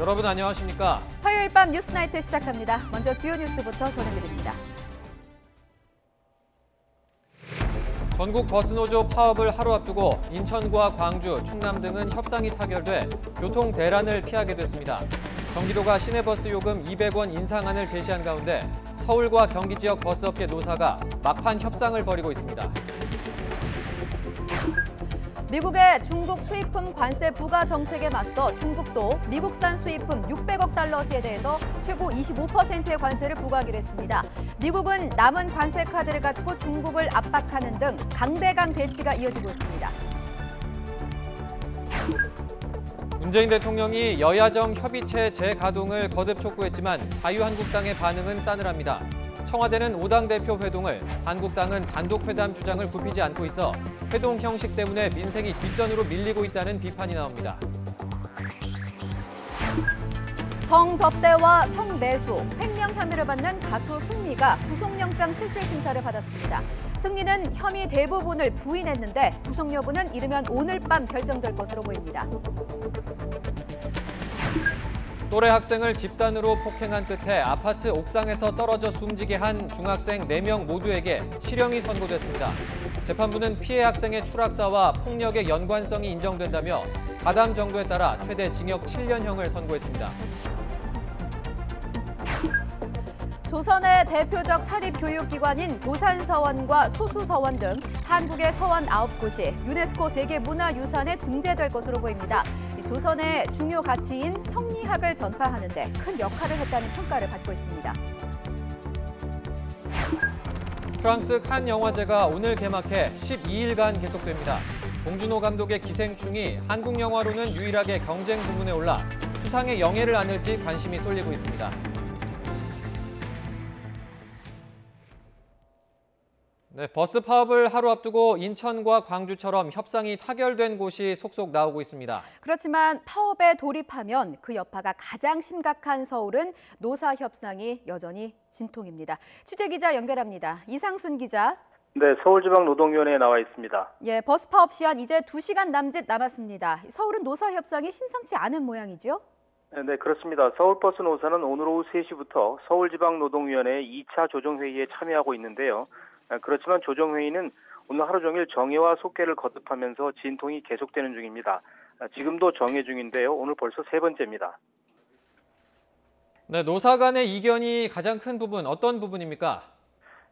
여러분 안녕하십니까? 화요일 밤 뉴스나이트 시작합니다. 먼저 주요 뉴스부터 전해드립니다. 전국 버스노조 파업을 하루 앞두고 인천과 광주, 충남 등은 협상이 타결돼 교통 대란을 피하게 됐습니다. 경기도가 시내버스 요금 200원 인상안을 제시한 가운데 서울과 경기 지역 버스업계 노사가 막판 협상을 벌이고 있습니다. 미국의 중국 수입품 관세 부과 정책에 맞서 중국도 미국산 수입품 600억 달러치에 대해서 최고 25%의 관세를 부과하기로 했습니다. 미국은 남은 관세 카드를 갖고 중국을 압박하는 등 강대강 대치가 이어지고 있습니다. 문재인 대통령이 여야정 협의체 재가동을 거듭 촉구했지만 자유한국당의 반응은 싸늘합니다. 청와대는 5당 대표 회동을, 한국당은 단독 회담 주장을 굽히지 않고 있어 회동 형식 때문에 민생이 뒷전으로 밀리고 있다는 비판이 나옵니다. 성접대와 성매수, 횡령 혐의를 받는 가수 승리가 구속영장 실질심사를 받았습니다. 승리는 혐의 대부분을 부인했는데 구속 여부는 이르면 오늘 밤 결정될 것으로 보입니다. 또래 학생을 집단으로 폭행한 끝에 아파트 옥상에서 떨어져 숨지게 한 중학생 4명 모두에게 실형이 선고됐습니다. 재판부는 피해 학생의 추락사와 폭력의 연관성이 인정된다며 가담 정도에 따라 최대 징역 7년형을 선고했습니다. 조선의 대표적 사립교육기관인 도산서원과 소수서원 등 한국의 서원 9곳이 유네스코 세계문화유산에 등재될 것으로 보입니다. 조선의 중요 가치인 성리학을 전파하는 데 큰 역할을 했다는 평가를 받고 있습니다. 프랑스 칸 영화제가 오늘 개막해 12일간 계속됩니다. 봉준호 감독의 기생충이 한국 영화로는 유일하게 경쟁 부문에 올라 수상의 영예를 안을지 관심이 쏠리고 있습니다. 네, 버스 파업을 하루 앞두고 인천과 광주처럼 협상이 타결된 곳이 속속 나오고 있습니다. 그렇지만 파업에 돌입하면 그 여파가 가장 심각한 서울은 노사 협상이 여전히 진통입니다. 취재기자 연결합니다. 이상순 기자. 네, 서울지방노동위원회에 나와 있습니다. 예, 버스 파업 시한 이제 2시간 남짓 남았습니다. 서울은 노사 협상이 심상치 않은 모양이죠? 네, 그렇습니다. 서울버스 노사는 오늘 오후 3시부터 서울지방노동위원회 2차 조정회의에 참여하고 있는데요. 그렇지만 조정회의는 오늘 하루 종일 정회와 속개를 거듭하면서 진통이 계속되는 중입니다. 지금도 정회 중인데요. 오늘 벌써 3번째입니다. 네, 노사 간의 이견이 가장 큰 부분, 어떤 부분입니까?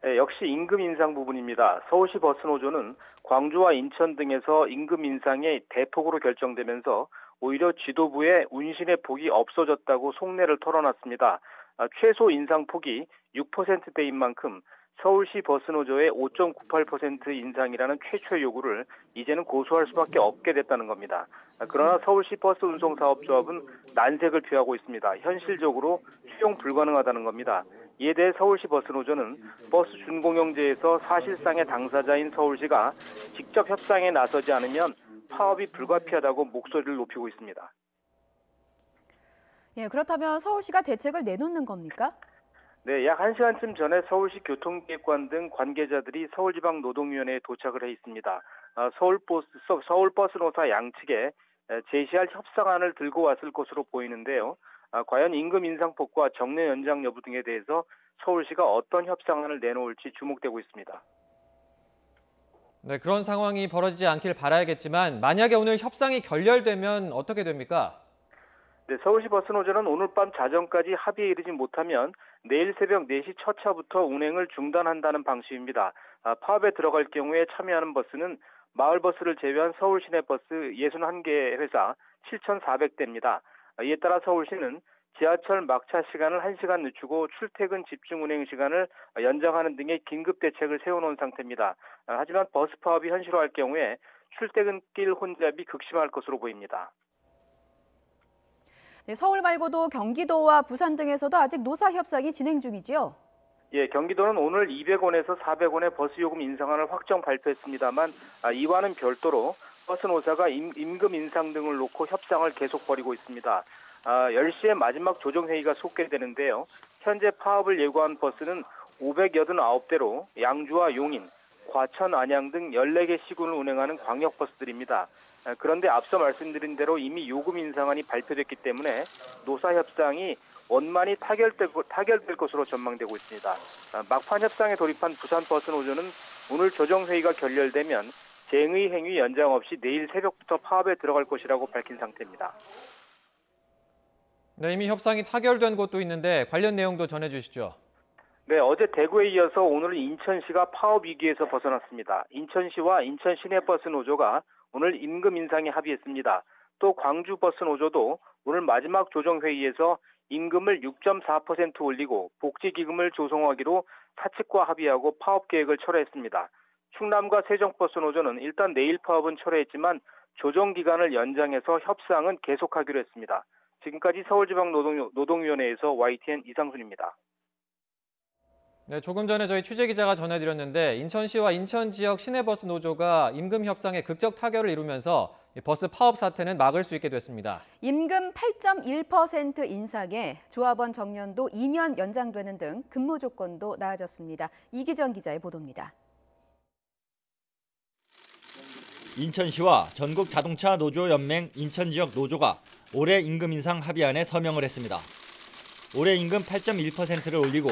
네, 역시 임금 인상 부분입니다. 서울시 버스노조는 광주와 인천 등에서 임금 인상이 대폭으로 결정되면서 오히려 지도부의 운신의 폭이 없어졌다고 속내를 털어놨습니다. 최소 인상 폭이 6%대인 만큼 서울시 버스노조의 5.98% 인상이라는 최초의 요구를 이제는 고수할 수밖에 없게 됐다는 겁니다. 그러나 서울시 버스 운송사업조합은 난색을 표하고 있습니다. 현실적으로 수용 불가능하다는 겁니다. 이에 대해 서울시 버스노조는 버스 준공영제에서 사실상의 당사자인 서울시가 직접 협상에 나서지 않으면 파업이 불가피하다고 목소리를 높이고 있습니다. 예, 그렇다면 서울시가 대책을 내놓는 겁니까? 네, 약 1시간쯤 전에 서울시 교통기획관 등 관계자들이 서울지방노동위원회에 도착을 해 있습니다. 서울버스노사 양측에 제시할 협상안을 들고 왔을 것으로 보이는데요. 과연 임금 인상폭과 정례 연장 여부 등에 대해서 서울시가 어떤 협상안을 내놓을지 주목되고 있습니다. 네, 그런 상황이 벌어지지 않길 바라야겠지만 만약에 오늘 협상이 결렬되면 어떻게 됩니까? 네, 서울시 버스노조는 오늘 밤 자정까지 합의에 이르지 못하면 내일 새벽 4시 첫 차부터 운행을 중단한다는 방침입니다. 파업에 들어갈 경우에 참여하는 버스는 마을버스를 제외한 서울 시내버스 61개 회사 7,400대입니다. 이에 따라 서울시는 지하철 막차 시간을 1시간 늦추고 출퇴근 집중 운행 시간을 연장하는 등의 긴급 대책을 세워놓은 상태입니다. 하지만 버스 파업이 현실화할 경우에 출퇴근길 혼잡이 극심할 것으로 보입니다. 네, 서울 말고도 경기도와 부산 등에서도 아직 노사 협상이 진행 중이죠? 예, 경기도는 오늘 200원에서 400원의 버스 요금 인상안을 확정 발표했습니다만 이와는 별도로 버스 노사가 임금 인상 등을 놓고 협상을 계속 벌이고 있습니다. 10시에 마지막 조정회의가 속개되는데요. 현재 파업을 예고한 버스는 589대로 양주와 용인, 과천, 안양 등 14개 시군을 운행하는 광역버스들입니다. 그런데 앞서 말씀드린 대로 이미 요금 인상안이 발표됐기 때문에 노사 협상이 원만히 타결될 것으로 전망되고 있습니다. 막판 협상에 돌입한 부산버스노조는 오늘 조정회의가 결렬되면 쟁의 행위 연장 없이 내일 새벽부터 파업에 들어갈 것이라고 밝힌 상태입니다. 네, 이미 협상이 타결된 곳도 있는데 관련 내용도 전해주시죠. 네, 어제 대구에 이어서 오늘은 인천시가 파업 위기에서 벗어났습니다. 인천시와 인천 시내버스 노조가 오늘 임금 인상에 합의했습니다. 또 광주버스 노조도 오늘 마지막 조정회의에서 임금을 6.4% 올리고 복지기금을 조성하기로 사측과 합의하고 파업 계획을 철회했습니다. 충남과 세종버스 노조는 일단 내일 파업은 철회했지만 조정 기간을 연장해서 협상은 계속하기로 했습니다. 지금까지 서울지방노동위원회에서 YTN 이상순입니다. 네, 조금 전에 저희 취재기자가 전해드렸는데 인천시와 인천 지역 시내버스 노조가 임금 협상에 극적 타결을 이루면서 버스 파업 사태는 막을 수 있게 됐습니다. 임금 8.1% 인상에 조합원 정년도 2년 연장되는 등 근무 조건도 나아졌습니다. 이기정 기자의 보도입니다. 인천시와 전국자동차노조연맹 인천지역 노조가 올해 임금 인상 합의안에 서명을 했습니다. 올해 임금 8.1%를 올리고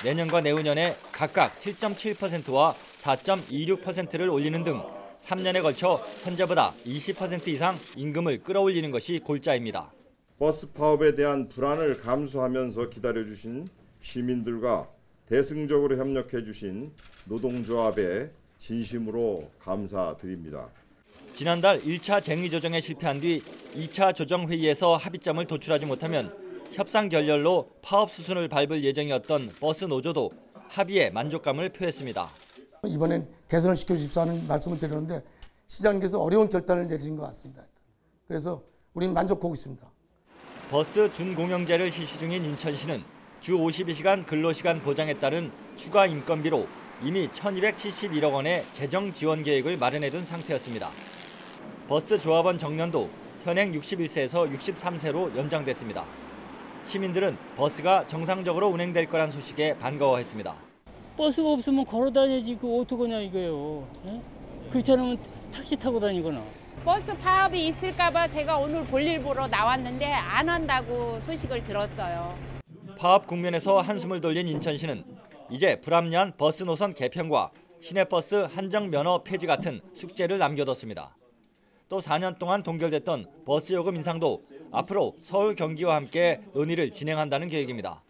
내년과 내후년에 각각 7.7%와 4.26%를 올리는 등 3년에 걸쳐 현재보다 20% 이상 임금을 끌어올리는 것이 골자입니다. 버스 파업에 대한 불안을 감수하면서 기다려주신 시민들과 대승적으로 협력해주신 노동조합에 진심으로 감사드립니다. 지난달 1차 쟁의 조정에 실패한 뒤 2차 조정회의에서 합의점을 도출하지 못하면 협상 결렬로 파업 수순을 밟을 예정이었던 버스 노조도 합의에 만족감을 표했습니다. 이번엔 개선을 시켜주십사 하는 말씀을 드렸는데 시장님께서 어려운 결단을 내리신 것 같습니다. 그래서 우리는 만족하고 있습니다. 버스 준공영제를 실시 중인 인천시는 주 52시간 근로시간 보장에 따른 추가 인건비로 이미 1,271억 원의 재정 지원 계획을 마련해둔 상태였습니다. 버스 조합원 정년도 현행 61세에서 63세로 연장됐습니다. 시민들은 버스가 정상적으로 운행될 거란 소식에 반가워했습니다. 버스가 없으면 걸어 다녀야지 그 어떡하냐 이거예요. 예? 그렇지 않으면 택시 타고 다니거나. 버스 파업이 있을까 봐 제가 오늘 볼일 보러 나왔는데 안 한다고 소식을 들었어요. 파업 국면에서 한숨을 돌린 인천시는 이제 불합리한 버스 노선 개편과 시내버스 한정 면허 폐지 같은 숙제를 남겨뒀습니다. 또 4년 동안 동결됐던 버스 요금 인상도 앞으로 서울, 경기와 함께 논의를 진행한다는 계획입니다.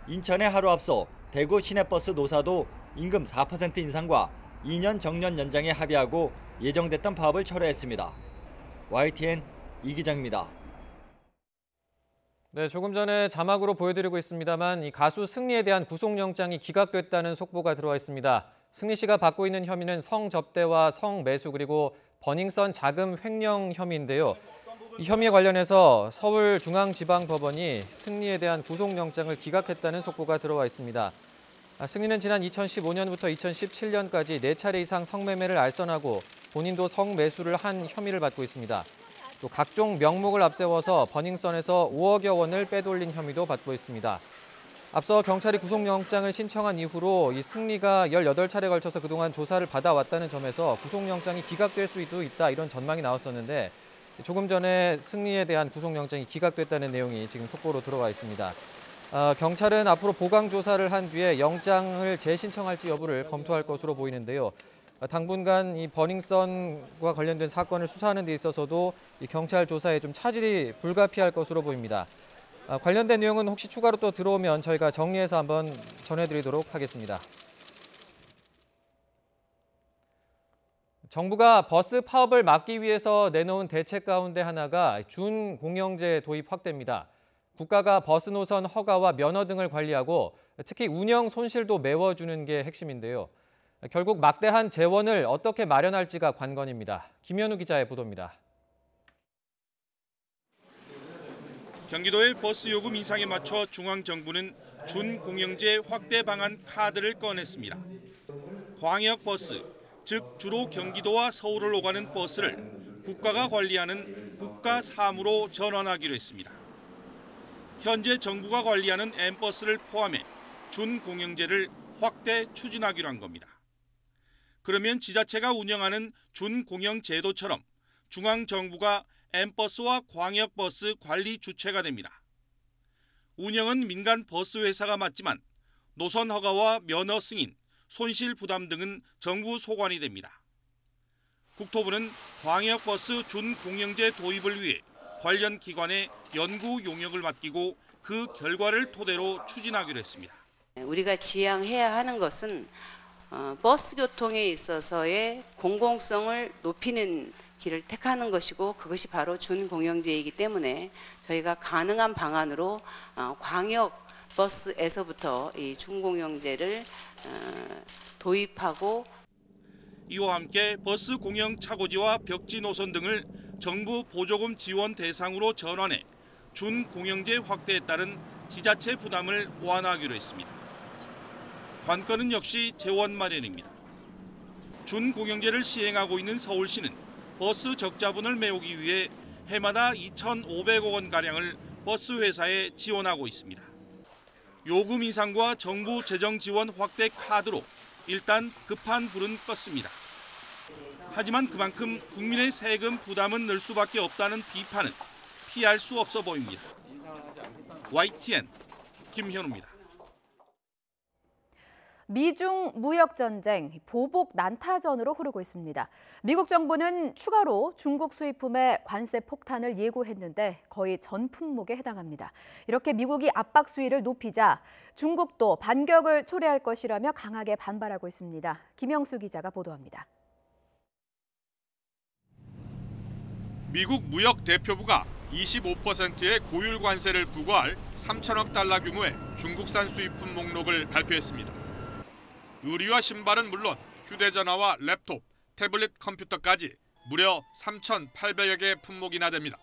인천에 하루 앞서 대구 시내버스 노사도 임금 4% 인상과 2년 정년 연장에 합의하고 예정됐던 파업을 철회했습니다. YTN 이기정입니다. 네, 조금 전에 자막으로 보여드리고 있습니다만 이 가수 승리에 대한 구속영장이 기각됐다는 속보가 들어와 있습니다. 승리 씨가 받고 있는 혐의는 성접대와 성매수 그리고 버닝썬 자금 횡령 혐의인데요. 이 혐의에 관련해서 서울중앙지방법원이 승리에 대한 구속영장을 기각했다는 속보가 들어와 있습니다. 승리는 지난 2015년부터 2017년까지 4차례 이상 성매매를 알선하고 본인도 성매수를 한 혐의를 받고 있습니다. 또 각종 명목을 앞세워서 버닝썬에서 5억여 원을 빼돌린 혐의도 받고 있습니다. 앞서 경찰이 구속영장을 신청한 이후로 이 승리가 18차례에 걸쳐서 그동안 조사를 받아왔다는 점에서 구속영장이 기각될 수도 있다 이런 전망이 나왔었는데 조금 전에 승리에 대한 구속영장이 기각됐다는 내용이 지금 속보로 들어와 있습니다. 경찰은 앞으로 보강 조사를 한 뒤에 영장을 재신청할지 여부를 검토할 것으로 보이는데요. 당분간 이 버닝썬과 관련된 사건을 수사하는 데 있어서도 이 경찰 조사에 좀 차질이 불가피할 것으로 보입니다. 관련된 내용은 혹시 추가로 또 들어오면 저희가 정리해서 한번 전해드리도록 하겠습니다. 정부가 버스 파업을 막기 위해서 내놓은 대책 가운데 하나가 준공영제 도입 확대입니다. 국가가 버스 노선 허가와 면허 등을 관리하고 특히 운영 손실도 메워주는 게 핵심인데요. 결국 막대한 재원을 어떻게 마련할지가 관건입니다. 김현우 기자의 보도입니다. 경기도의 버스 요금 인상에 맞춰 중앙정부는 준공영제 확대 방안 카드를 꺼냈습니다. 광역버스, 즉 주로 경기도와 서울을 오가는 버스를 국가가 관리하는 국가사무로 전환하기로 했습니다. 현재 정부가 관리하는 M버스를 포함해 준공영제를 확대 추진하기로 한 겁니다. 그러면 지자체가 운영하는 준공영 제도처럼 중앙정부가 M버스와 광역버스 관리 주체가 됩니다. 운영은 민간 버스 회사가 맡지만 노선 허가와 면허 승인, 손실 부담 등은 정부 소관이 됩니다. 국토부는 광역버스 준공영제 도입을 위해 관련 기관에 연구 용역을 맡기고 그 결과를 토대로 추진하기로 했습니다. 우리가 지향해야 하는 것은 버스 교통에 있어서의 공공성을 높이는 길을 택하는 것이고 그것이 바로 준공영제이기 때문에 저희가 가능한 방안으로 광역 버스에서부터 이 준공영제를 도입하고 이와 함께 버스 공영 차고지와 벽지 노선 등을 정부 보조금 지원 대상으로 전환해 준공영제 확대에 따른 지자체 부담을 완화하기로 했습니다. 관건은 역시 재원 마련입니다. 준공영제를 시행하고 있는 서울시는 버스 적자분을 메우기 위해 해마다 2,500억 원가량을 버스 회사에 지원하고 있습니다. 요금 인상과 정부 재정 지원 확대 카드로 일단 급한 불은 껐습니다. 하지만 그만큼 국민의 세금 부담은 늘 수밖에 없다는 비판은 피할 수 없어 보입니다. YTN 김현우입니다. 미중 무역 전쟁 보복 난타전으로 흐르고 있습니다. 미국 정부는 추가로 중국 수입품의 관세 폭탄을 예고했는데 거의 전 품목에 해당합니다. 이렇게 미국이 압박 수위를 높이자 중국도 반격을 초래할 것이라며 강하게 반발하고 있습니다. 김영수 기자가 보도합니다. 미국 무역 대표부가 25%의 고율 관세를 부과할 3천억 달러 규모의 중국산 수입품 목록을 발표했습니다. 의류와 신발은 물론 휴대전화와 랩톱, 태블릿 컴퓨터까지 무려 3,800여 개 품목이나 됩니다.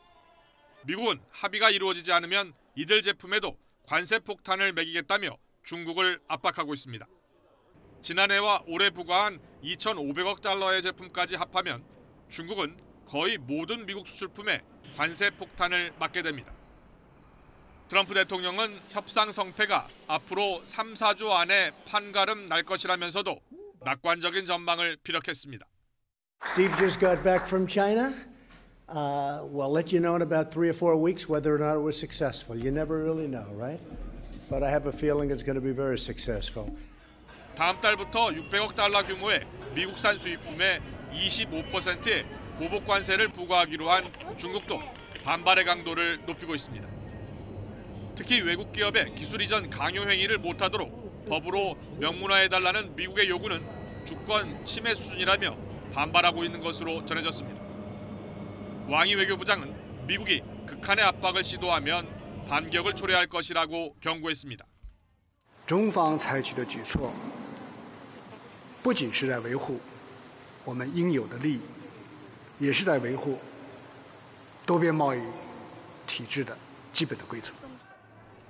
미국은 합의가 이루어지지 않으면 이들 제품에도 관세 폭탄을 매기겠다며 중국을 압박하고 있습니다. 지난해와 올해 부과한 2,500억 달러의 제품까지 합하면 중국은 거의 모든 미국 수출품에 관세 폭탄을 맞게 됩니다. 트럼프 대통령은 협상 성패가 앞으로 3, 4주 안에 판가름 날 것이라면서도 낙관적인 전망을 피력했습니다. Steve just got back from China. We'll let you know in about 3 or 4 weeks whether or not it was successful. You never really know, right? But I have a feeling it's going to be very successful. 다음 달부터 600억 달러 규모의 미국산 수입품에 25%의 보복 관세를 부과하기로 한 중국도 반발의 강도를 높이고 있습니다. 특히 외국 기업의 기술 이전 강요 행위를 못하도록 법으로 명문화해달라는 미국의 요구는 주권 침해 수준이라며 반발하고 있는 것으로 전해졌습니다. 왕이 외교부장은 미국이 극한의 압박을 시도하면 반격을 초래할 것이라고 경고했습니다. 中方采取的举措不仅是在维护我们应有的利益，也是在维护多边贸易体制的基本的规则。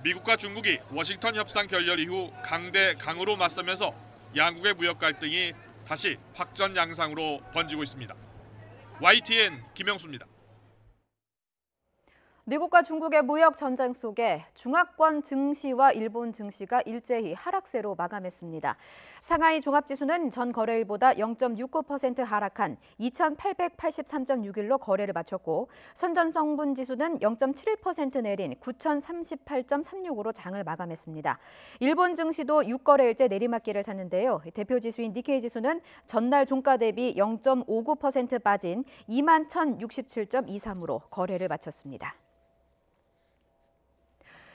미국과 중국이 워싱턴 협상 결렬 이후 강대 강으로 맞서면서 양국의 무역 갈등이 다시 확전 양상으로 번지고 있습니다. YTN 김영수입니다. 미국과 중국의 무역 전쟁 속에 중화권 증시와 일본 증시가 일제히 하락세로 마감했습니다. 상하이 종합지수는 전 거래일보다 0.69% 하락한 2,883.61로 거래를 마쳤고 선전성분지수는 0.71% 내린 9,038.36으로 장을 마감했습니다. 일본 증시도 6거래일째 내리막길을 탔는데요. 대표지수인 니케이지수는 전날 종가 대비 0.59% 빠진 21,067.23으로 거래를 마쳤습니다.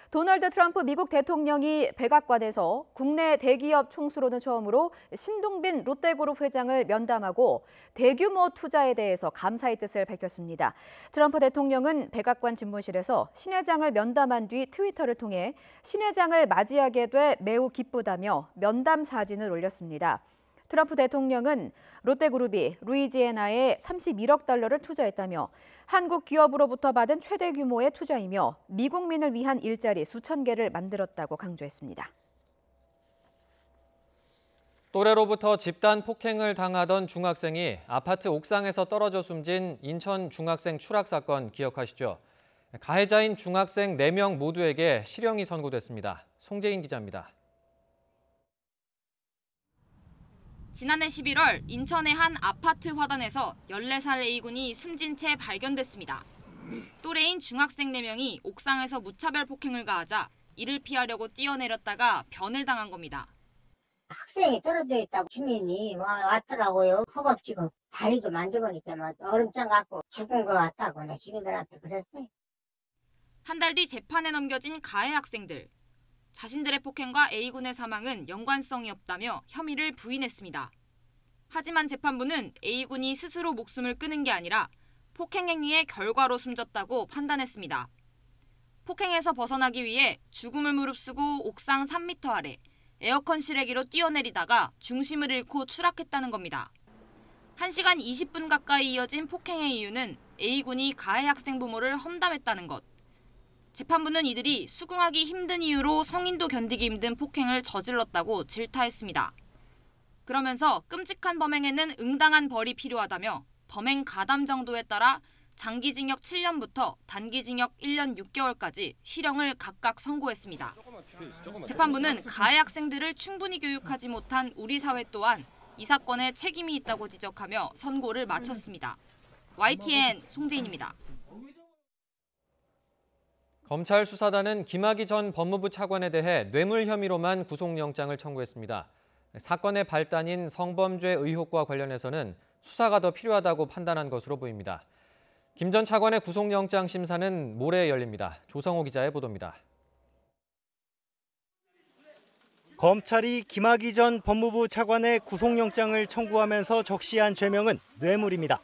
도널드 트럼프 미국 대통령이 백악관에서 국내 대기업 총수로는 처음으로 신동빈 롯데그룹 회장을 면담하고 대규모 투자에 대해서 감사의 뜻을 밝혔습니다. 트럼프 대통령은 백악관 집무실에서 신 회장을 면담한 뒤 트위터를 통해 신 회장을 맞이하게 돼 매우 기쁘다며 면담 사진을 올렸습니다. 트럼프 대통령은 롯데그룹이 루이지애나에 31억 달러를 투자했다며 한국 기업으로부터 받은 최대 규모의 투자이며 미국민을 위한 일자리 수천 개를 만들었다고 강조했습니다. 또래로부터 집단 폭행을 당하던 중학생이 아파트 옥상에서 떨어져 숨진 인천 중학생 추락 사건 기억하시죠? 가해자인 중학생 4명 모두에게 실형이 선고됐습니다. 송재인 기자입니다. 지난해 11월 인천의 한 아파트 화단에서 14살 A군이 숨진 채 발견됐습니다. 또래인 중학생 4명이 옥상에서 무차별 폭행을 가하자 이를 피하려고 뛰어내렸다가 변을 당한 겁니다. 학생이 떨어져 있다고 주민이 왔더라고요. 허겁지겁 다리도 만져보니까 얼음장 갖고 죽은 것 같다고 내 주민들한테 그랬어요. 한 달 뒤 재판에 넘겨진 가해 학생들. 자신들의 폭행과 A군의 사망은 연관성이 없다며 혐의를 부인했습니다. 하지만 재판부는 A군이 스스로 목숨을 끊은 게 아니라 폭행 행위의 결과로 숨졌다고 판단했습니다. 폭행에서 벗어나기 위해 죽음을 무릅쓰고 옥상 3m 아래 에어컨 실외기로 뛰어내리다가 중심을 잃고 추락했다는 겁니다. 1시간 20분 가까이 이어진 폭행의 이유는 A군이 가해 학생 부모를 험담했다는 것. 재판부는 이들이 수긍하기 힘든 이유로 성인도 견디기 힘든 폭행을 저질렀다고 질타했습니다. 그러면서 끔찍한 범행에는 응당한 벌이 필요하다며 범행 가담 정도에 따라 장기징역 7년부터 단기징역 1년 6개월까지 실형을 각각 선고했습니다. 재판부는 가해 학생들을 충분히 교육하지 못한 우리 사회 또한 이 사건에 책임이 있다고 지적하며 선고를 마쳤습니다. YTN 송재인입니다. 검찰 수사단은 김학의 전 법무부 차관에 대해 뇌물 혐의로만 구속영장을 청구했습니다. 사건의 발단인 성범죄 의혹과 관련해서는 수사가 더 필요하다고 판단한 것으로 보입니다. 김 전 차관의 구속영장 심사는 모레 열립니다. 조성호 기자의 보도입니다. 검찰이 김학의 전 법무부 차관의 구속영장을 청구하면서 적시한 죄명은 뇌물입니다.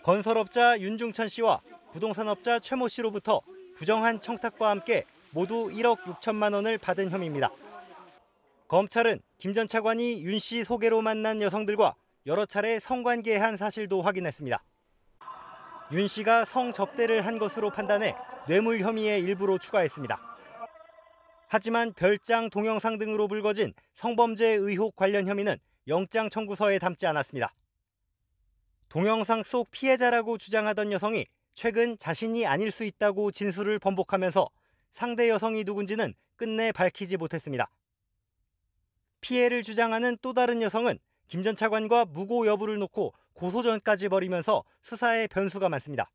건설업자 윤중천 씨와 부동산업자 최모 씨로부터 부정한 청탁과 함께 모두 1억 6천만 원을 받은 혐의입니다. 검찰은 김 전 차관이 윤 씨 소개로 만난 여성들과 여러 차례 성관계한 사실도 확인했습니다. 윤 씨가 성접대를 한 것으로 판단해 뇌물 혐의의 일부로 추가했습니다. 하지만 별장 동영상 등으로 불거진 성범죄 의혹 관련 혐의는 영장 청구서에 담지 않았습니다. 동영상 속 피해자라고 주장하던 여성이 최근 자신이 아닐 수 있다고 진술을 번복하면서 상대 여성이 누군지는 끝내 밝히지 못했습니다. 피해를 주장하는 또 다른 여성은 김 전 차관과 무고 여부를 놓고 고소전까지 벌이면서 수사에 변수가 많습니다.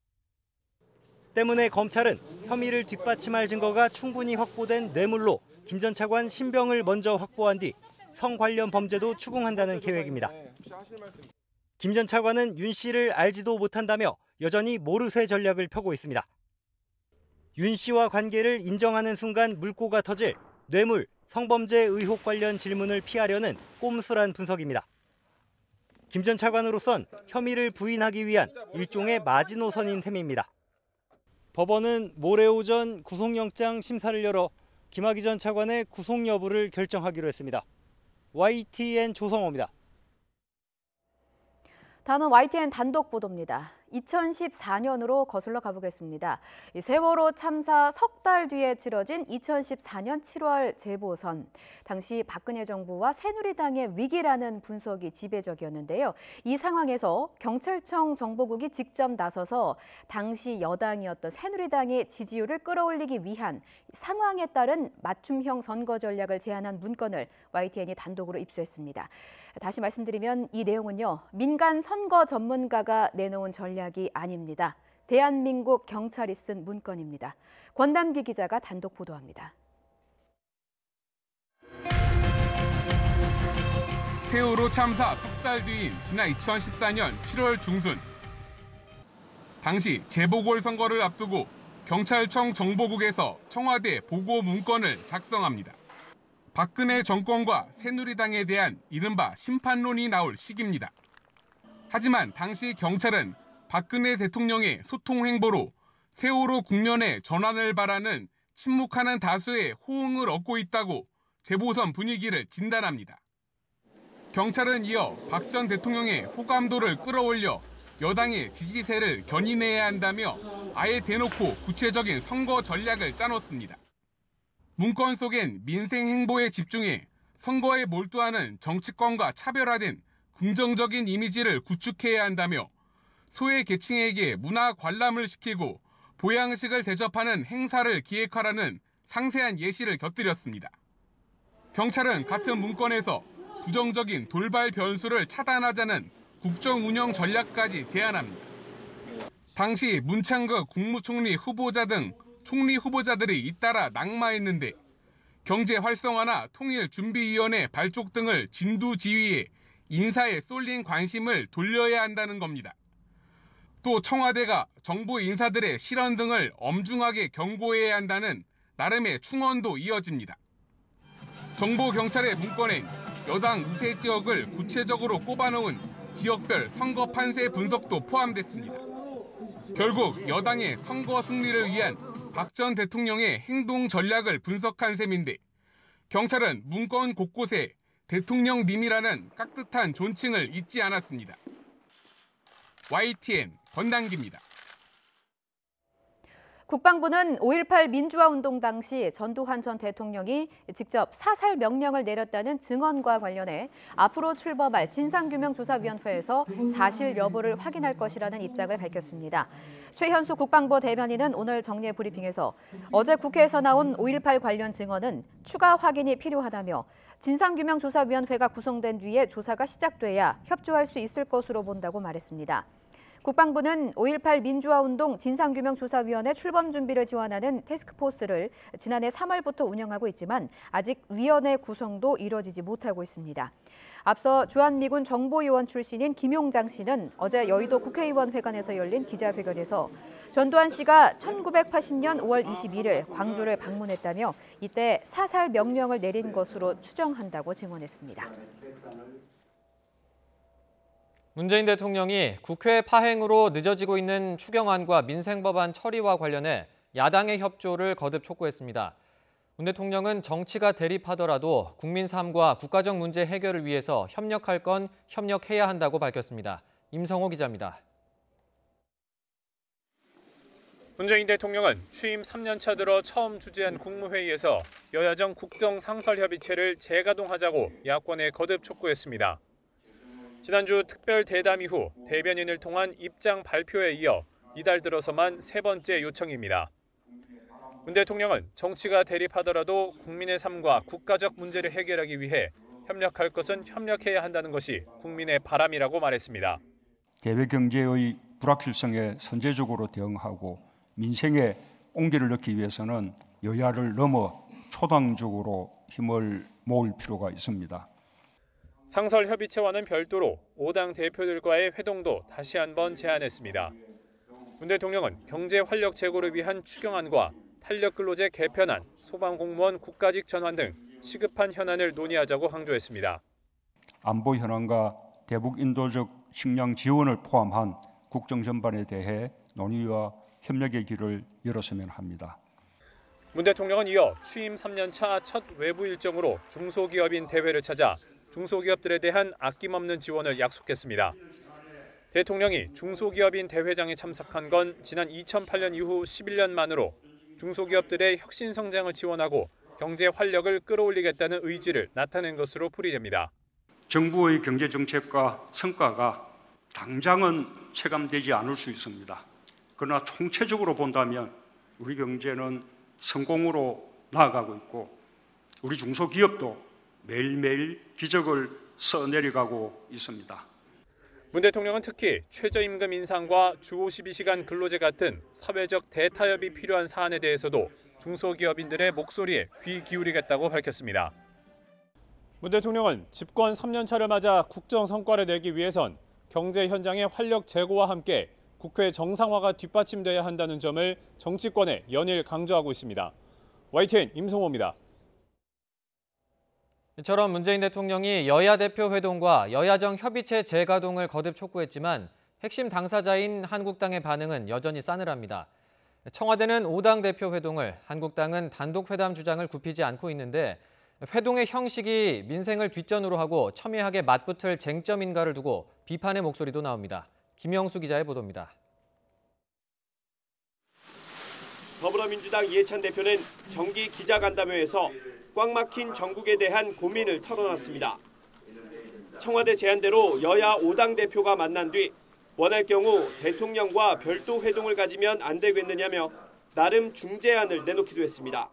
때문에 검찰은 혐의를 뒷받침할 증거가 충분히 확보된 뇌물로 김 전 차관 신병을 먼저 확보한 뒤 성 관련 범죄도 추궁한다는 계획입니다. 김 전 차관은 윤 씨를 알지도 못한다며 여전히 모르쇠 전략을 펴고 있습니다. 윤 씨와 관계를 인정하는 순간 물꼬가 터질 뇌물, 성범죄 의혹 관련 질문을 피하려는 꼼수란 분석입니다. 김 전 차관으로선 혐의를 부인하기 위한 일종의 마지노선인 셈입니다. 법원은 모레 오전 구속영장 심사를 열어 김학의 전 차관의 구속 여부를 결정하기로 했습니다. YTN 조성호입니다. 다음은 YTN 단독 보도입니다. 2014년으로 거슬러 가보겠습니다. 세월호 참사 석 달 뒤에 치러진 2014년 7월 재보선. 당시 박근혜 정부와 새누리당의 위기라는 분석이 지배적이었는데요. 이 상황에서 경찰청 정보국이 직접 나서서 당시 여당이었던 새누리당의 지지율을 끌어올리기 위한 상황에 따른 맞춤형 선거 전략을 제안한 문건을 YTN이 단독으로 입수했습니다. 다시 말씀드리면 이 내용은요, 민간 선거 전문가가 내놓은 전략이 아닙니다. 대한민국 경찰이 쓴 문건입니다. 권담기 기자가 단독 보도합니다. 세월호 참사 석 달 뒤인 지난 2014년 7월 중순. 당시 재보궐선거를 앞두고 경찰청 정보국에서 청와대 보고 문건을 작성합니다. 박근혜 정권과 새누리당에 대한 이른바 심판론이 나올 시기입니다. 하지만 당시 경찰은 박근혜 대통령의 소통 행보로 세월호 국면의 전환을 바라는 침묵하는 다수의 호응을 얻고 있다고 재보선 분위기를 진단합니다. 경찰은 이어 박 전 대통령의 호감도를 끌어올려 여당의 지지세를 견인해야 한다며 아예 대놓고 구체적인 선거 전략을 짜놓습니다. 문건 속엔 민생 행보에 집중해 선거에 몰두하는 정치권과 차별화된 긍정적인 이미지를 구축해야 한다며 소외 계층에게 문화 관람을 시키고 보양식을 대접하는 행사를 기획하라는 상세한 예시를 곁들였습니다. 경찰은 같은 문건에서 부정적인 돌발 변수를 차단하자는 국정 운영 전략까지 제안합니다. 당시 문창극 국무총리 후보자 등 총리 후보자들이 잇따라 낙마했는데 경제 활성화나 통일준비위원회 발족 등을 진두지휘해 인사에 쏠린 관심을 돌려야 한다는 겁니다. 또 청와대가 정부 인사들의 실언 등을 엄중하게 경고해야 한다는 나름의 충언도 이어집니다. 정보경찰의 문건엔 여당 우세 지역을 구체적으로 꼽아놓은 지역별 선거 판세 분석도 포함됐습니다. 결국 여당의 선거 승리를 위한 박 전 대통령의 행동 전략을 분석한 셈인데 경찰은 문건 곳곳에 대통령님이라는 깍듯한 존칭을 잊지 않았습니다. YTN 권단기입니다. 국방부는 5.18 민주화 운동 당시 전두환 전 대통령이 직접 사살 명령을 내렸다는 증언과 관련해 앞으로 출범할 진상규명조사위원회에서 사실 여부를 확인할 것이라는 입장을 밝혔습니다. 최현수 국방부 대변인은 오늘 정례 브리핑에서 어제 국회에서 나온 5.18 관련 증언은 추가 확인이 필요하다며 진상규명조사위원회가 구성된 뒤에 조사가 시작돼야 협조할 수 있을 것으로 본다고 말했습니다. 국방부는 5.18 민주화운동 진상규명조사위원회 출범 준비를 지원하는 태스크포스를 지난해 3월부터 운영하고 있지만 아직 위원회 구성도 이뤄지지 못하고 있습니다. 앞서 주한미군 정보요원 출신인 김용장 씨는 어제 여의도 국회의원회관에서 열린 기자회견에서 전두환 씨가 1980년 5월 21일 광주를 방문했다며 이때 사살 명령을 내린 것으로 추정한다고 증언했습니다. 문재인 대통령이 국회 파행으로 늦어지고 있는 추경안과 민생법안 처리와 관련해 야당의 협조를 거듭 촉구했습니다. 문 대통령은 정치가 대립하더라도 국민 삶과 국가적 문제 해결을 위해서 협력할 건 협력해야 한다고 밝혔습니다. 임성호 기자입니다. 문재인 대통령은 취임 3년차 들어 처음 주재한 국무회의에서 여야정 국정상설협의체를 재가동하자고 야권에 거듭 촉구했습니다. 지난주 특별 대담 이후 대변인을 통한 입장 발표에 이어 이달 들어서만 세 번째 요청입니다. 문 대통령은 정치가 대립하더라도 국민의 삶과 국가적 문제를 해결하기 위해 협력할 것은 협력해야 한다는 것이 국민의 바람이라고 말했습니다. 대외 경제의 불확실성에 선제적으로 대응하고 민생에 온기를 넣기 위해서는 여야를 넘어 초당적으로 힘을 모을 필요가 있습니다. 상설협의체와는 별도로 5당 대표들과의 회동도 다시 한번 제안했습니다. 문 대통령은 경제 활력 제고를 위한 추경안과 탄력근로제 개편안, 소방공무원 국가직 전환 등 시급한 현안을 논의하자고 강조했습니다. 안보 현안과 대북 인도적 식량 지원을 포함한 국정 전반에 대해 논의와 협력의 길을 열었으면 합니다. 문 대통령은 이어 취임 3년차 첫 외부 일정으로 중소기업인 대회를 찾아 중소기업들에 대한 아낌없는 지원을 약속했습니다. 대통령이 중소기업인 대회장에 참석한 건 지난 2008년 이후 11년 만으로 중소기업들의 혁신 성장을 지원하고 경제 활력을 끌어올리겠다는 의지를 나타낸 것으로 풀이됩니다. 정부의 경제 정책과 성과가 당장은 체감되지 않을 수 있습니다. 그러나 총체적으로 본다면 우리 경제는 성공으로 나아가고 있고 우리 중소기업도 매일매일 기적을 써내려가고 있습니다. 문 대통령은 특히 최저임금 인상과 주 52시간 근로제 같은 사회적 대타협이 필요한 사안에 대해서도 중소기업인들의 목소리에 귀 기울이겠다고 밝혔습니다. 문 대통령은 집권 3년차를 맞아 국정 성과를 내기 위해선 경제 현장의 활력 제고와 함께 국회 정상화가 뒷받침돼야 한다는 점을 정치권에 연일 강조하고 있습니다. YTN 임성호입니다. 이처럼 문재인 대통령이 여야 대표 회동과 여야정 협의체 재가동을 거듭 촉구했지만 핵심 당사자인 한국당의 반응은 여전히 싸늘합니다. 청와대는 5당 대표 회동을, 한국당은 단독 회담 주장을 굽히지 않고 있는데 회동의 형식이 민생을 뒷전으로 하고 첨예하게 맞붙을 쟁점인가를 두고 비판의 목소리도 나옵니다. 김영수 기자의 보도입니다. 더불어민주당 이해찬 대표는 정기 기자간담회에서 꽉 막힌 전국에 대한 고민을 털어놨습니다. 청와대 제안대로 여야 5당 대표가 만난 뒤 원할 경우 대통령과 별도 회동을 가지면 안 되겠느냐며 나름 중재안을 내놓기도 했습니다.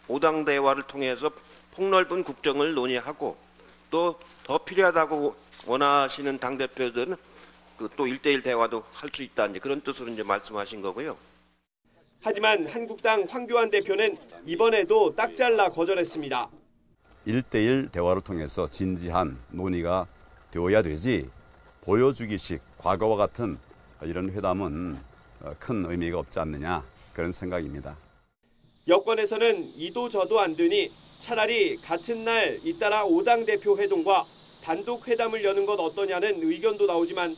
5당 대화를 통해서 폭넓은 국정을 논의하고 또 더 필요하다고 원하시는 당대표들은 또 1대1 대화도 할 수 있다 그런 뜻으로 이제 말씀하신 거고요. 하지만 한국당 황교안 대표는 이번에도 딱 잘라 거절했습니다. 1대1 대화를 통해서 진지한 논의가 되어야 되지 보여주기식 과거와 같은 이런 회담은 큰 의미가 없지 않느냐 그런 생각입니다. 여권에서는 이도 저도 안 되니 차라리 같은 날 잇따라 5당 대표 회동과 단독 회담을 여는 것 어떠냐는 의견도 나오지만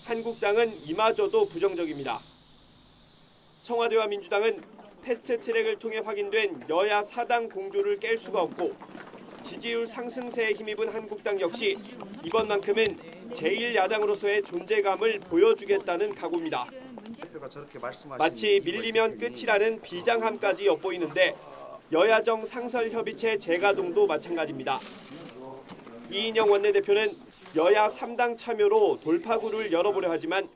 한국당은 이마저도 부정적입니다. 청와대와 민주당은 패스트트랙을 통해 확인된 여야 4당 공조를 깰 수가 없고 지지율 상승세에 힘입은 한국당 역시 이번만큼은 제1야당으로서의 존재감을 보여주겠다는 각오입니다. 마치 밀리면 끝이라는 비장함까지 엿보이는데 여야정 상설협의체 재가동도 마찬가지입니다. 이인영 원내대표는 여야 3당 참여로 돌파구를 열어보려 하지만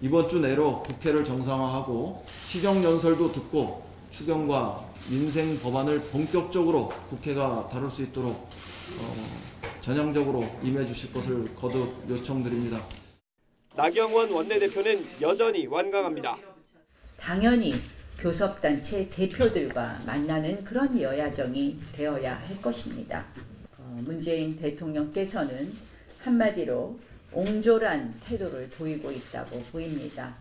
이번 주 내로 국회를 정상화하고 시정연설도 듣고 추경과 민생 법안을 본격적으로 국회가 다룰 수 있도록 전향적으로 임해 주실 것을 거듭 요청드립니다. 나경원 원내대표는 여전히 완강합니다. 당연히 교섭단체 대표들과 만나는 그런 여야정이 되어야 할 것입니다. 문재인 대통령께서는 한마디로 옹졸한 태도를 보이고 있다고 보입니다.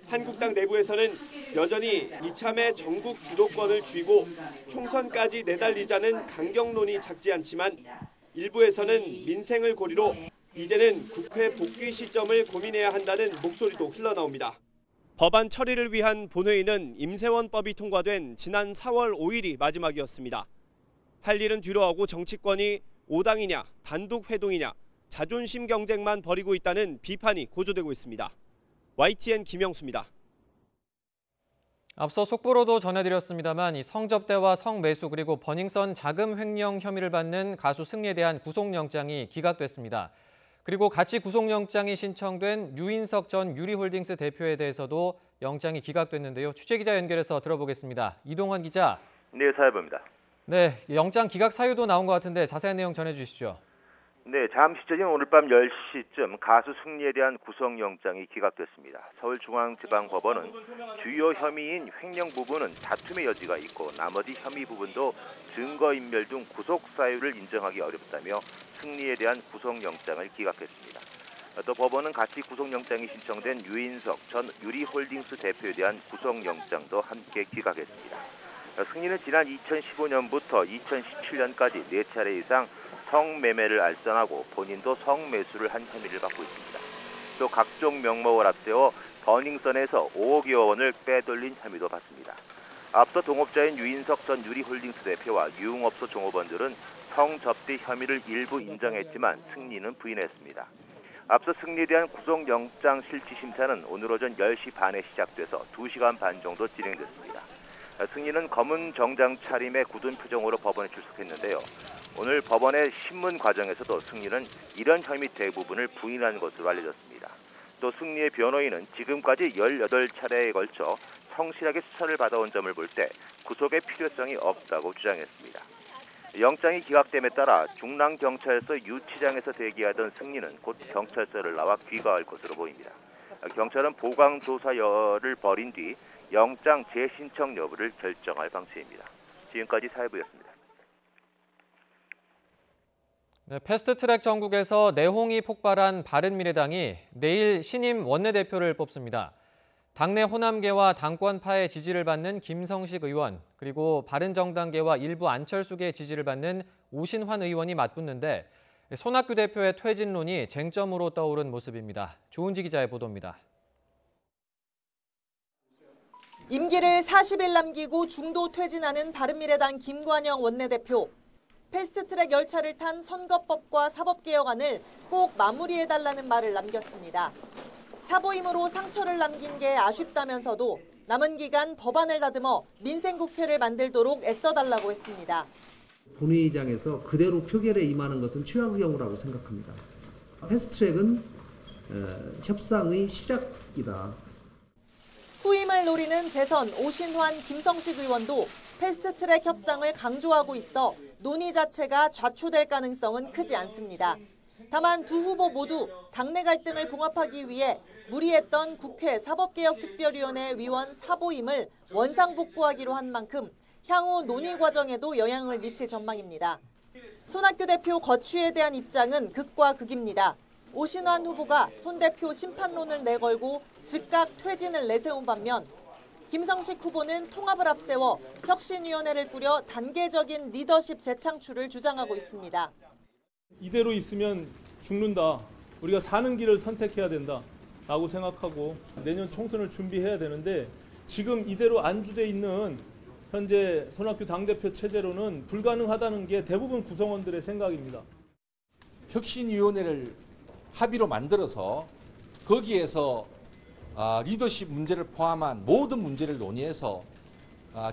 한국당 내부에서는 여전히 이참에 전국 주도권을 쥐고 총선까지 내달리자는 강경론이 작지 않지만 일부에서는 민생을 고리로 이제는 국회 복귀 시점을 고민해야 한다는 목소리도 흘러나옵니다. 법안 처리를 위한 본회의는 임세원법이 통과된 지난 4월 5일이 마지막이었습니다. 할 일은 뒤로하고 정치권이 5당이냐 단독 회동이냐 자존심 경쟁만 벌이고 있다는 비판이 고조되고 있습니다. YTN 김영수입니다. 앞서 속보로도 전해드렸습니다만 이 성접대와 성매수 그리고 버닝썬 자금 횡령 혐의를 받는 가수 승리에 대한 구속영장이 기각됐습니다. 그리고 같이 구속영장이 신청된 유인석 전 유리홀딩스 대표에 대해서도 영장이 기각됐는데요. 취재기자 연결해서 들어보겠습니다. 이동환 기자. 네, 사회부입니다. 네, 영장 기각 사유도 나온 것 같은데 자세한 내용 전해주시죠. 네, 잠시 전인 오늘 밤 10시쯤 가수 승리에 대한 구속영장이 기각됐습니다. 서울중앙지방법원은 주요 혐의인 횡령 부분은 다툼의 여지가 있고 나머지 혐의 부분도 증거인멸 등 구속 사유를 인정하기 어렵다며 승리에 대한 구속영장을 기각했습니다. 또 법원은 같이 구속영장이 신청된 유인석 전 유리홀딩스 대표에 대한 구속영장도 함께 기각했습니다. 승리는 지난 2015년부터 2017년까지 4차례 이상 성매매를 알선하고 본인도 성매수를 한 혐의를 받고 있습니다. 또 각종 명목을 앞세워 버닝썬에서 5억여 원을 빼돌린 혐의도 받습니다. 앞서 동업자인 유인석 전 유리홀딩스 대표와 유흥업소 종업원들은 성접대 혐의를 일부 인정했지만 승리는 부인했습니다. 앞서 승리에 대한 구속영장 실질심사는 오늘 오전 10시 반에 시작돼서 2시간 반 정도 진행됐습니다. 승리는 검은 정장 차림의 굳은 표정으로 법원에 출석했는데요. 오늘 법원의 신문 과정에서도 승리는 이런 혐의 대부분을 부인한 것으로 알려졌습니다. 또 승리의 변호인은 지금까지 18차례에 걸쳐 성실하게 수사를 받아온 점을 볼 때 구속의 필요성이 없다고 주장했습니다. 영장이 기각됨에 따라 중랑경찰서 유치장에서 대기하던 승리는 곧 경찰서를 나와 귀가할 것으로 보입니다. 경찰은 보강조사를 벌인 뒤 영장 재신청 여부를 결정할 방침입니다. 지금까지 사회부였습니다. 네, 패스트트랙 전국에서 내홍이 폭발한 바른미래당이 내일 신임 원내대표를 뽑습니다. 당내 호남계와 당권파의 지지를 받는 김성식 의원, 그리고 바른정당계와 일부 안철수계의 지지를 받는 오신환 의원이 맞붙는데 손학규 대표의 퇴진론이 쟁점으로 떠오른 모습입니다. 조은지 기자의 보도입니다. 임기를 40일 남기고 중도 퇴진하는 바른미래당 김관영 원내대표. 패스트트랙 열차를 탄 선거법과 사법개혁안을 꼭 마무리해달라는 말을 남겼습니다. 사보임으로 상처를 남긴 게 아쉽다면서도 남은 기간 법안을 다듬어 민생국회를 만들도록 애써달라고 했습니다. 본회의장에서 그대로 표결에 임하는 것은 최악의 경우라고 생각합니다. 패스트트랙은 협상의 시작이다. 후임을 노리는 재선 오신환, 김성식 의원도 패스트트랙 협상을 강조하고 있어 논의 자체가 좌초될 가능성은 크지 않습니다. 다만 두 후보 모두 당내 갈등을 봉합하기 위해 무리했던 국회 사법개혁특별위원회 위원 사보임을 원상복구하기로 한 만큼 향후 논의 과정에도 영향을 미칠 전망입니다. 손학규 대표 거취에 대한 입장은 극과 극입니다. 오신환 후보가 손 대표 심판론을 내걸고 즉각 퇴진을 내세운 반면 김성식 후보는 통합을 앞세워 혁신위원회를 꾸려 단계적인 리더십 재창출을 주장하고 있습니다. 이대로 있으면 죽는다. 우리가 사는 길을 선택해야 된다라고 생각하고 내년 총선을 준비해야 되는데 지금 이대로 안주돼 있는 현재 손학규 당대표 체제로는 불가능하다는 게 대부분 구성원들의 생각입니다. 혁신위원회를 합의로 만들어서 거기에서 리더십 문제를 포함한 모든 문제를 논의해서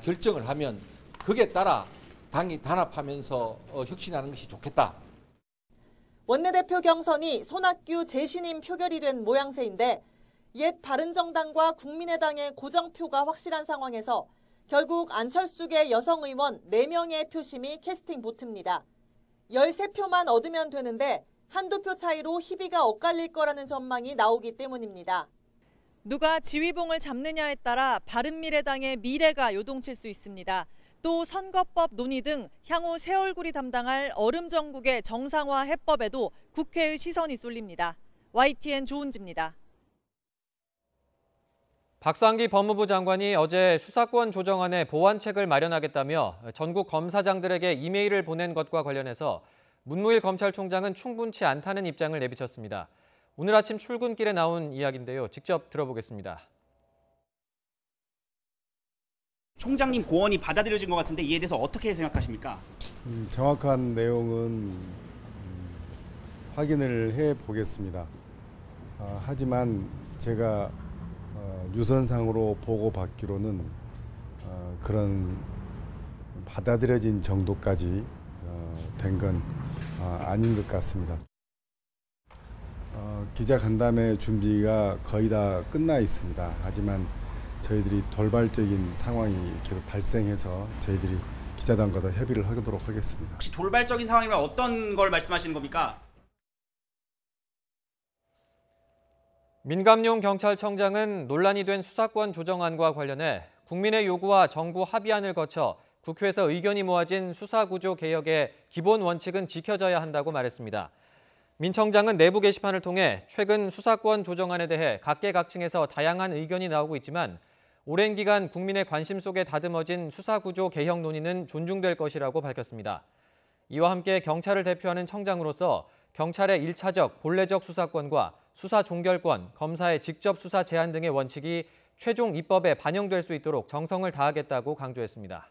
결정을 하면 거기에 따라 당이 단합하면서 혁신하는 것이 좋겠다. 원내대표 경선이 손학규 재신임 표결이 된 모양새인데 옛 바른정당과 국민의당의 고정표가 확실한 상황에서 결국 안철수계 여성 의원 4명의 표심이 캐스팅 보트입니다. 13표만 얻으면 되는데 한두 표 차이로 희비가 엇갈릴 거라는 전망이 나오기 때문입니다. 누가 지휘봉을 잡느냐에 따라 바른미래당의 미래가 요동칠 수 있습니다. 또 선거법 논의 등 향후 새 얼굴이 담당할 얼음정국의 정상화 해법에도 국회의 시선이 쏠립니다. YTN 조은지입니다. 박상기 법무부 장관이 어제 수사권 조정안에 보완책을 마련하겠다며 전국 검사장들에게 이메일을 보낸 것과 관련해서 문무일 검찰총장은 충분치 않다는 입장을 내비쳤습니다. 오늘 아침 출근길에 나온 이야기인데요. 직접 들어보겠습니다. 총장님 고언이 받아들여진 것 같은데 이에 대해서 어떻게 생각하십니까? 정확한 내용은 확인을 해보겠습니다. 하지만 제가 유선상으로 보고받기로는 그런 받아들여진 정도까지 된 건 아닌 것 같습니다. 기자간담회 준비가 거의 다 끝나 있습니다. 하지만 저희들이 돌발적인 상황이 계속 발생해서 저희들이 기자단과도 협의를 하도록 하겠습니다. 혹시 돌발적인 상황이면 어떤 걸 말씀하시는 겁니까? 민감용 경찰청장은 논란이 된 수사권 조정안과 관련해 국민의 요구와 정부 합의안을 거쳐 국회에서 의견이 모아진 수사구조 개혁의 기본 원칙은 지켜져야 한다고 말했습니다. 민 청장은 내부 게시판을 통해 최근 수사권 조정안에 대해 각계각층에서 다양한 의견이 나오고 있지만 오랜 기간 국민의 관심 속에 다듬어진 수사구조 개혁 논의는 존중될 것이라고 밝혔습니다. 이와 함께 경찰을 대표하는 청장으로서 경찰의 1차적, 본래적 수사권과 수사 종결권, 검사의 직접 수사 제한 등의 원칙이 최종 입법에 반영될 수 있도록 정성을 다하겠다고 강조했습니다.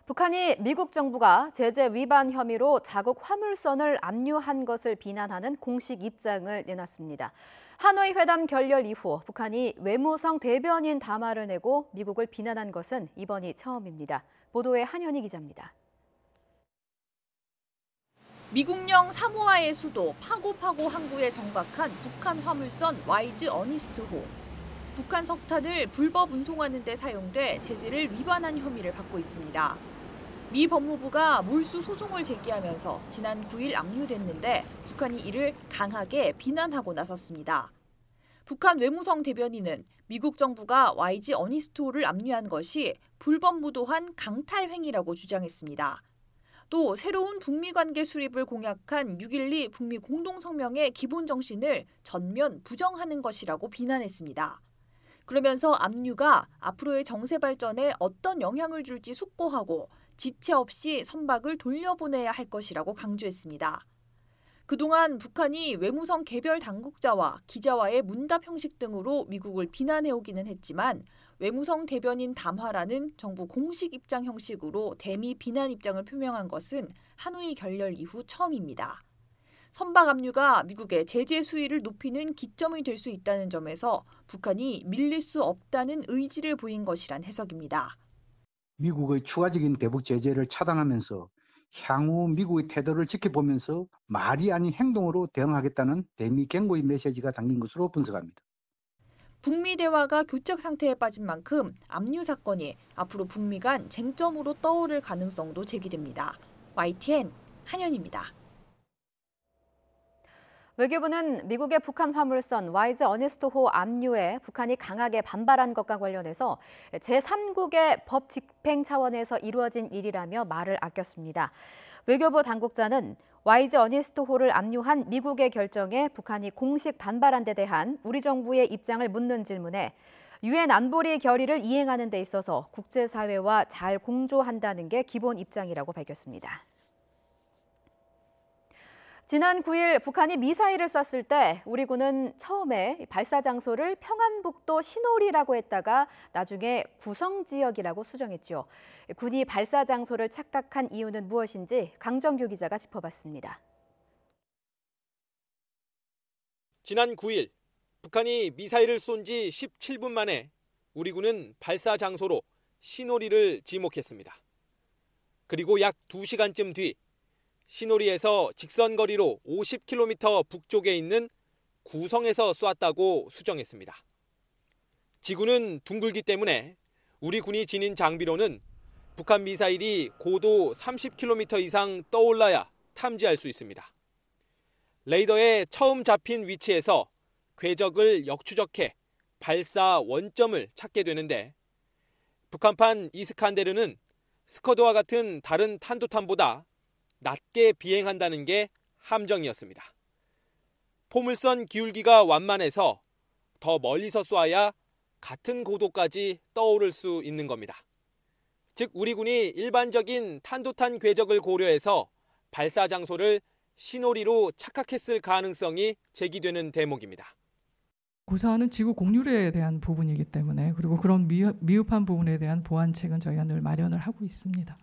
북한이 미국 정부가 제재 위반 혐의로 자국 화물선을 압류한 것을 비난하는 공식 입장을 내놨습니다. 하노이 회담 결렬 이후 북한이 외무성 대변인 담화를 내고 미국을 비난한 것은 이번이 처음입니다. 보도에 한현희 기자입니다. 미국령 사모아의 수도 파고파고 항구에 정박한 북한 화물선 YG 어니스트호. 북한 석탄을 불법 운송하는 데 사용돼 제재를 위반한 혐의를 받고 있습니다. 미 법무부가 몰수 소송을 제기하면서 지난 9일 압류됐는데 북한이 이를 강하게 비난하고 나섰습니다. 북한 외무성 대변인은 미국 정부가 YG 어니스트호를 압류한 것이 불법 무도한 강탈 행위라고 주장했습니다. 또 새로운 북미 관계 수립을 공약한 6.12 북미 공동성명의 기본 정신을 전면 부정하는 것이라고 비난했습니다. 그러면서 압류가 앞으로의 정세 발전에 어떤 영향을 줄지 숙고하고 지체 없이 선박을 돌려보내야 할 것이라고 강조했습니다. 그동안 북한이 외무성 개별 당국자와 기자와의 문답 형식 등으로 미국을 비난해오기는 했지만 외무성 대변인 담화라는 정부 공식 입장 형식으로 대미 비난 입장을 표명한 것은 하노이 결렬 이후 처음입니다. 선박 압류가 미국의 제재 수위를 높이는 기점이 될 수 있다는 점에서 북한이 밀릴 수 없다는 의지를 보인 것이란 해석입니다. 미국의 추가적인 대북 제재를 차단하면서 향후 미국의 태도를 지켜보면서 말이 아닌 행동으로 대응하겠다는 대미 경고의 메시지가 담긴 것으로 분석합니다. 북미 대화가 교착 상태에 빠진 만큼 압류 사건이 앞으로 북미 간 쟁점으로 떠오를 가능성도 제기됩니다. YTN 한현입니다. 외교부는 미국의 북한 화물선 와이즈 어니스트호 압류에 북한이 강하게 반발한 것과 관련해서 제3국의 법 집행 차원에서 이루어진 일이라며 말을 아꼈습니다. 외교부 당국자는 와이즈 어니스트호를 압류한 미국의 결정에 북한이 공식 반발한 데 대한 우리 정부의 입장을 묻는 질문에 유엔 안보리 결의를 이행하는 데 있어서 국제사회와 잘 공조한다는 게 기본 입장이라고 밝혔습니다. 지난 9일 북한이 미사일을 쐈을 때 우리 군은 처음에 발사 장소를 평안북도 신오리라고 했다가 나중에 구성지역이라고 수정했죠. 군이 발사 장소를 착각한 이유는 무엇인지 강정규 기자가 짚어봤습니다. 지난 9일 북한이 미사일을 쏜 지 17분 만에 우리 군은 발사 장소로 신오리를 지목했습니다. 그리고 약 2시간쯤 뒤 신오리에서 직선거리로 50km 북쪽에 있는 구성에서 쐈다고 수정했습니다. 지구는 둥글기 때문에 우리 군이 지닌 장비로는 북한 미사일이 고도 30km 이상 떠올라야 탐지할 수 있습니다. 레이더에 처음 잡힌 위치에서 궤적을 역추적해 발사 원점을 찾게 되는데 북한판 이스칸데르는 스커드와 같은 다른 탄도탄보다 낮게 비행한다는 게 함정이었습니다. 포물선 기울기가 완만해서 더 멀리서 쏴야 같은 고도까지 떠오를 수 있는 겁니다. 즉 우리 군이 일반적인 탄도탄 궤적을 고려해서 발사 장소를 신오리로 착각했을 가능성이 제기되는 대목입니다. 고사하는 지구 공률에 대한 부분이기 때문에 그리고 그런 미흡한 부분에 대한 보완책은 저희가 늘 마련을 하고 있습니다.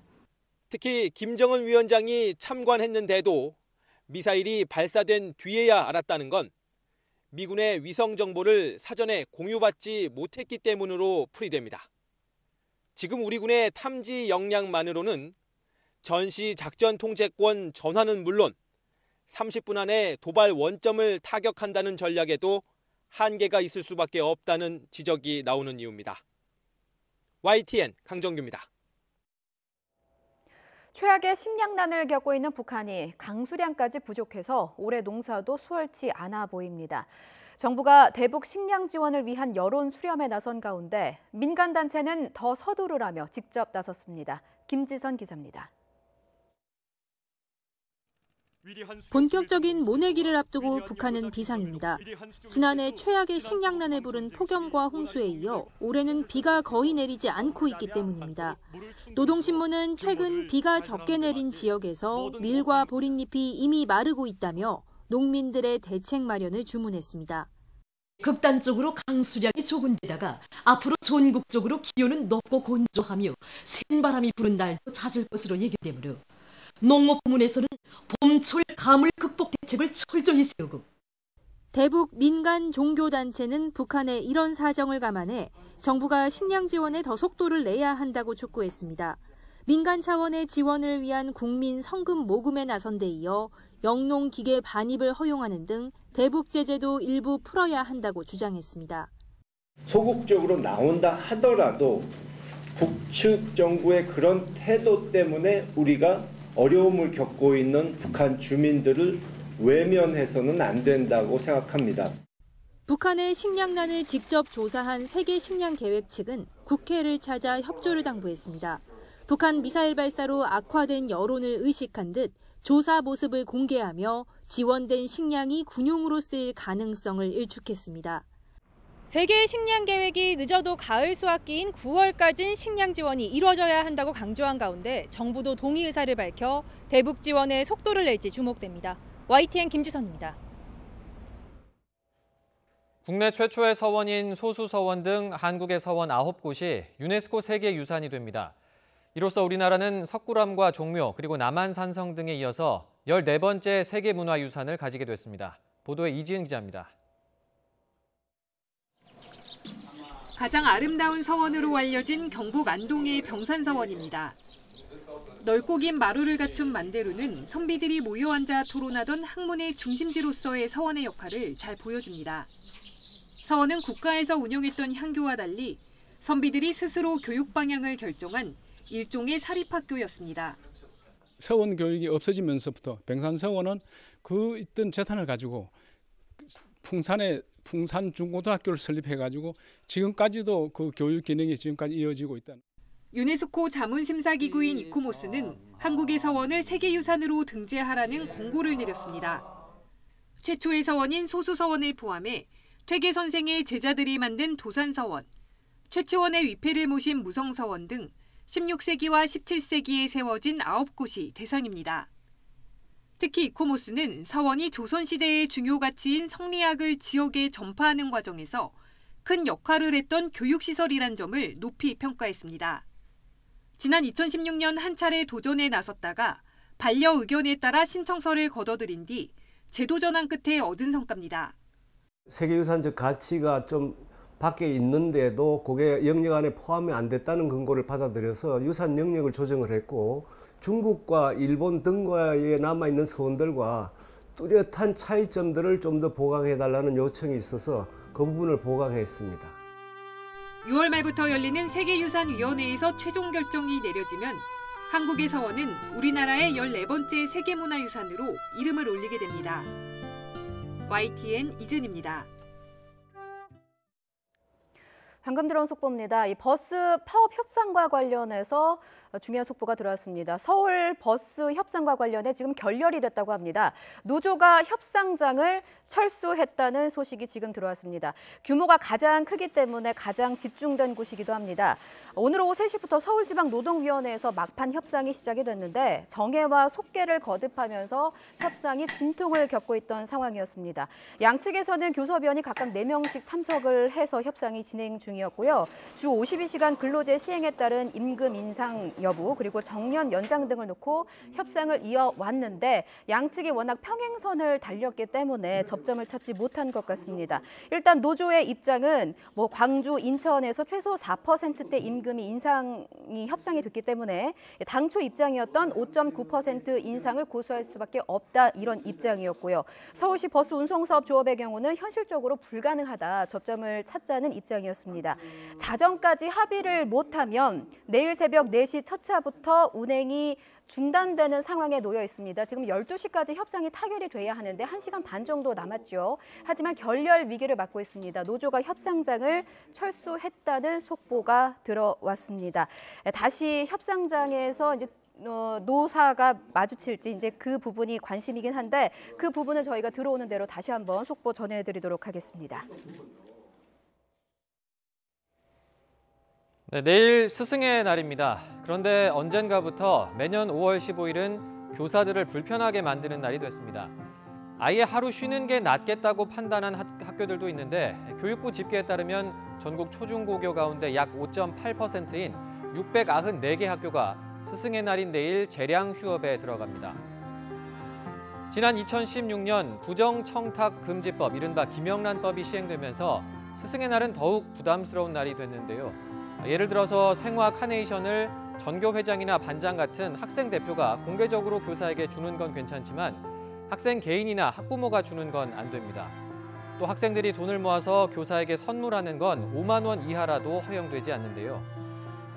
특히 김정은 위원장이 참관했는데도 미사일이 발사된 뒤에야 알았다는 건 미군의 위성 정보를 사전에 공유받지 못했기 때문으로 풀이됩니다. 지금 우리 군의 탐지 역량만으로는 전시 작전 통제권 전환은 물론 30분 안에 도발 원점을 타격한다는 전략에도 한계가 있을 수밖에 없다는 지적이 나오는 이유입니다. YTN 강정규입니다. 최악의 식량난을 겪고 있는 북한이 강수량까지 부족해서 올해 농사도 수월치 않아 보입니다. 정부가 대북 식량 지원을 위한 여론 수렴에 나선 가운데 민간단체는 더 서두르라며 직접 나섰습니다. 김지선 기자입니다. 본격적인 모내기를 앞두고 북한은 비상입니다. 지난해 최악의 식량난에 부른 폭염과 홍수에 이어 올해는 비가 거의 내리지 않고 있기 때문입니다. 노동신문은 최근 비가 적게 내린 지역에서 밀과 보릿잎이 이미 마르고 있다며 농민들의 대책 마련을 주문했습니다. 극단적으로 강수량이 적은 데다가 앞으로 전국적으로 기온은 높고 건조하며 센 바람이 부는 날도 잦을 것으로 예견되므로 농업부문에서는 봄철 가물 극복 대책을 철저히 세우고 대북 민간 종교단체는 북한의 이런 사정을 감안해 정부가 식량 지원에 더 속도를 내야 한다고 촉구했습니다. 민간 차원의 지원을 위한 국민 성금 모금에 나선 데 이어 영농기계 반입을 허용하는 등 대북 제재도 일부 풀어야 한다고 주장했습니다. 소극적으로 나온다 하더라도 북측 정부의 그런 태도 때문에 우리가 어려움을 겪고 있는 북한 주민들을 외면해서는 안 된다고 생각합니다. 북한의 식량난을 직접 조사한 세계식량계획 측은 국회를 찾아 협조를 당부했습니다. 북한 미사일 발사로 악화된 여론을 의식한 듯 조사 모습을 공개하며 지원된 식량이 군용으로 쓰일 가능성을 일축했습니다. 세계 식량 계획이 늦어도 가을 수확기인 9월까지는 식량 지원이 이루어져야 한다고 강조한 가운데 정부도 동의 의사를 밝혀 대북 지원에 속도를 낼지 주목됩니다. YTN 김지선입니다. 국내 최초의 서원인 소수서원 등 한국의 서원 9곳이 유네스코 세계유산이 됩니다. 이로써 우리나라는 석굴암과 종묘 그리고 남한산성 등에 이어서 14번째 세계문화유산을 가지게 됐습니다. 보도에 이지은 기자입니다. 가장 아름다운 서원으로 알려진 경북 안동의 병산서원입니다. 넓고 긴 마루를 갖춘 만대루는 선비들이 모여 앉아 토론하던 학문의 중심지로서의 서원의 역할을 잘 보여줍니다. 서원은 국가에서 운영했던 향교와 달리 선비들이 스스로 교육 방향을 결정한 일종의 사립학교였습니다. 서원 교육이 없어지면서부터 병산서원은 그 있던 재산을 가지고 풍산 중고등학교를 설립해가지고 지금까지도 그 교육 기능이 지금까지 이어지고 있다. 유네스코 자문심사기구인 이코모스는 한국의 서원을 세계유산으로 등재하라는 공고를 내렸습니다. 최초의 서원인 소수서원을 포함해 퇴계 선생의 제자들이 만든 도산서원, 최치원의 위패를 모신 무성서원 등 16세기와 17세기에 세워진 9곳이 대상입니다. 특히 이코모스는 서원이 조선시대의 중요 가치인 성리학을 지역에 전파하는 과정에서 큰 역할을 했던 교육시설이란 점을 높이 평가했습니다. 지난 2016년 한 차례 도전에 나섰다가 반려의견에 따라 신청서를 거둬들인 뒤 제도 전환 끝에 얻은 성과입니다. 세계유산적 가치가 좀 밖에 있는데도 그게 영역 안에 포함이 안 됐다는 근거를 받아들여서 유산 영역을 조정을 했고 중국과 일본 등과에 남아있는 서원들과 뚜렷한 차이점들을 좀 더 보강해달라는 요청이 있어서 그 부분을 보강했습니다. 6월 말부터 열리는 세계유산위원회에서 최종 결정이 내려지면 한국의 서원은 우리나라의 14번째 세계문화유산으로 이름을 올리게 됩니다. YTN 이진입니다. 방금 들어온 속보입니다. 이 버스 파업 협상과 관련해서 중요한 속보가 들어왔습니다. 서울 버스 협상과 관련해 지금 결렬이 됐다고 합니다. 노조가 협상장을 철수했다는 소식이 지금 들어왔습니다. 규모가 가장 크기 때문에 가장 집중된 곳이기도 합니다. 오늘 오후 3시부터 서울지방노동위원회에서 막판 협상이 시작이 됐는데 정해와 속개를 거듭하면서 협상이 진통을 겪고 있던 상황이었습니다. 양측에서는 교섭위원이 각각 4명씩 참석을 해서 협상이 진행 중이었고요. 주 52시간 근로제 시행에 따른 임금 인상 여부 그리고 정년 연장 등을 놓고 협상을 이어왔는데 양측이 워낙 평행선을 달렸기 때문에 접점을 찾지 못한 것 같습니다. 일단 노조의 입장은 광주, 인천에서 최소 4%대 임금이 인상이 협상이 됐기 때문에 당초 입장이었던 5.9% 인상을 고수할 수밖에 없다 이런 입장이었고요. 서울시 버스 운송사업 조합의 경우는 현실적으로 불가능하다 접점을 찾자는 입장이었습니다. 자정까지 합의를 못하면 내일 새벽 4시 첫 차부터 운행이 중단되는 상황에 놓여 있습니다. 지금 12시까지 협상이 타결이 돼야 하는데 1시간 반 정도 남았죠. 하지만 결렬 위기를 맞고 있습니다. 노조가 협상장을 철수했다는 속보가 들어왔습니다. 다시 협상장에서 이제 노사가 마주칠지 이제 그 부분이 관심이긴 한데 그 부분은 저희가 들어오는 대로 다시 한번 속보 전해드리도록 하겠습니다. 네, 내일 스승의 날입니다. 그런데 언젠가부터 매년 5월 15일은 교사들을 불편하게 만드는 날이 됐습니다. 아예 하루 쉬는 게 낫겠다고 판단한 학교들도 있는데 교육부 집계에 따르면 전국 초중고교 가운데 약 5.8%인 694개 학교가 스승의 날인 내일 재량 휴업에 들어갑니다. 지난 2016년 부정청탁금지법, 이른바 김영란법이 시행되면서 스승의 날은 더욱 부담스러운 날이 됐는데요. 예를 들어서 생화 카네이션을 전교 회장이나 반장 같은 학생 대표가 공개적으로 교사에게 주는 건 괜찮지만 학생 개인이나 학부모가 주는 건 안 됩니다. 또 학생들이 돈을 모아서 교사에게 선물하는 건 5만 원 이하라도 허용되지 않는데요.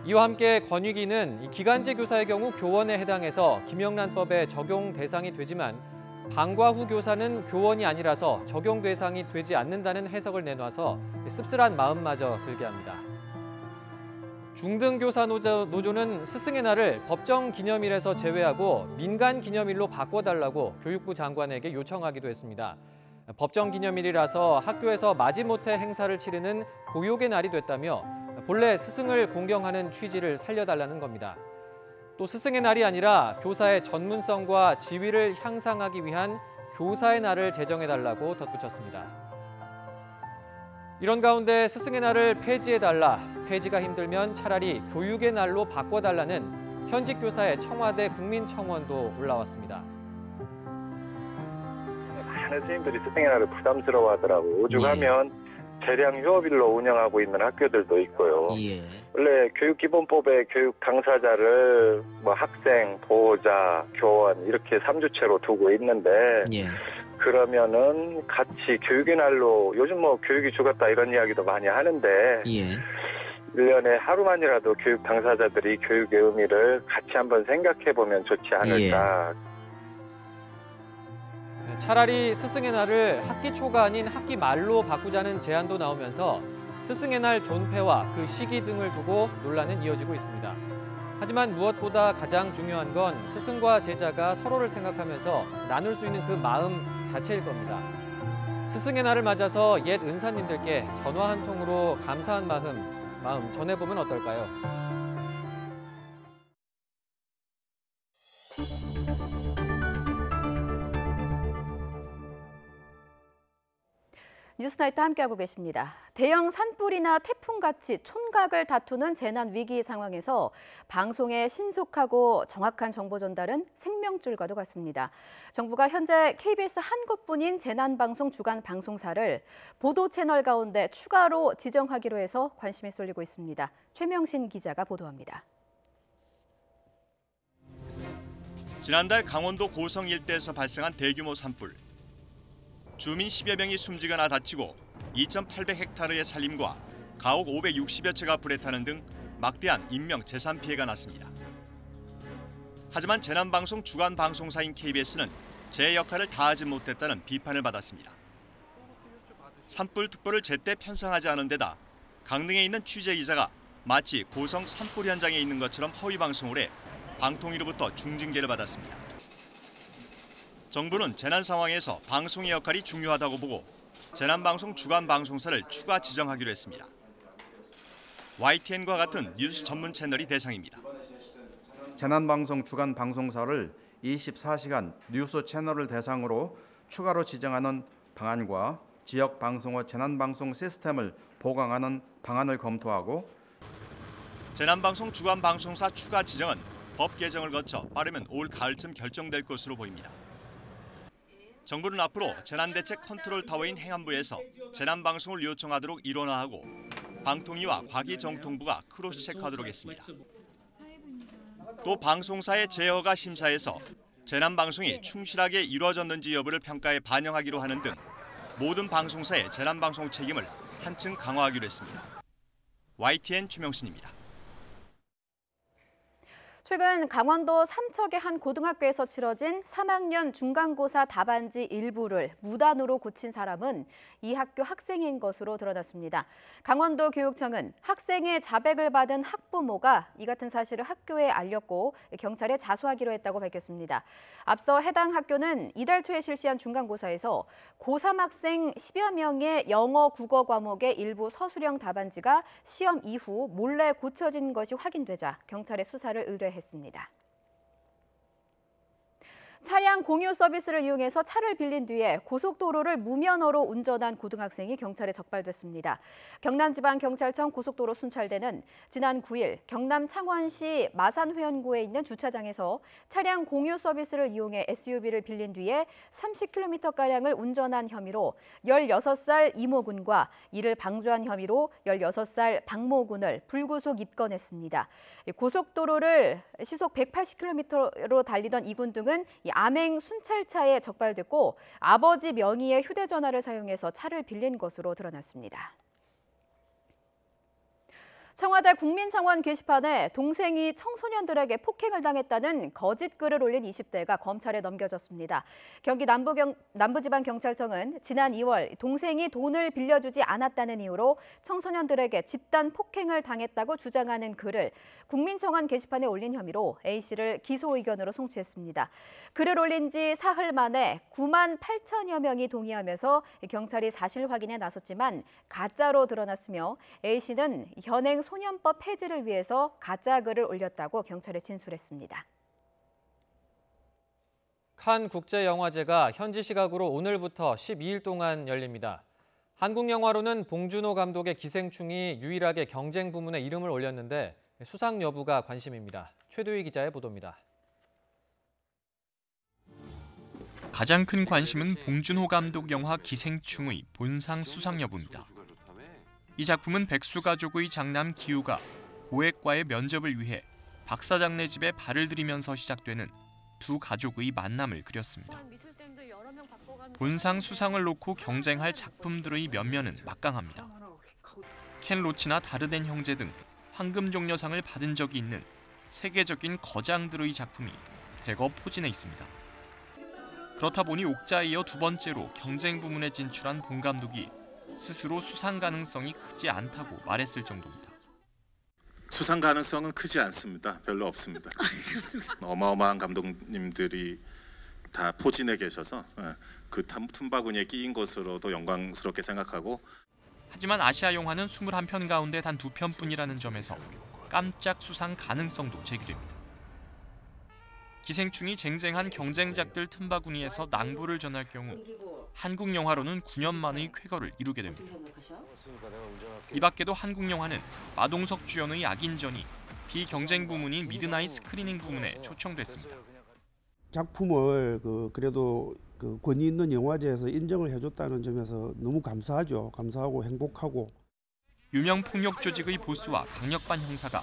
이와 함께 권익위는 기간제 교사의 경우 교원에 해당해서 김영란법에 적용 대상이 되지만 방과 후 교사는 교원이 아니라서 적용 대상이 되지 않는다는 해석을 내놔서 씁쓸한 마음마저 들게 합니다. 중등교사 노조는 스승의 날을 법정 기념일에서 제외하고 민간 기념일로 바꿔달라고 교육부 장관에게 요청하기도 했습니다. 법정 기념일이라서 학교에서 마지못해 행사를 치르는 고욕의 날이 됐다며 본래 스승을 공경하는 취지를 살려달라는 겁니다. 또 스승의 날이 아니라 교사의 전문성과 지위를 향상하기 위한 교사의 날을 제정해달라고 덧붙였습니다. 이런 가운데 스승의 날을 폐지해달라, 폐지가 힘들면 차라리 교육의 날로 바꿔달라는 현직 교사의 청와대 국민청원도 올라왔습니다. 많은 선생님들이 스승의 날을 부담스러워하더라고요. 오죽하면 재량 휴업일로 운영하고 있는 학교들도 있고요. 원래 교육기본법에 교육 당사자를 학생, 보호자, 교원 이렇게 3주체로 두고 있는데 그러면은 같이 교육의 날로 요즘 뭐 교육이 죽었다 이런 이야기도 많이 하는데 1년에 하루만이라도 교육 당사자들이 교육의 의미를 같이 한번 생각해보면 좋지 않을까. 차라리 스승의 날을 학기 초가 아닌 학기 말로 바꾸자는 제안도 나오면서 스승의 날 존폐와 그 시기 등을 두고 논란은 이어지고 있습니다. 하지만 무엇보다 가장 중요한 건 스승과 제자가 서로를 생각하면서 나눌 수 있는 그 마음 자체일 겁니다. 스승의 날을 맞아서 옛 은사님들께 전화 한 통으로 감사한 마음 전해보면 어떨까요? 뉴스나이트 함께하고 계십니다. 대형 산불이나 태풍같이 촌각을 다투는 재난 위기 상황에서 방송의 신속하고 정확한 정보 전달은 생명줄과도 같습니다. 정부가 현재 KBS 한 곳뿐인 재난방송 주간 방송사를 보도 채널 가운데 추가로 지정하기로 해서 관심이 쏠리고 있습니다. 최명신 기자가 보도합니다. 지난달 강원도 고성 일대에서 발생한 대규모 산불. 주민 10여 명이 숨지거나 다치고 2,800헥타르의 산림과 가옥 560여 채가 불에 타는 등 막대한 인명 재산 피해가 났습니다. 하지만 재난방송 주간 방송사인 KBS는 제 역할을 다하지 못했다는 비판을 받았습니다. 산불 특보를 제때 편성하지 않은 데다 강릉에 있는 취재기자가 마치 고성 산불 현장에 있는 것처럼 허위 방송을 해 방통위로부터 중징계를 받았습니다. 정부는 재난 상황에서 방송의 역할이 중요하다고 보고 재난방송 주간 방송사를 추가 지정하기로 했습니다. YTN과 같은 뉴스 전문 채널이 대상입니다. 재난방송 주간 방송사를 24시간 뉴스 채널을 대상으로 추가로 지정하는 방안과 지역방송의 재난방송 시스템을 보강하는 방안을 검토하고 재난방송 주간 방송사 추가 지정은 법 개정을 거쳐 빠르면 올 가을쯤 결정될 것으로 보입니다. 정부는 앞으로 재난대책 컨트롤타워인 행안부에서 재난방송을 요청하도록 일원화하고 방통위와 과기정통부가 크로스체크하도록 했습니다. 또 방송사의 제어가 심사에서 재난방송이 충실하게 이루어졌는지 여부를 평가에 반영하기로 하는 등 모든 방송사의 재난방송 책임을 한층 강화하기로 했습니다. YTN 최명신입니다. 최근 강원도 삼척의 한 고등학교에서 치러진 3학년 중간고사 답안지 일부를 무단으로 고친 사람은 이 학교 학생인 것으로 드러났습니다. 강원도 교육청은 학생의 자백을 받은 학부모가 이 같은 사실을 학교에 알렸고 경찰에 자수하기로 했다고 밝혔습니다. 앞서 해당 학교는 이달 초에 실시한 중간고사에서 고3 학생 10여 명의 영어, 국어 과목의 일부 서술형 답안지가 시험 이후 몰래 고쳐진 것이 확인되자 경찰에 수사를 의뢰했습니다. 차량 공유 서비스를 이용해서 차를 빌린 뒤에 고속도로를 무면허로 운전한 고등학생이 경찰에 적발됐습니다. 경남지방경찰청 고속도로 순찰대는 지난 9일 경남 창원시 마산회원구에 있는 주차장에서 차량 공유 서비스를 이용해 SUV를 빌린 뒤에 30km가량을 운전한 혐의로 16살 이모 군과 이를 방조한 혐의로 16살 박모 군을 불구속 입건했습니다. 고속도로를 시속 180km로 달리던 이 군 등은 암행 순찰차에 적발됐고 아버지 명의의 휴대전화를 사용해서 차를 빌린 것으로 드러났습니다. 청와대 국민청원 게시판에 동생이 청소년들에게 폭행을 당했다는 거짓 글을 올린 20대가 검찰에 넘겨졌습니다. 경기 남부지방경찰청은 지난 2월 동생이 돈을 빌려주지 않았다는 이유로 청소년들에게 집단 폭행을 당했다고 주장하는 글을 국민청원 게시판에 올린 혐의로 A씨를 기소 의견으로 송치했습니다. 글을 올린 지 사흘 만에 9만 8천여 명이 동의하면서 경찰이 사실 확인에 나섰지만 가짜로 드러났으며 A씨는 현행 소년법 폐지를 위해서 가짜 글을 올렸다고 경찰에 진술했습니다. 칸 국제영화제가 현지 시각으로 오늘부터 12일 동안 열립니다. 한국 영화로는 봉준호 감독의 기생충이 유일하게 경쟁 부문에 이름을 올렸는데 수상 여부가 관심입니다. 최도희 기자의 보도입니다. 가장 큰 관심은 봉준호 감독 영화 기생충의 본상 수상 여부입니다. 이 작품은 백수가족의 장남 기우가 고액과의 면접을 위해 박사장네 집에 발을 들이면서 시작되는 두 가족의 만남을 그렸습니다. 본상 수상을 놓고 경쟁할 작품들의 면면은 막강합니다. 켄 로치나 다르덴 형제 등 황금종려상을 받은 적이 있는 세계적인 거장들의 작품이 대거 포진해 있습니다. 그렇다 보니 옥자에 이어 두 번째로 경쟁 부문에 진출한 본 감독이 스스로 수상 가능성이 크지 않다고 말했을 정도입니다. 수상 가능성은 크지 않습니다. 별로 없습니다. 어마어마한 감독님들이 다 포진해 계셔서 그 틈바구니에 끼인 것으로도 영광스럽게 생각하고, 하지만 아시아 영화는 21편 가운데 단 2편뿐이라는 점에서 깜짝 수상 가능성도 제기됩니다. 기생충이 쟁쟁한 경쟁작들 틈바구니에서 낭보를 전할 경우 한국 영화로는 9년 만의 쾌거를 이루게 됩니다. 이 밖에도 한국 영화는 마동석 주연의 악인전이 비경쟁 부문인 미드나잇 스크리닝 부문에 초청됐습니다. 작품을 그래도 권위 있는 영화제에서 인정을 해줬다는 점에서 너무 감사하죠. 감사하고 행복하고. 유명 폭력 조직의 보스와 강력반 형사가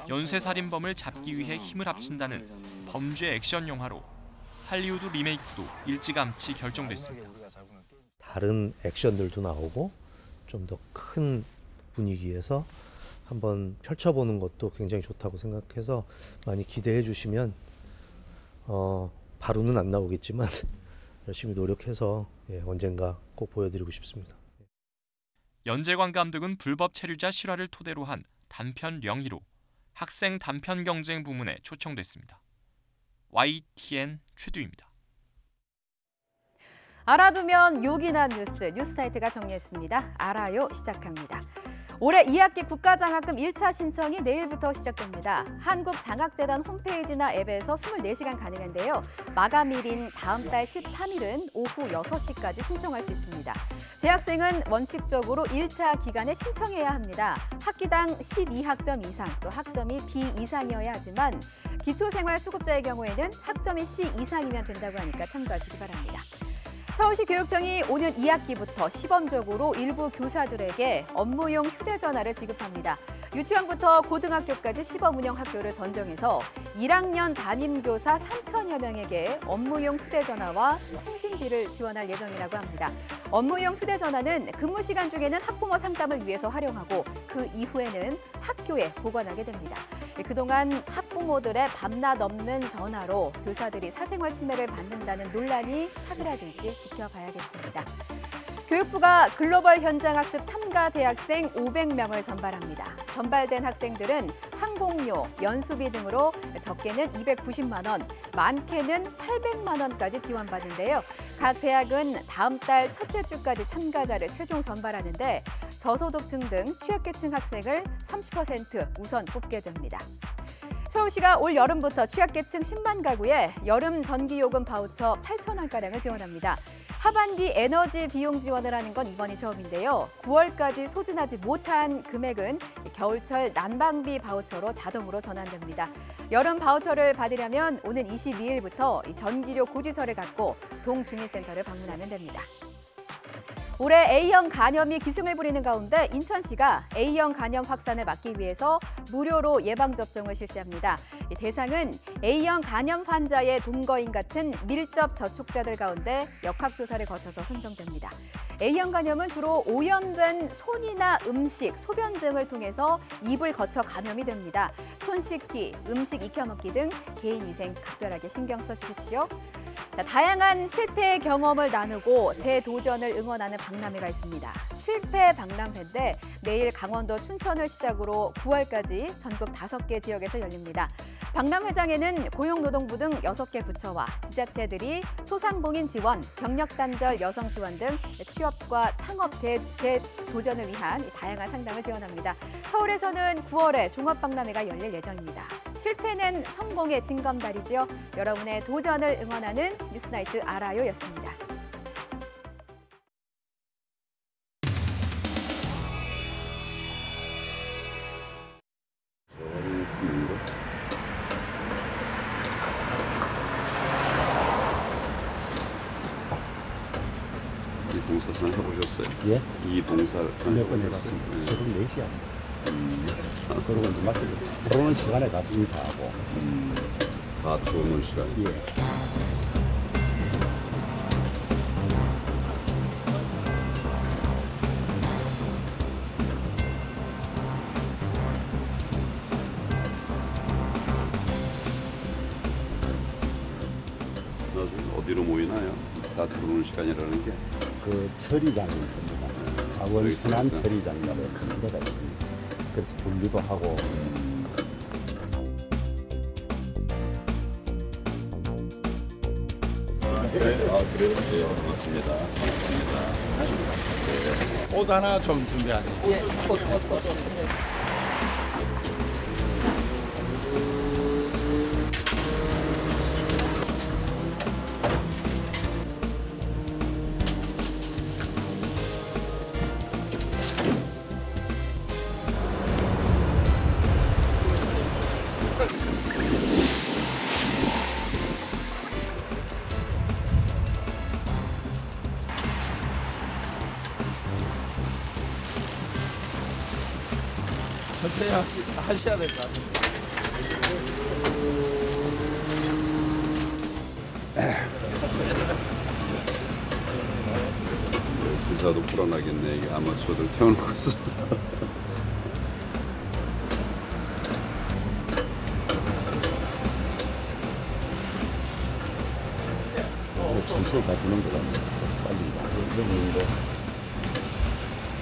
연쇄살인범을 잡기 위해 힘을 합친다는 범죄 액션 영화로 할리우드 리메이크도 일찌감치 결정됐습니다. 다른 액션들도 나오고 좀 더 큰 분위기에서 한번 펼쳐보는 것도 굉장히 좋다고 생각해서 많이 기대해 주시면 바로는 안 나오겠지만 열심히 노력해서 언젠가 꼭 보여드리고 싶습니다. 연재관 감독은 불법 체류자 실화를 토대로 한 단편 영희로 학생 단편 경쟁 부문에 초청됐습니다. YTN 최두입니다. 알아두면 욕이 난 뉴스나이트가 정리했습니다. 알아요 시작합니다. 올해 2학기 국가장학금 1차 신청이 내일부터 시작됩니다. 한국장학재단 홈페이지나 앱에서 24시간 가능한데요. 마감일인 다음 달 13일은 오후 6시까지 신청할 수 있습니다. 재학생은 원칙적으로 1차 기간에 신청해야 합니다. 학기당 12학점 이상, 또 학점이 B 이상이어야 하지만 기초생활수급자의 경우에는 학점이 C 이상이면 된다고 하니까 참고하시기 바랍니다. 서울시 교육청이 오는 2학기부터 시범적으로 일부 교사들에게 업무용 휴대전화를 지급합니다. 유치원부터 고등학교까지 시범 운영 학교를 선정해서 1학년 담임교사 3천여 명에게 업무용 휴대전화와 통신비를 지원할 예정이라고 합니다. 업무용 휴대전화는 근무 시간 중에는 학부모 상담을 위해서 활용하고 그 이후에는 학교에 보관하게 됩니다. 그동안 학부모들의 밤낮 없는 전화로 교사들이 사생활 침해를 받는다는 논란이 사그라들지 지켜봐야겠습니다. 교육부가 글로벌 현장학습 참가 대학생 500명을 선발합니다. 선발된 학생들은 항공료, 연수비 등으로 적게는 290만 원, 많게는 800만 원까지 지원받는데요. 각 대학은 다음 달 첫째 주까지 참가자를 최종 선발하는데 저소득층 등 취약계층 학생을 30% 우선 뽑게 됩니다. 서울시가 올 여름부터 취약계층 10만 가구에 여름 전기요금 바우처 8천 원가량을 지원합니다. 하반기 에너지 비용 지원을 하는 건 이번이 처음인데요. 9월까지 소진하지 못한 금액은 겨울철 난방비 바우처로 자동으로 전환됩니다. 여름 바우처를 받으려면 오는 22일부터 전기료 고지서를 갖고 동주민센터를 방문하면 됩니다. 올해 A형 간염이 기승을 부리는 가운데 인천시가 A형 간염 확산을 막기 위해서 무료로 예방접종을 실시합니다. 대상은 A형 간염 환자의 동거인 같은 밀접 접촉자들 가운데 역학조사를 거쳐서 선정됩니다. A형 간염은 주로 오염된 손이나 음식, 소변 등을 통해서 입을 거쳐 감염이 됩니다. 손 씻기, 음식 익혀먹기 등 개인위생 각별하게 신경 써주십시오. 다양한 실패 경험을 나누고 재도전을 응원하는 박람회가 있습니다. 실패 박람회인데 내일 강원도 춘천을 시작으로 9월까지 전국 5개 지역에서 열립니다. 박람회장에는 고용노동부 등 6개 부처와 지자체들이 소상공인 지원, 경력단절 여성 지원 등 취업과 창업 재도전을 위한 다양한 상담을 지원합니다. 서울에서는 9월에 종합박람회가 열릴 예정입니다. 실패는 성공의 징검다리죠. 여러분의 도전을 응원하는 뉴스나이트 알아요였습니다. 이 봉사 잘 해보셨어요? 예? 이 봉사 잘 몇 번 해보셨어요? 해봤어요. 새벽 4시야. 그러고 이제 마치 들어오는 시간에 가서 인사하고. 다 들어오는 시간. 예. 들어오는 시간이라는 게 그 처리장이 있습니다. 자원 순환 처리장이라고 큰 데가 있습니다. 그래서 분리도 하고. 그래요? 네, 맞습니다. 옷 하나 좀 준비하세요. 예, 하세요. 하셔야 될 것 같아요. 기사도 불안하겠네. 이게 아마추어들 태워놓고서. 천천히 가주는 거라 빨리 가는 거.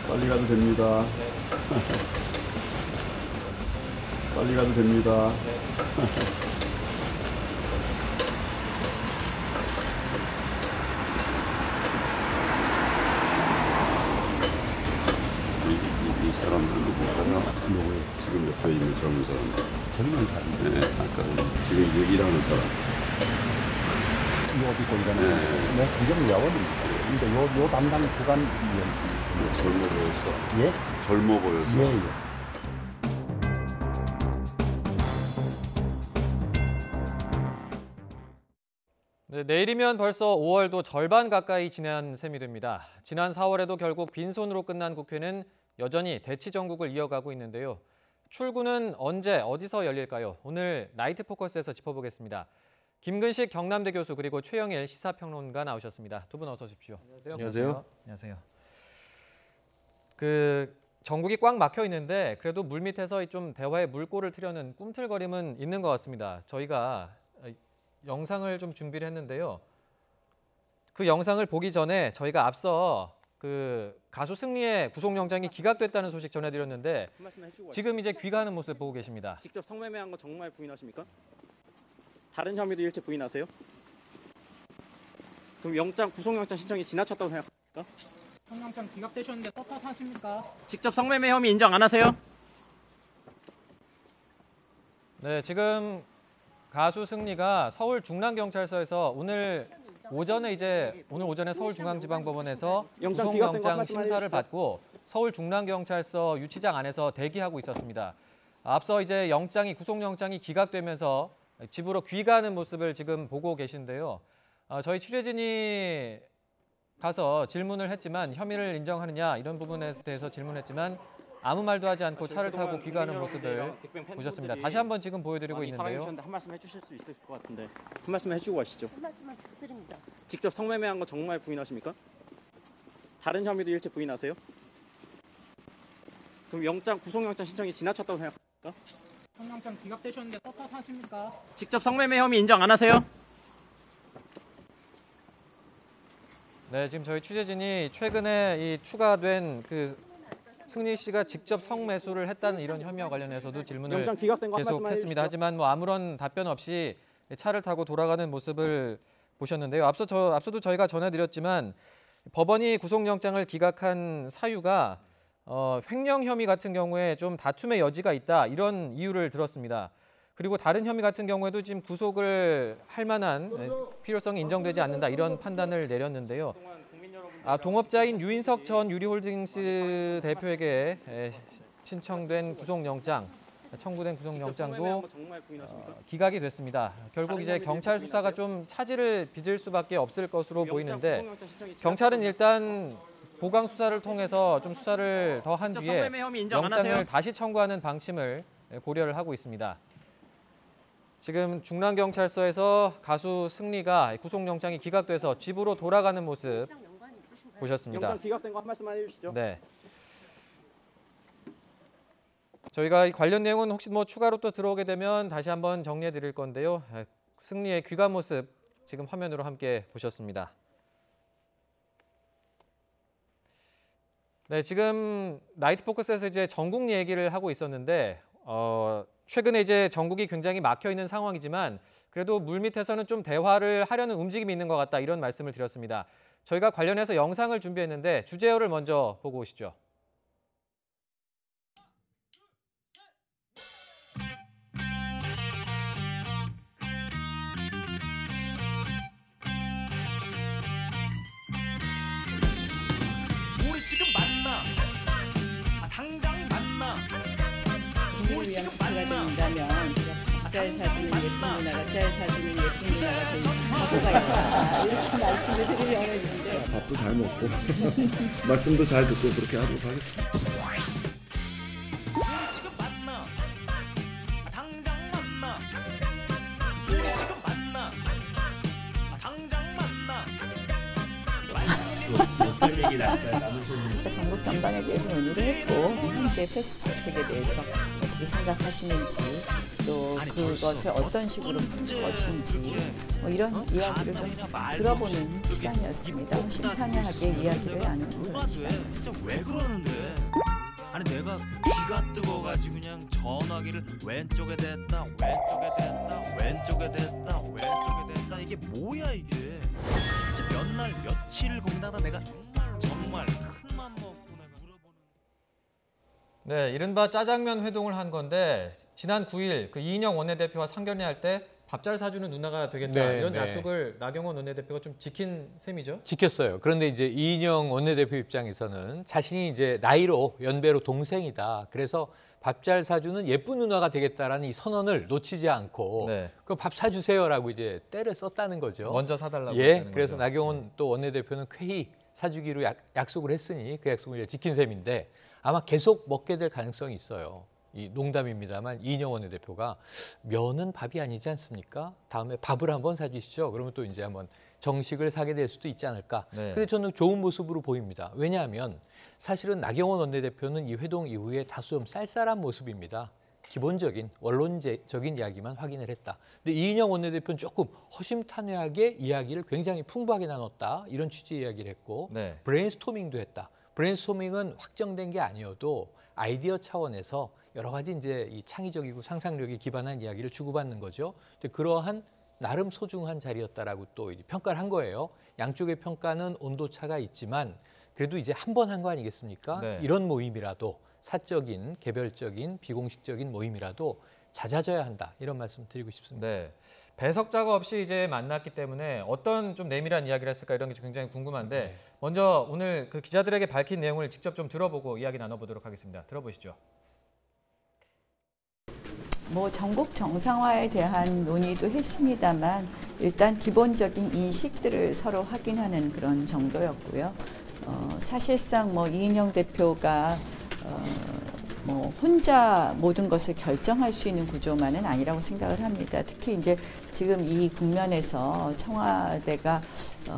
빨리 가도 됩니다. 빨리 가도 됩니다. 이 사람들 누구잖아? 지금 옆에 있는 젊은 사람. 젊은 사람? 네, 아까 지금 일하는 사람. 요 입고 일하는 네, 그게 야원입니다. 근데 요 담당 구간 젊어 보였어. 예? 젊어 보였어. 예. 네, 내일이면 벌써 5월도 절반 가까이 지난 셈이 됩니다. 지난 4월에도 결국 빈손으로 끝난 국회는 여전히 대치 정국을 이어가고 있는데요. 출구는 언제 어디서 열릴까요? 오늘 나이트 포커스에서 짚어보겠습니다. 김근식 경남대 교수 그리고 최영일 시사평론가 나오셨습니다. 두 분 어서 오십시오. 안녕하세요. 안녕하세요. 전국이 꽉 막혀 있는데 그래도 물밑에서 좀 대화의 물꼬를 트려는 꿈틀거림은 있는 것 같습니다. 저희가 영상을 좀 준비를 했는데요. 그 영상을 보기 전에 저희가 앞서 가수 승리의 구속영장이 기각됐다는 소식 전해드렸는데 지금 이제 귀가하는 모습 보고 계십니다. 직접 성매매한 거 정말 부인하십니까? 다른 혐의도 일체 부인하세요? 그럼 구속영장 신청이 지나쳤다고 생각합니까? 구속영장 기각되셨는데 떳떳하십니까? 직접 성매매 혐의 인정 안 하세요? 네, 지금 가수 승리가 서울 중랑경찰서에서 오늘 오전에 서울중앙지방법원에서 구속영장 심사를 받고 서울 중랑경찰서 유치장 안에서 대기하고 있었습니다. 앞서 이제 구속영장이 기각되면서 집으로 귀가하는 모습을 지금 보고 계신데요. 저희 취재진이 가서 질문을 했지만 혐의를 인정하느냐 이런 부분에 대해서 질문했지만 아무 말도 하지 않고 차를 타고 귀가하는 모습을 보셨습니다. 다시 한번 지금 보여드리고 있는데요. 한 말씀 해주실 수 있을 것 같은데 한 말씀 해주고 가시죠. 한 말씀만 부탁드립니다. 직접 성매매한 거 정말 부인하십니까? 다른 혐의도 일체 부인하세요? 그럼 구속영장 신청이 지나쳤다고 생각합니까? 구속영장 기각되셨는데 떳떳하십니까? 직접 성매매 혐의 인정 안 하세요? 네, 지금 저희 취재진이 최근에 추가된 승리 씨가 직접 성매수를 했다는 이런 혐의와 관련해서도 질문을 계속했습니다. 하지만 아무런 답변 없이 차를 타고 돌아가는 모습을 보셨는데요. 앞서도 저희가 전해드렸지만 법원이 구속영장을 기각한 사유가 횡령 혐의 같은 경우에 좀 다툼의 여지가 있다 이런 이유를 들었습니다. 그리고 다른 혐의 같은 경우에도 지금 구속을 할 만한 필요성이 인정되지 않는다 이런 판단을 내렸는데요. 동업자인 유인석 전 유리홀딩스 대표에게 청구된 구속영장도 기각이 됐습니다. 결국 이제 경찰 수사가 좀 차질을 빚을 수밖에 없을 것으로 보이는데 경찰은 일단 보강 수사를 통해서 좀 수사를 더 한 뒤에 영장을 다시 청구하는 방침을 고려를 하고 있습니다. 지금 중랑경찰서에서 가수 승리가 구속영장이 기각돼서 집으로 돌아가는 모습 보셨습니다. 영장 기각된 거 한 말씀만 해주시죠. 네. 저희가 이 관련 내용은 혹시 추가로 또 들어오게 되면 다시 한번 정리해 드릴 건데요. 승리의 귀가 모습 지금 화면으로 함께 보셨습니다. 네, 지금 나이트 포커스에서 이제 전국 얘기를 하고 있었는데 최근에 이제 전국이 굉장히 막혀 있는 상황이지만 그래도 물밑에서는 좀 대화를 하려는 움직임이 있는 것 같다 이런 말씀을 드렸습니다. 저희가 관련해서 영상을 준비했는데 주제어를 먼저 보고 오시죠. 우리 지금 만나. 당장 만나. 우리 지금 만나. 된다면 짤 사주는 예쁜 누나가 짤 사주는 예쁜 누나가 되는 거가 있다. 이렇게 말씀을 드리려고 했는데 밥도 잘 먹고 말씀도 잘 듣고 그렇게 하도록 하겠습니다. 우리 지금 만나. 당장 만나. 우리 지금 만나. 당장 만나. 어떤 얘기 나올까요? 전국 전반에 대해서 논의를 했고 현재 패스트트랙에 대해서 어떻게 생각하시는지 또 그것을 어떤 식으로 풀 것인지 뭐 이런 이야기를 좀 들어보는 시간이었습니다. 심탄회하게 이야기를 나누는 시간이었습니다. 왜 그러는데? 아니 내가 기가 뜨거워가지고 그냥 전화기를 왼쪽에 댔다 왼쪽에 댔다 이게 뭐야 이게? 진짜 몇 날 며칠을 고민하다 내가 정말 큰맘 먹고 내가 물어보는. 네, 이른바 짜장면 회동을 한 건데 지난 9일 그 이인영 원내대표와 상견례할 때 밥 잘 사주는 누나가 되겠다 이런 약속을 나경원 원내대표가 좀 지킨 셈이죠? 지켰어요. 그런데 이제 이인영 원내대표 입장에서는 자신이 이제 나이로 연배로 동생이다. 그래서 밥 잘 사주는 예쁜 누나가 되겠다라는 이 선언을 놓치지 않고 그 밥 사주세요라고 이제 때를 썼다는 거죠. 먼저 사달라고. 그래서 거죠. 나경원 또 원내대표는 쾌히 사주기로 약속을 했으니 그 약속을 이제 지킨 셈인데 아마 계속 먹게 될 가능성이 있어요. 이 농담입니다만 이인영 원내대표가 면은 밥이 아니지 않습니까? 다음에 밥을 한번 사주시죠. 그러면 또 이제 한번 정식을 사게 될 수도 있지 않을까. 근데 저는 좋은 모습으로 보입니다. 왜냐하면 사실은 나경원 원내대표는 이 회동 이후에 다소 좀 쌀쌀한 모습입니다. 기본적인 원론적인 이야기만 확인을 했다. 근데 이인영 원내대표는 조금 허심탄회하게 이야기를 굉장히 풍부하게 나눴다. 이런 취지의 이야기를 했고 브레인스토밍도 했다. 브레인스토밍은 확정된 게 아니어도 아이디어 차원에서 여러 가지 이제 이 창의적이고 상상력에 기반한 이야기를 주고받는 거죠. 근데 그러한 나름 소중한 자리였다라고 또 평가를 한 거예요. 양쪽의 평가는 온도차가 있지만 그래도 이제 한 번 한 거 아니겠습니까? 이런 모임이라도 사적인, 개별적인, 비공식적인 모임이라도 잦아져야 한다. 이런 말씀 드리고 싶습니다. 배석 작업 없이 이제 만났기 때문에 어떤 좀 내밀한 이야기를 했을까 이런 게 굉장히 궁금한데 먼저 오늘 그 기자들에게 밝힌 내용을 직접 좀 들어보고 이야기 나눠보도록 하겠습니다. 들어보시죠. 뭐 전국 정상화에 대한 논의도 했습니다만 일단 기본적인 인식들을 서로 확인하는 그런 정도였고요. 사실상 뭐 이인영 대표가 뭐 혼자 모든 것을 결정할 수 있는 구조만은 아니라고 생각을 합니다. 특히 이제 지금 이 국면에서 청와대가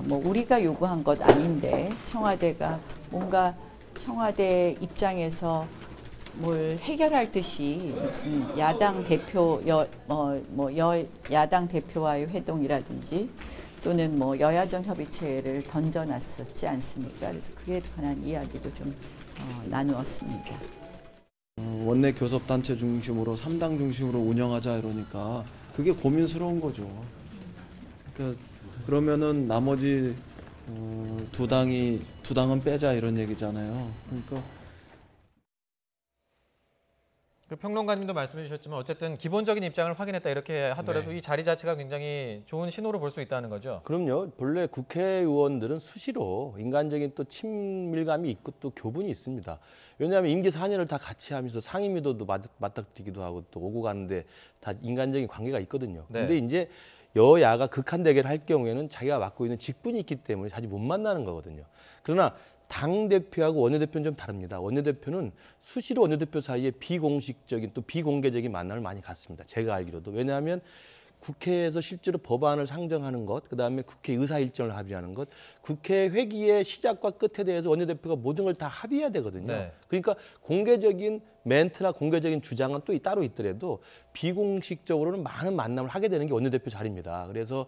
뭐 우리가 요구한 것 아닌데 청와대가 뭔가 청와대 입장에서 뭘 해결할 듯이 무슨 야당 대표 야당 대표와의 회동이라든지 또는 뭐 여야정 협의체를 던져놨었지 않습니까? 그래서 그에 관한 이야기도 좀 나누었습니다. 원내 교섭단체 중심으로 3당 중심으로 운영하자 이러니까 그게 고민스러운 거죠. 그러니까 그러면은 나머지 두 당은 빼자 이런 얘기잖아요. 그러니까 그 평론가님도 말씀해 주셨지만 어쨌든 기본적인 입장을 확인했다 이렇게 하더라도 이 자리 자체가 굉장히 좋은 신호로 볼 수 있다는 거죠. 그럼요. 본래 국회의원들은 수시로 인간적인 또 친밀감이 있고 또 교분이 있습니다. 왜냐하면 임기 4년을 다 같이 하면서 상임위도도 맞닥뜨리기도 하고 또 오고 가는데 다 인간적인 관계가 있거든요. 근데 이제 여야가 극한 대결을 할 경우에는 자기가 맡고 있는 직분이 있기 때문에 자주 못 만나는 거거든요. 그러나 당대표하고 원내대표는 좀 다릅니다. 원내대표는 수시로 원내대표 사이에 비공식적인 또 비공개적인 만남을 많이 갖습니다. 제가 알기로도. 왜냐하면 국회에서 실제로 법안을 상정하는 것, 그다음에 국회 의사 일정을 합의하는 것, 국회 회기의 시작과 끝에 대해서 원내대표가 모든 걸 다 합의해야 되거든요. 그러니까 공개적인 멘트나 공개적인 주장은 또 따로 있더라도 비공식적으로는 많은 만남을 하게 되는 게 원내대표 자리입니다. 그래서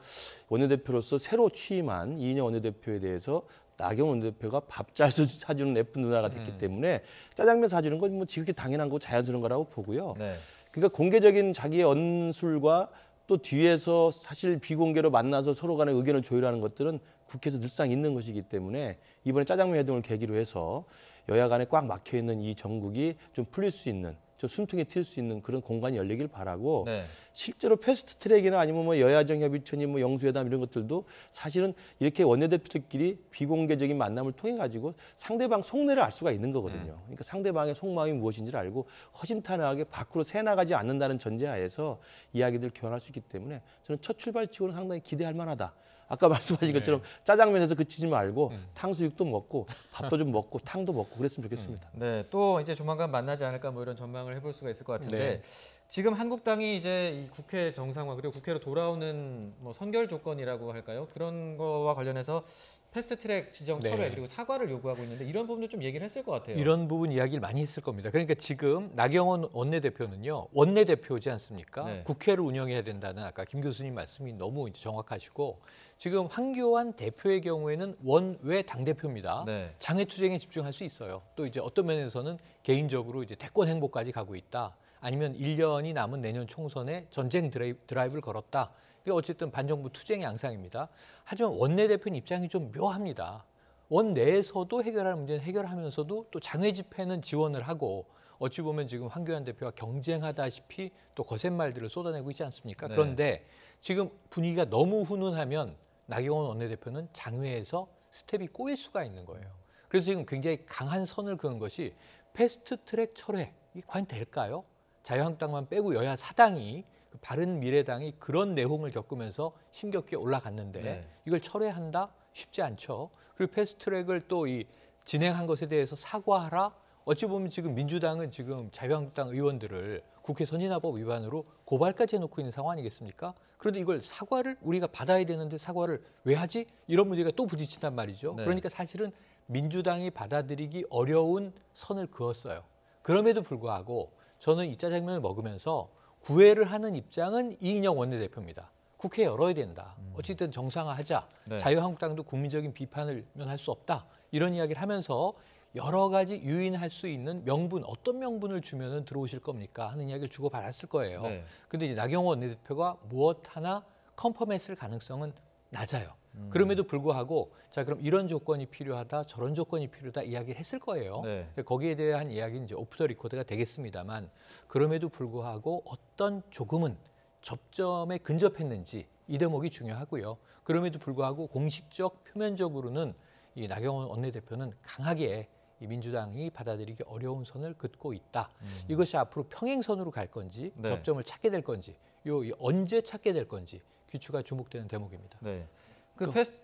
원내대표로서 새로 취임한 이인영 원내대표에 대해서 나경원 대표가 밥 잘 사주는 예쁜 누나가 됐기 때문에 짜장면 사주는 건 뭐 지극히 당연한 거고 자연스러운 거라고 보고요. 네. 그러니까 공개적인 자기의 언술과 또 뒤에서 사실 비공개로 만나서 서로 간의 의견을 조율하는 것들은 국회에서 늘상 있는 것이기 때문에 이번에 짜장면 회동을 계기로 해서 여야 간에 꽉 막혀 있는 이 정국이 좀 풀릴 수 있는, 좀 숨통이 튈 수 있는 그런 공간이 열리길 바라고 네. 실제로 패스트트랙이나 아니면 뭐 여야정 협의체니 뭐 영수회담 이런 것들도 사실은 이렇게 원내대표들끼리 비공개적인 만남을 통해 가지고 상대방 속내를 알 수가 있는 거거든요. 그러니까 상대방의 속마음이 무엇인지를 알고 허심탄회하게 밖으로 새 나가지 않는다는 전제하에서 이야기들 교환할 수 있기 때문에 저는 첫 출발치고는 상당히 기대할 만하다. 아까 말씀하신 것처럼 짜장면에서 그치지 말고 탕수육도 먹고 밥도 좀 먹고 탕도 먹고 그랬으면 좋겠습니다. 네, 또 이제 조만간 만나지 않을까 뭐 이런 전망을 해볼 수가 있을 것 같은데 네. 지금 한국당이 이제 이 국회 정상화 그리고 국회로 돌아오는 뭐 선결 조건이라고 할까요? 그런 거와 관련해서 패스트트랙 지정 철회 네. 그리고 사과를 요구하고 있는데 이런 부분도 좀 얘기를 했을 것 같아요. 이런 부분 이야기를 많이 했을 겁니다. 그러니까 지금 나경원 원내대표는요. 원내대표지 않습니까? 네. 국회를 운영해야 된다는 아까 김 교수님 말씀이 너무 이제 정확하시고 지금 황교안 대표의 경우에는 원외 당대표입니다. 네. 장외투쟁에 집중할 수 있어요. 또 이제 어떤 면에서는 개인적으로 이제 대권 행보까지 가고 있다. 아니면 1년이 남은 내년 총선에 전쟁 드라이브를 걸었다. 이게 어쨌든 반정부 투쟁의 양상입니다. 하지만 원내대표는 입장이 좀 묘합니다. 원내에서도 해결할 문제는 해결하면서도 또 장외 집회는 지원을 하고 어찌 보면 지금 황교안 대표와 경쟁하다시피 또 거센 말들을 쏟아내고 있지 않습니까? 네. 그런데 지금 분위기가 너무 훈훈하면 나경원 원내대표는 장외에서 스텝이 꼬일 수가 있는 거예요. 그래서 지금 굉장히 강한 선을 그은 것이 패스트트랙 철회, 이게 과연 될까요? 자유한국당만 빼고 여야 사당이 바른미래당이 그런 내홍을 겪으면서 심겹게 올라갔는데 네. 이걸 철회한다? 쉽지 않죠. 그리고 패스트트랙을 또 이 진행한 것에 대해서 사과하라? 어찌 보면 지금 민주당은 지금 자유한국당 의원들을 국회 선진화법 위반으로 고발까지 해놓고 있는 상황 아니겠습니까? 그런데 이걸 사과를 우리가 받아야 되는데 사과를 왜 하지? 이런 문제가 또 부딪힌단 말이죠. 네. 그러니까 사실은 민주당이 받아들이기 어려운 선을 그었어요. 그럼에도 불구하고 저는 이 짜장면을 먹으면서 구애를 하는 입장은 이인영 원내대표입니다. 국회 열어야 된다. 어쨌든 정상화하자. 네. 자유한국당도 국민적인 비판을 면할 수 없다. 이런 이야기를 하면서 여러 가지 유인할 수 있는 명분, 어떤 명분을 주면은 들어오실 겁니까? 하는 이야기를 주고받았을 거예요. 네. 근데 이제 나경원 원내대표가 무엇 하나 컨펌했을 가능성은 낮아요. 그럼에도 불구하고 자 그럼 이런 조건이 필요하다, 저런 조건이 필요하다 이야기를 했을 거예요. 네. 거기에 대한 이야기는 이제 오프 더 리코드가 되겠습니다만 그럼에도 불구하고 어떤 조금은 접점에 근접했는지 이 대목이 중요하고요. 그럼에도 불구하고 공식적 표면적으로는 이 나경원 원내대표는 강하게 이 민주당이 받아들이기 어려운 선을 긋고 있다. 이것이 앞으로 평행선으로 갈 건지 네. 접점을 찾게 될 건지 언제 찾게 될 건지 귀추가 주목되는 대목입니다. 네.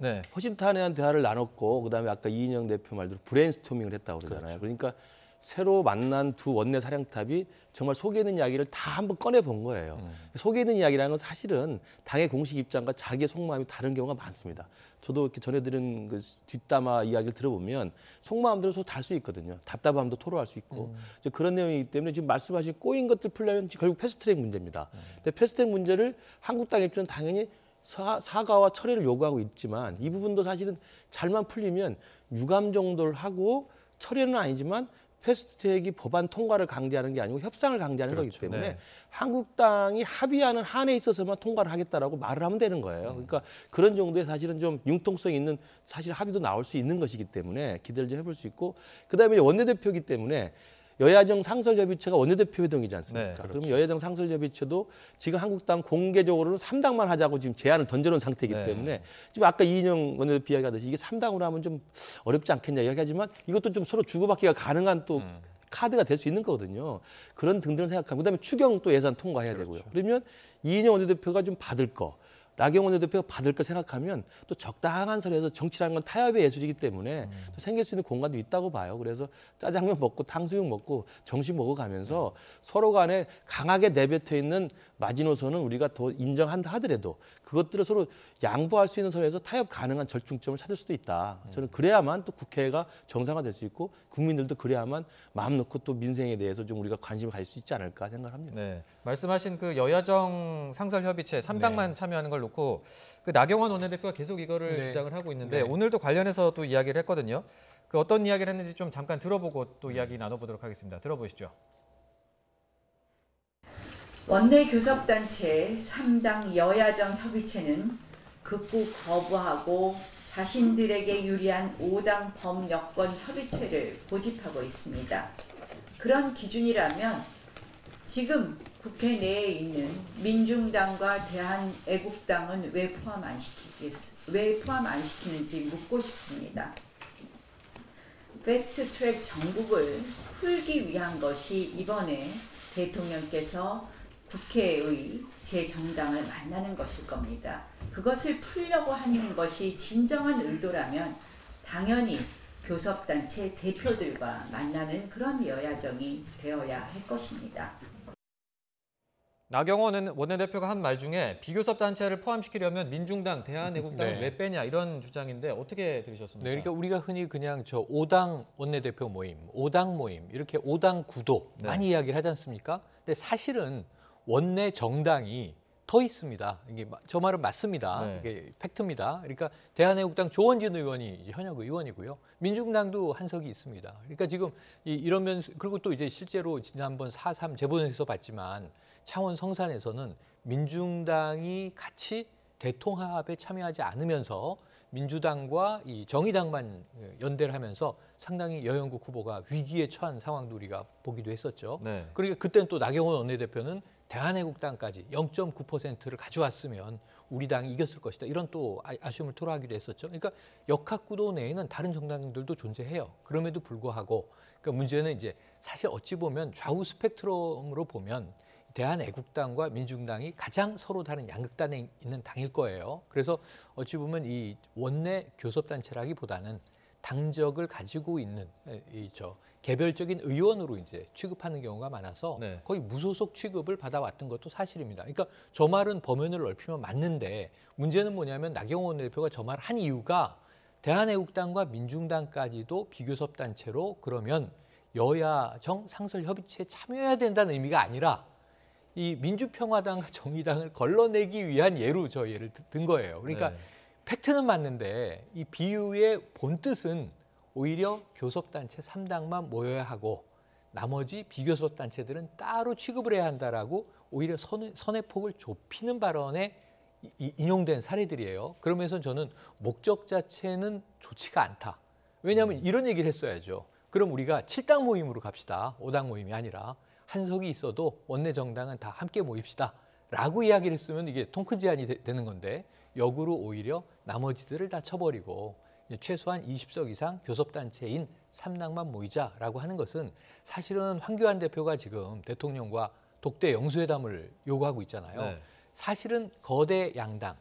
네. 허심탄회한 대화를 나눴고 그다음에 아까 이인영 대표 말대로 브레인스토밍을 했다고 그러잖아요. 그렇죠. 그러니까 새로 만난 두 원내 사령탑이 정말 속에 있는 이야기를 다 한번 꺼내 본 거예요. 속에 있는 이야기라는 건 사실은 당의 공식 입장과 자기의 속마음이 다른 경우가 많습니다. 저도 이렇게 전해드린 그 뒷담화 이야기를 들어보면 속마음대로 서로 다를 수 있거든요. 답답함도 토로할 수 있고 이제 그런 내용이기 때문에 지금 말씀하신 꼬인 것들 풀려면 결국 패스트트랙 문제입니다. 근데 패스트트랙 문제를 한국당 입장은 당연히 사과와 철회를 요구하고 있지만 이 부분도 사실은 잘만 풀리면 유감 정도를 하고 철회는 아니지만 패스트트랙이 법안 통과를 강제하는 게 아니고 협상을 강제하는 거기 때문에 네. 한국당이 합의하는 한에 있어서만 통과를 하겠다라고 말을 하면 되는 거예요. 그러니까 그런 정도의 사실은 좀 융통성 있는 사실 합의도 나올 수 있는 것이기 때문에 기대를 좀 해볼 수 있고 그다음에 원내대표이기 때문에 여야정 상설협의체가 원내대표 회동이지 않습니까? 네, 그렇죠. 그러면 여야정 상설협의체도 지금 한국당 공개적으로는 3당만 하자고 지금 제안을 던져놓은 상태이기 네. 때문에 지금 아까 이인영 원내대표 이야기하듯이 이게 3당으로 하면 좀 어렵지 않겠냐 이야기하지만 이것도 좀 서로 주고받기가 가능한 또 카드가 될 수 있는 거거든요. 그런 등등을 생각하고 그다음에 추경 또 예산 통과해야 되고요. 그러면 이인영 원내대표가 좀 받을 거 나경원 원내대표가 받을 걸 생각하면 또 적당한 선에서 정치라는 건 타협의 예술이기 때문에 또 생길 수 있는 공간도 있다고 봐요. 그래서 짜장면 먹고 탕수육 먹고 점심 먹어가면서 서로 간에 강하게 내뱉어 있는 마지노선은 우리가 더 인정한다 하더라도 그것들을 서로 양보할 수 있는 선에서 타협 가능한 절충점을 찾을 수도 있다. 저는 그래야만 또 국회가 정상화될 수 있고 국민들도 그래야만 마음 놓고 또 민생에 대해서 좀 우리가 관심을 가질 수 있지 않을까 생각합니다. 네, 말씀하신 그 여야정 상설협의체 3당만 참여하는 걸 놓고 그 나경원 원내대표가 계속 이거를 주장을 하고 있는데 오늘도 관련해서 또 이야기를 했거든요. 그 어떤 이야기를 했는지 좀 잠깐 들어보고 또 이야기 나눠보도록 하겠습니다. 들어보시죠. 원내 교섭단체 3당 여야정 협의체는 극구 거부하고 자신들에게 유리한 5당 범여권 협의체를 고집하고 있습니다. 그런 기준이라면 지금 국회 내에 있는 민중당과 대한애국당은 왜 포함 안 시키는지 묻고 싶습니다. 패스트트랙 정국을 풀기 위한 것이 이번에 대통령께서 국회의 제 정당을 만나는 것일 겁니다. 그것을 풀려고 하는 것이 진정한 의도라면 당연히 교섭단체 대표들과 만나는 그런 여야정이 되어야 할 것입니다. 나경원 원내대표가 한 말 중에 비교섭 단체를 포함시키려면 민중당, 대한애국당을 왜 빼냐 이런 주장인데 어떻게 들으셨습니까? 네, 그러니까 우리가 흔히 그냥 저 5당 원내대표 모임, 5당 모임 이렇게 5당 구도 많이 이야기를 하지 않습니까? 근데 사실은 원내 정당이 더 있습니다. 이게 저 말은 맞습니다. 이게 팩트입니다. 그러니까 대한애국당 조원진 의원이 현역 의원이고요. 민중당도 한석이 있습니다. 그러니까 지금 이러면 그리고 또 이제 실제로 지난번 4.3 재보선에서 봤지만 창원 성산에서는 민중당이 같이 대통합에 참여하지 않으면서 민주당과 이 정의당만 연대를 하면서 상당히 여영국 후보가 위기에 처한 상황도 우리가 보기도 했었죠. 그러니까 그때는 또 나경원 원내대표는 대한애국당까지 0.9%를 가져왔으면 우리 당이 이겼을 것이다. 이런 또 아쉬움을 토로하기도 했었죠. 그러니까 역학구도 내에는 다른 정당들도 존재해요. 그럼에도 불구하고 그러니까 문제는 이제 사실 어찌 보면 좌우 스펙트럼으로 보면 대한애국당과 민중당이 가장 서로 다른 양극단에 있는 당일 거예요. 그래서 어찌 보면 이 원내 교섭단체라기보다는 당적을 가지고 있는 개별적인 의원으로 이제 취급하는 경우가 많아서 거의 무소속 취급을 받아왔던 것도 사실입니다. 그러니까 저 말은 범연을 넓히면 맞는데 문제는 뭐냐면 나경원 대표가 저 말을 한 이유가 대한애국당과 민중당까지도 비교섭 단체로 그러면 여야정 상설협의체에 참여해야 된다는 의미가 아니라 이 민주평화당과 정의당을 걸러내기 위한 예로 저 예를 든 거예요. 그러니까 팩트는 맞는데 이 비유의 본뜻은 오히려 교섭단체 3당만 모여야 하고 나머지 비교섭단체들은 따로 취급을 해야 한다라고 오히려 선의 폭을 좁히는 발언에 인용된 사례들이에요. 그러면서 저는 목적 자체는 좋지가 않다. 왜냐하면 이런 얘기를 했어야죠. 그럼 우리가 7당 모임으로 갑시다. 5당 모임이 아니라. 한석이 있어도 원내 정당은 다 함께 모입시다. 라고 이야기를 했으면 이게 통큰 제안이 되는 건데 역으로 오히려 나머지들을 다 쳐버리고 최소한 20석 이상 교섭단체인 3당만 모이자라고 하는 것은 사실은 황교안 대표가 지금 대통령과 독대 영수회담을 요구하고 있잖아요. 사실은 거대 양당,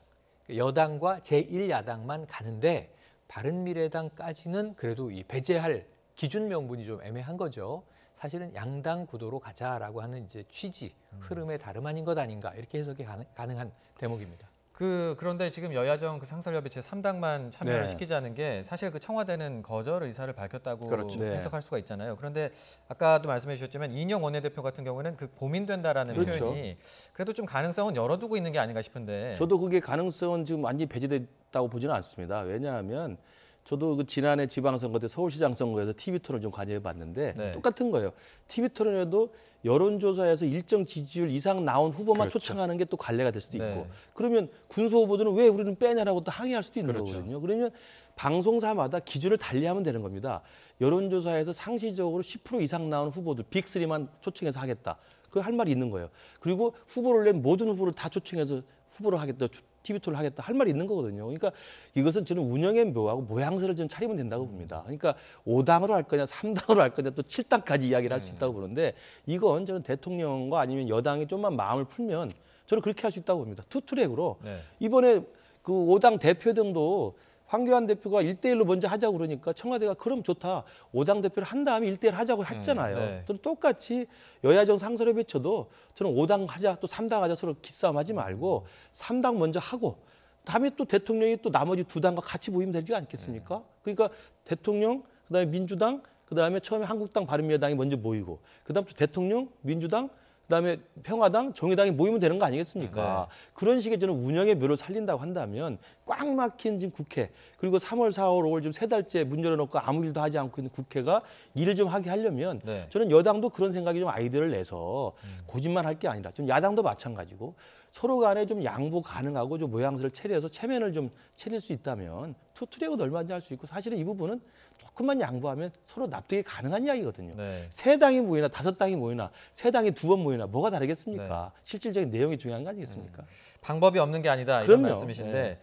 여당과 제1야당만 가는데 바른미래당까지는 그래도 이 배제할 기준 명분이 좀 애매한 거죠. 사실은 양당 구도로 가자라고 하는 이제 취지, 흐름의 다름 아닌 것 아닌가 이렇게 해석이 가능한 대목입니다. 그런데 지금 여야정 그 상설협의체 3당만 참여를 시키자는 게 사실 그 청와대는 거절 의사를 밝혔다고 해석할 수가 있잖아요. 그런데 아까도 말씀해 주셨지만 이인영 원내대표 같은 경우는 그 고민된다라는 표현이 그래도 좀 가능성은 열어두고 있는 게 아닌가 싶은데. 저도 그게 가능성은 지금 완전히 배제됐다고 보지는 않습니다. 왜냐하면 저도 그 지난해 지방선거 때 서울시장 선거에서 TV 토론 좀 관여해 봤는데 똑같은 거예요. TV 토론에도 여론조사에서 일정 지지율 이상 나온 후보만 초청하는 게 또 관례가 될 수도 있고 그러면 군수 후보들은 왜 우리는 빼냐라고 또 항의할 수도 있는 거거든요. 그러면 방송사마다 기준을 달리하면 되는 겁니다. 여론조사에서 상시적으로 10% 이상 나온 후보들 빅3만 초청해서 하겠다. 그 할 말이 있는 거예요. 그리고 후보를 낸 모든 후보를 다 초청해서 후보로 하겠다. TV 토론을 하겠다 할 말이 있는 거거든요. 그러니까 이것은 저는 운영의 묘하고 모양새를 좀 차리면 된다고 봅니다. 그러니까 5당으로 할 거냐 3당으로 할 거냐 또 7당까지 이야기를 할 수 있다고 보는데 이건 저는 대통령과 아니면 여당이 좀만 마음을 풀면 저는 그렇게 할 수 있다고 봅니다. 투트랙으로 이번에 그 5당 대표 등도 황교안 대표가 1대1로 먼저 하자고 그러니까 청와대가 그럼 좋다. 5당 대표를 한 다음에 1대1 하자고 했잖아요. 네. 또 똑같이 여야정 상설협의체도 저는 5당 하자 또 3당 하자 서로 기싸움 하지 말고 3당 먼저 하고 다음에 또 대통령이 또 나머지 2당과 같이 모이면 되지 않겠습니까? 그러니까 대통령, 그다음에 민주당, 그다음에 처음에 한국당, 바른미래당이 먼저 모이고 그다음 또 대통령, 민주당, 그다음에 평화당, 정의당이 모이면 되는 거 아니겠습니까? 그런 식의 저는 운영의 묘를 살린다고 한다면 꽉 막힌 지금 국회 그리고 3월, 4월, 5월 지금 3달째 문 열어놓고 아무 일도 하지 않고 있는 국회가 일을 좀 하게 하려면 저는 여당도 그런 생각이 좀 아이디어를 내서 고집만 할 게 아니라 좀 야당도 마찬가지고 서로 간에 좀 양보 가능하고 좀 모양새를 차려서 체면을 좀 차릴 수 있다면 투트랙은 얼마든지 할 수 있고 사실은 이 부분은 조금만 양보하면 서로 납득이 가능한 이야기거든요. 세 당이 모이나 5당이 모이나 세 당이 2번 모이나 뭐가 다르겠습니까? 실질적인 내용이 중요한 거 아니겠습니까? 방법이 없는 게 아니다 이런 그럼요. 말씀이신데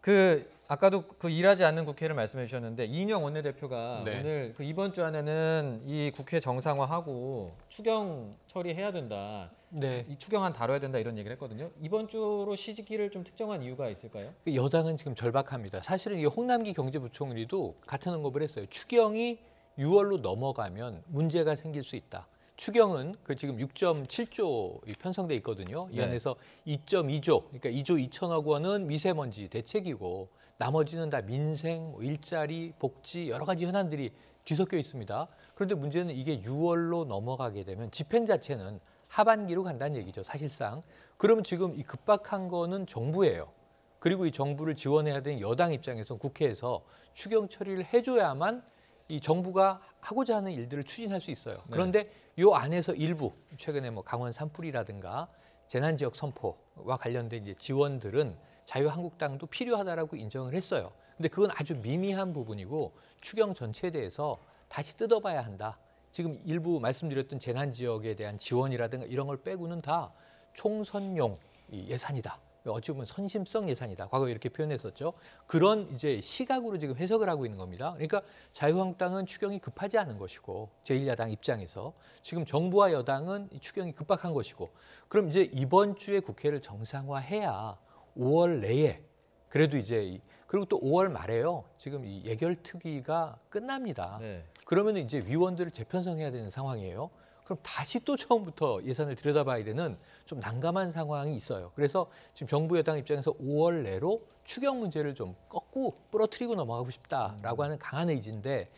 그 아까도 그 일하지 않는 국회를 말씀해 주셨는데 이인영 원내대표가 오늘 그 이번 주 안에는 이 국회 정상화하고 추경 처리해야 된다. 이 추경안 다뤄야 된다 이런 얘기를 했거든요. 이번 주로 시기를 좀 특정한 이유가 있을까요? 여당은 지금 절박합니다. 사실은 이 홍남기 경제부총리도 같은 언급을 했어요. 추경이 6월로 넘어가면 문제가 생길 수 있다. 추경은 그 지금 6.7조 편성돼 있거든요. 이 안에서 2.2조, 그러니까 2조 2천억 원은 미세먼지 대책이고 나머지는 다 민생, 일자리, 복지 여러 가지 현안들이 뒤섞여 있습니다. 그런데 문제는 이게 6월로 넘어가게 되면 집행 자체는 하반기로 간다는 얘기죠. 사실상. 그러면 지금 이 급박한 거는 정부예요. 그리고 이 정부를 지원해야 되는 여당 입장에서 국회에서 추경 처리를 해줘야만 이 정부가 하고자 하는 일들을 추진할 수 있어요. 그런데 이 안에서 일부 최근에 뭐 강원 산불이라든가 재난지역 선포와 관련된 이제 지원들은 자유한국당도 필요하다라고 인정을 했어요. 근데 그건 아주 미미한 부분이고 추경 전체에 대해서 다시 뜯어봐야 한다. 지금 일부 말씀드렸던 재난지역에 대한 지원이라든가 이런 걸 빼고는 다 총선용 예산이다. 어찌 보면 선심성 예산이다. 과거에 이렇게 표현했었죠. 그런 이제 시각으로 지금 해석을 하고 있는 겁니다. 그러니까 자유한국당은 추경이 급하지 않은 것이고 제1야당 입장에서 지금 정부와 여당은 이 추경이 급박한 것이고 그럼 이제 이번 주에 국회를 정상화해야 5월 내에 그래도 이제 그리고 또 5월 말에요. 지금 이 예결특위가 끝납니다. 그러면 이제 위원들을 재편성해야 되는 상황이에요. 그럼 다시 또 처음부터 예산을 들여다봐야 되는 좀 난감한 상황이 있어요. 그래서 지금 정부 여당 입장에서 5월 내로 추경 문제를 좀 꺾고 부러뜨리고 넘어가고 싶다라고 하는 강한 의지인데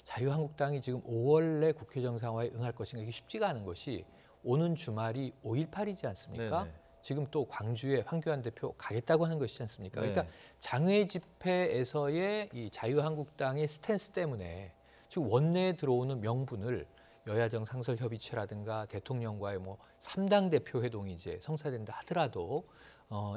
자유한국당이 지금 5월 내 국회 정상화에 응할 것인가 이게 쉽지가 않은 것이 오는 주말이 5.18이지 않습니까? 지금 또 광주에 황교안 대표 가겠다고 하는 것이지 않습니까? 그러니까 장외 집회에서의 이 자유한국당의 스탠스 때문에 지금 원내에 들어오는 명분을 여야정 상설협의체라든가 대통령과의 뭐 3당 대표 회동이 이제 성사된다 하더라도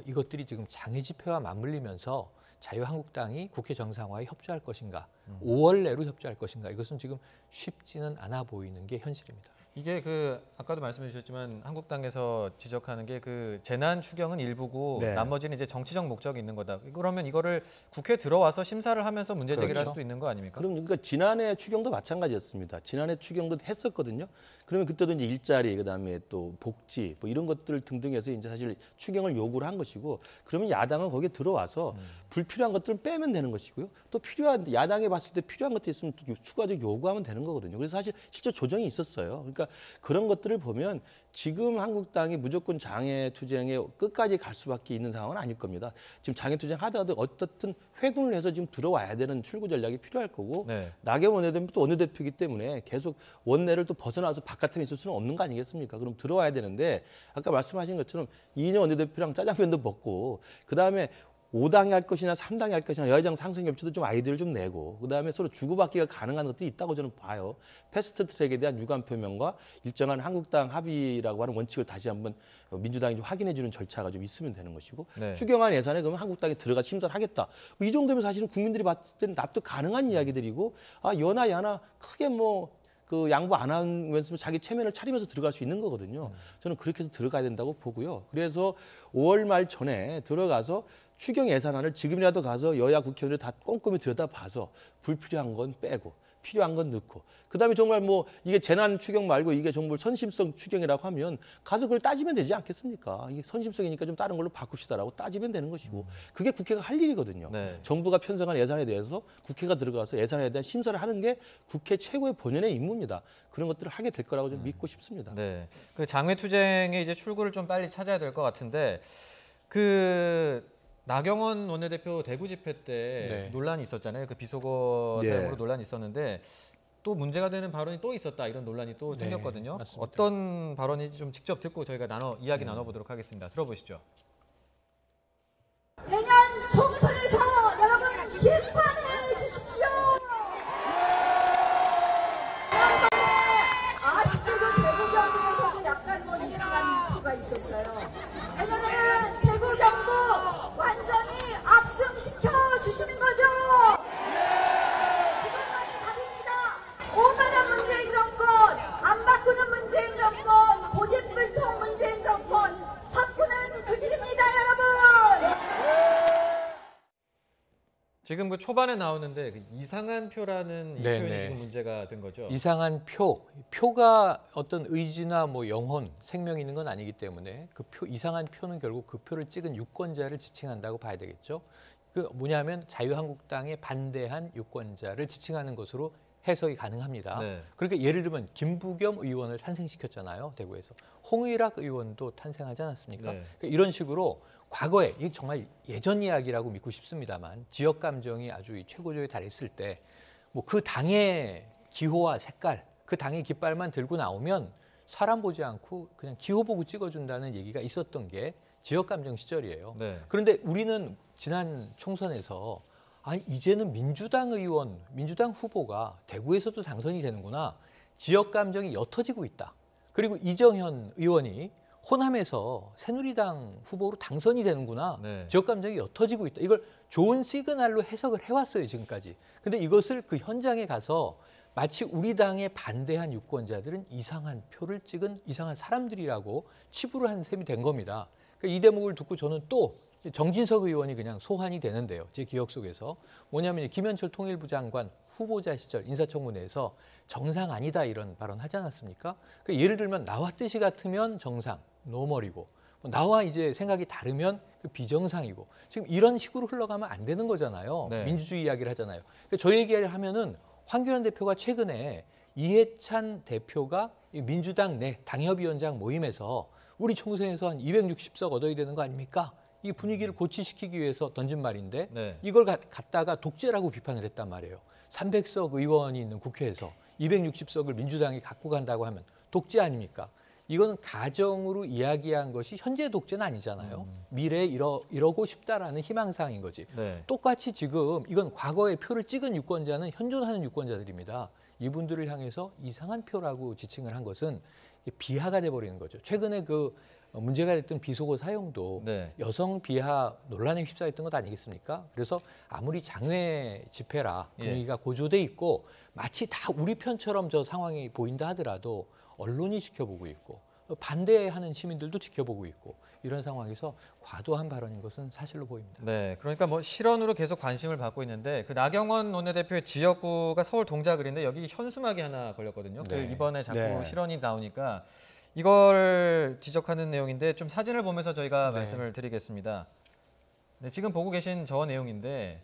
이것들이 지금 장외 집회와 맞물리면서 자유한국당이 국회 정상화에 협조할 것인가, 5월 내로 협조할 것인가 이것은 지금 쉽지는 않아 보이는 게 현실입니다. 이게 그 아까도 말씀해 주셨지만 한국당에서 지적하는 게 그 재난 추경은 일부고 나머지는 이제 정치적 목적이 있는 거다. 그러면 이거를 국회 들어와서 심사를 하면서 문제 제기를 할 수도 있는 거 아닙니까? 그럼 그러니까 지난해 추경도 마찬가지였습니다. 지난해 추경도 했었거든요. 그러면 그때도 이제 일자리, 그다음에 또 복지 뭐 이런 것들 등등해서 이제 사실 추경을 요구를 한 것이고 그러면 야당은 거기에 들어와서 불필요한 것들은 빼면 되는 것이고요. 또 필요한 야당에 봤을 때 필요한 것들이 있으면 또 추가적으로 요구하면 되는 거거든요. 그래서 사실 실제 조정이 있었어요. 그러니까 그런 것들을 보면 지금 한국당이 무조건 장애투쟁에 끝까지 갈 수밖에 있는 상황은 아닐 겁니다. 지금 장애투쟁 하더라도 어떻든 회군을 해서 지금 들어와야 되는 출구 전략이 필요할 거고 나경원 원내대표 또 원내대표이기 때문에 계속 원내를 또 벗어나서 바깥에 있을 수는 없는 거 아니겠습니까? 그럼 들어와야 되는데 아까 말씀하신 것처럼 이인영 원내대표랑 짜장면도 먹고 그다음에 5당이 할 것이나 3당이 할 것이나 여야정 상생협치도 좀 아이디어를 좀 내고 그다음에 서로 주고받기가 가능한 것들이 있다고 저는 봐요. 패스트트랙에 대한 유감 표명과 일정한 한국당 합의라고 하는 원칙을 다시 한번 민주당이 좀 확인해 주는 절차가 좀 있으면 되는 것이고 추경안 예산에 그러면 한국당이 들어가 심사를 하겠다. 이 정도면 사실은 국민들이 봤을 때는 납득 가능한 이야기들이고 여나 야나 크게 뭐 그 양보 안 하면서 자기 체면을 차리면서 들어갈 수 있는 거거든요. 저는 그렇게 해서 들어가야 된다고 보고요. 그래서 5월 말 전에 들어가서 추경 예산안을 지금이라도 가서 여야 국회의원들 다 꼼꼼히 들여다봐서 불필요한 건 빼고 필요한 건 넣고 그다음에 정말 뭐 이게 재난 추경 말고 이게 정말 선심성 추경이라고 하면 가서 그걸 따지면 되지 않겠습니까? 이게 선심성이니까 좀 다른 걸로 바꿉시다라고 따지면 되는 것이고 그게 국회가 할 일이거든요. 네. 정부가 편성한 예산에 대해서 국회가 들어가서 예산에 대한 심사를 하는 게 국회 최고의 본연의 임무입니다. 그런 것들을 하게 될 거라고 좀 믿고 싶습니다. 네. 그 장외투쟁의 이제 출구를 좀 빨리 찾아야 될 것 같은데 그 나경원 원내대표 대구 집회 때 네. 논란이 있었잖아요. 그 비속어 예. 사용으로 논란이 있었는데 또 문제가 되는 발언이 또 있었다 이런 논란이 또 네, 생겼거든요. 맞습니다. 어떤 발언인지 좀 직접 듣고 저희가 이야기 나눠보도록 하겠습니다. 들어보시죠. 내년 총선에서 여러분 심판해 주십시오. 아쉽게도 대구 경북에서도 약간 뭐 이상한 표가 있었어요. 내년에는 대구 경북 완전히 압승시켜 주시는 거죠. 그것만이 답입니다. 오만한 문재인 정권, 안 바꾸는 문재인 정권, 고집불통 문재인 정권, 바꾸는 그 길입니다, 여러분. 지금 그 초반에 나오는데 그 이상한 표라는 이 네, 표현이 네. 지금 문제가 된 거죠. 이상한 표가 어떤 의지나 뭐 영혼, 생명이 있는 건 아니기 때문에 그 이상한 표는 결국 그 표를 찍은 유권자를 지칭한다고 봐야 되겠죠. 그 뭐냐면 자유한국당에 반대한 유권자를 지칭하는 것으로 해석이 가능합니다. 네. 그러니까 예를 들면 김부겸 의원을 탄생시켰잖아요, 대구에서. 홍의락 의원도 탄생하지 않았습니까? 네. 그러니까 이런 식으로 과거에 이게 정말 예전 이야기라고 믿고 싶습니다만 지역 감정이 아주 최고조에 달했을 때 뭐 그 당의 기호와 색깔, 그 당의 깃발만 들고 나오면 사람 보지 않고 그냥 기호 보고 찍어준다는 얘기가 있었던 게 지역 감정 시절이에요. 네. 그런데 우리는 지난 총선에서 아니 이제는 민주당 의원, 민주당 후보가 대구에서도 당선이 되는구나. 지역 감정이 옅어지고 있다. 그리고 이정현 의원이 호남에서 새누리당 후보로 당선이 되는구나. 네. 지역 감정이 옅어지고 있다. 이걸 좋은 시그널로 해석을 해왔어요, 지금까지. 근데 이것을 그 현장에 가서 마치 우리 당에 반대한 유권자들은 이상한 표를 찍은 이상한 사람들이라고 치부를 한 셈이 된 겁니다. 그러니까 이 대목을 듣고 저는 또 정진석 의원이 그냥 소환이 되는데요. 제 기억 속에서. 뭐냐면 김현철 통일부 장관 후보자 시절 인사청문회에서 정상 아니다 이런 발언 하지 않았습니까? 그러니까 예를 들면 나와 뜻이 같으면 정상, 노멀이고 나와 이제 생각이 다르면 그 비정상이고 지금 이런 식으로 흘러가면 안 되는 거잖아요. 네. 민주주의 이야기를 하잖아요. 그러니까 저 얘기를 하면은 황교안 대표가 최근에 이해찬 대표가 민주당 내 당협위원장 모임에서 우리 총선에서 한 260석 얻어야 되는 거 아닙니까? 이 분위기를 고치시키기 위해서 던진 말인데 네. 이걸 갖다가 독재라고 비판을 했단 말이에요. 300석 의원이 있는 국회에서 260석을 민주당이 갖고 간다고 하면 독재 아닙니까? 이거는 가정으로 이야기한 것이 현재 독재는 아니잖아요. 미래에 이러고 싶다라는 희망사항인 거지. 네. 똑같이 지금 이건 과거에 표를 찍은 유권자는 현존하는 유권자들입니다. 이분들을 향해서 이상한 표라고 지칭을 한 것은 비하가 돼버리는 거죠. 최근에 그 문제가 됐던 비속어 사용도 네. 여성 비하 논란에 휩싸였던 것 아니겠습니까? 그래서 아무리 장외 집회라 분위기가 고조돼 있고 마치 다 우리 편처럼 저 상황이 보인다 하더라도 언론이 지켜보고 있고 반대하는 시민들도 지켜보고 있고 이런 상황에서 과도한 발언인 것은 사실로 보입니다. 네, 그러니까 뭐 실언으로 계속 관심을 받고 있는데 그 나경원 원내대표의 지역구가 서울 동작을인데 여기 현수막이 하나 걸렸거든요. 네. 그 이번에 자꾸 네. 실언이 나오니까 이걸 지적하는 내용인데 좀 사진을 보면서 저희가 네. 말씀을 드리겠습니다. 네, 지금 보고 계신 저 내용인데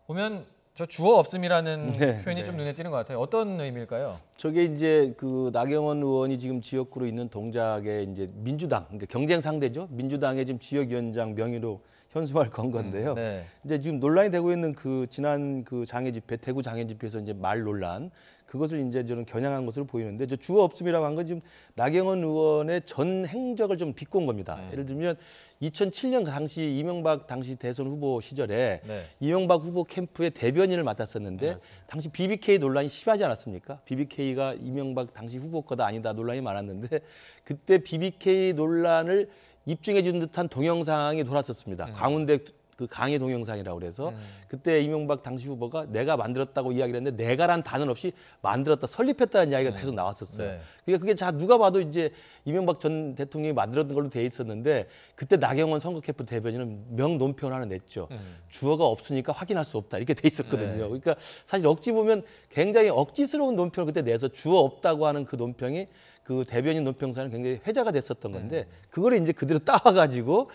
보면 저 주어 없음이라는 네, 표현이 네. 좀 눈에 띄는 것 같아요. 어떤 의미일까요? 저게 이제 그 나경원 의원이 지금 지역구로 있는 동작에 이제 민주당, 그러니까 경쟁 상대죠. 민주당의 지금 지역위원장 명의로 현수막을 건 건데요. 네. 이제 지금 논란이 되고 있는 그 지난 그 장애 집회, 대구 장애 집회에서 이제 말 논란, 그것을 이제 저는 겨냥한 것으로 보이는데 저 주어 없음이라고 한 건 지금 나경원 의원의 전 행적을 좀 비꼰 겁니다. 예를 들면 2007년 당시 이명박 당시 대선 후보 시절에 네. 이명박 후보 캠프의 대변인을 맡았었는데 당시 BBK 논란이 심하지 않았습니까? BBK가 이명박 당시 후보 거다 아니다 논란이 많았는데 그때 BBK 논란을 입증해 준 듯한 동영상이 돌았었습니다. 광운대 그 강의 동영상이라고 그래서 그때 이명박 당시 후보가 내가 만들었다고 이야기를 했는데 내가란 단어는 없이 만들었다, 설립했다는 이야기가 계속 나왔었어요. 네. 그러니까 그게 자 누가 봐도 이제 이명박 전 대통령이 만들었던 걸로 돼 있었는데 그때 나경원 선거 캠프 대변인은 명 논평을 하나 냈죠. 주어가 없으니까 확인할 수 없다 이렇게 돼 있었거든요. 네. 그러니까 사실 어찌 보면 굉장히 억지스러운 논평을 그때 내서 주어 없다고 하는 그 논평이 그 대변인 논평사는 굉장히 회자가 됐었던 건데 그거를 이제 그대로 따와가지고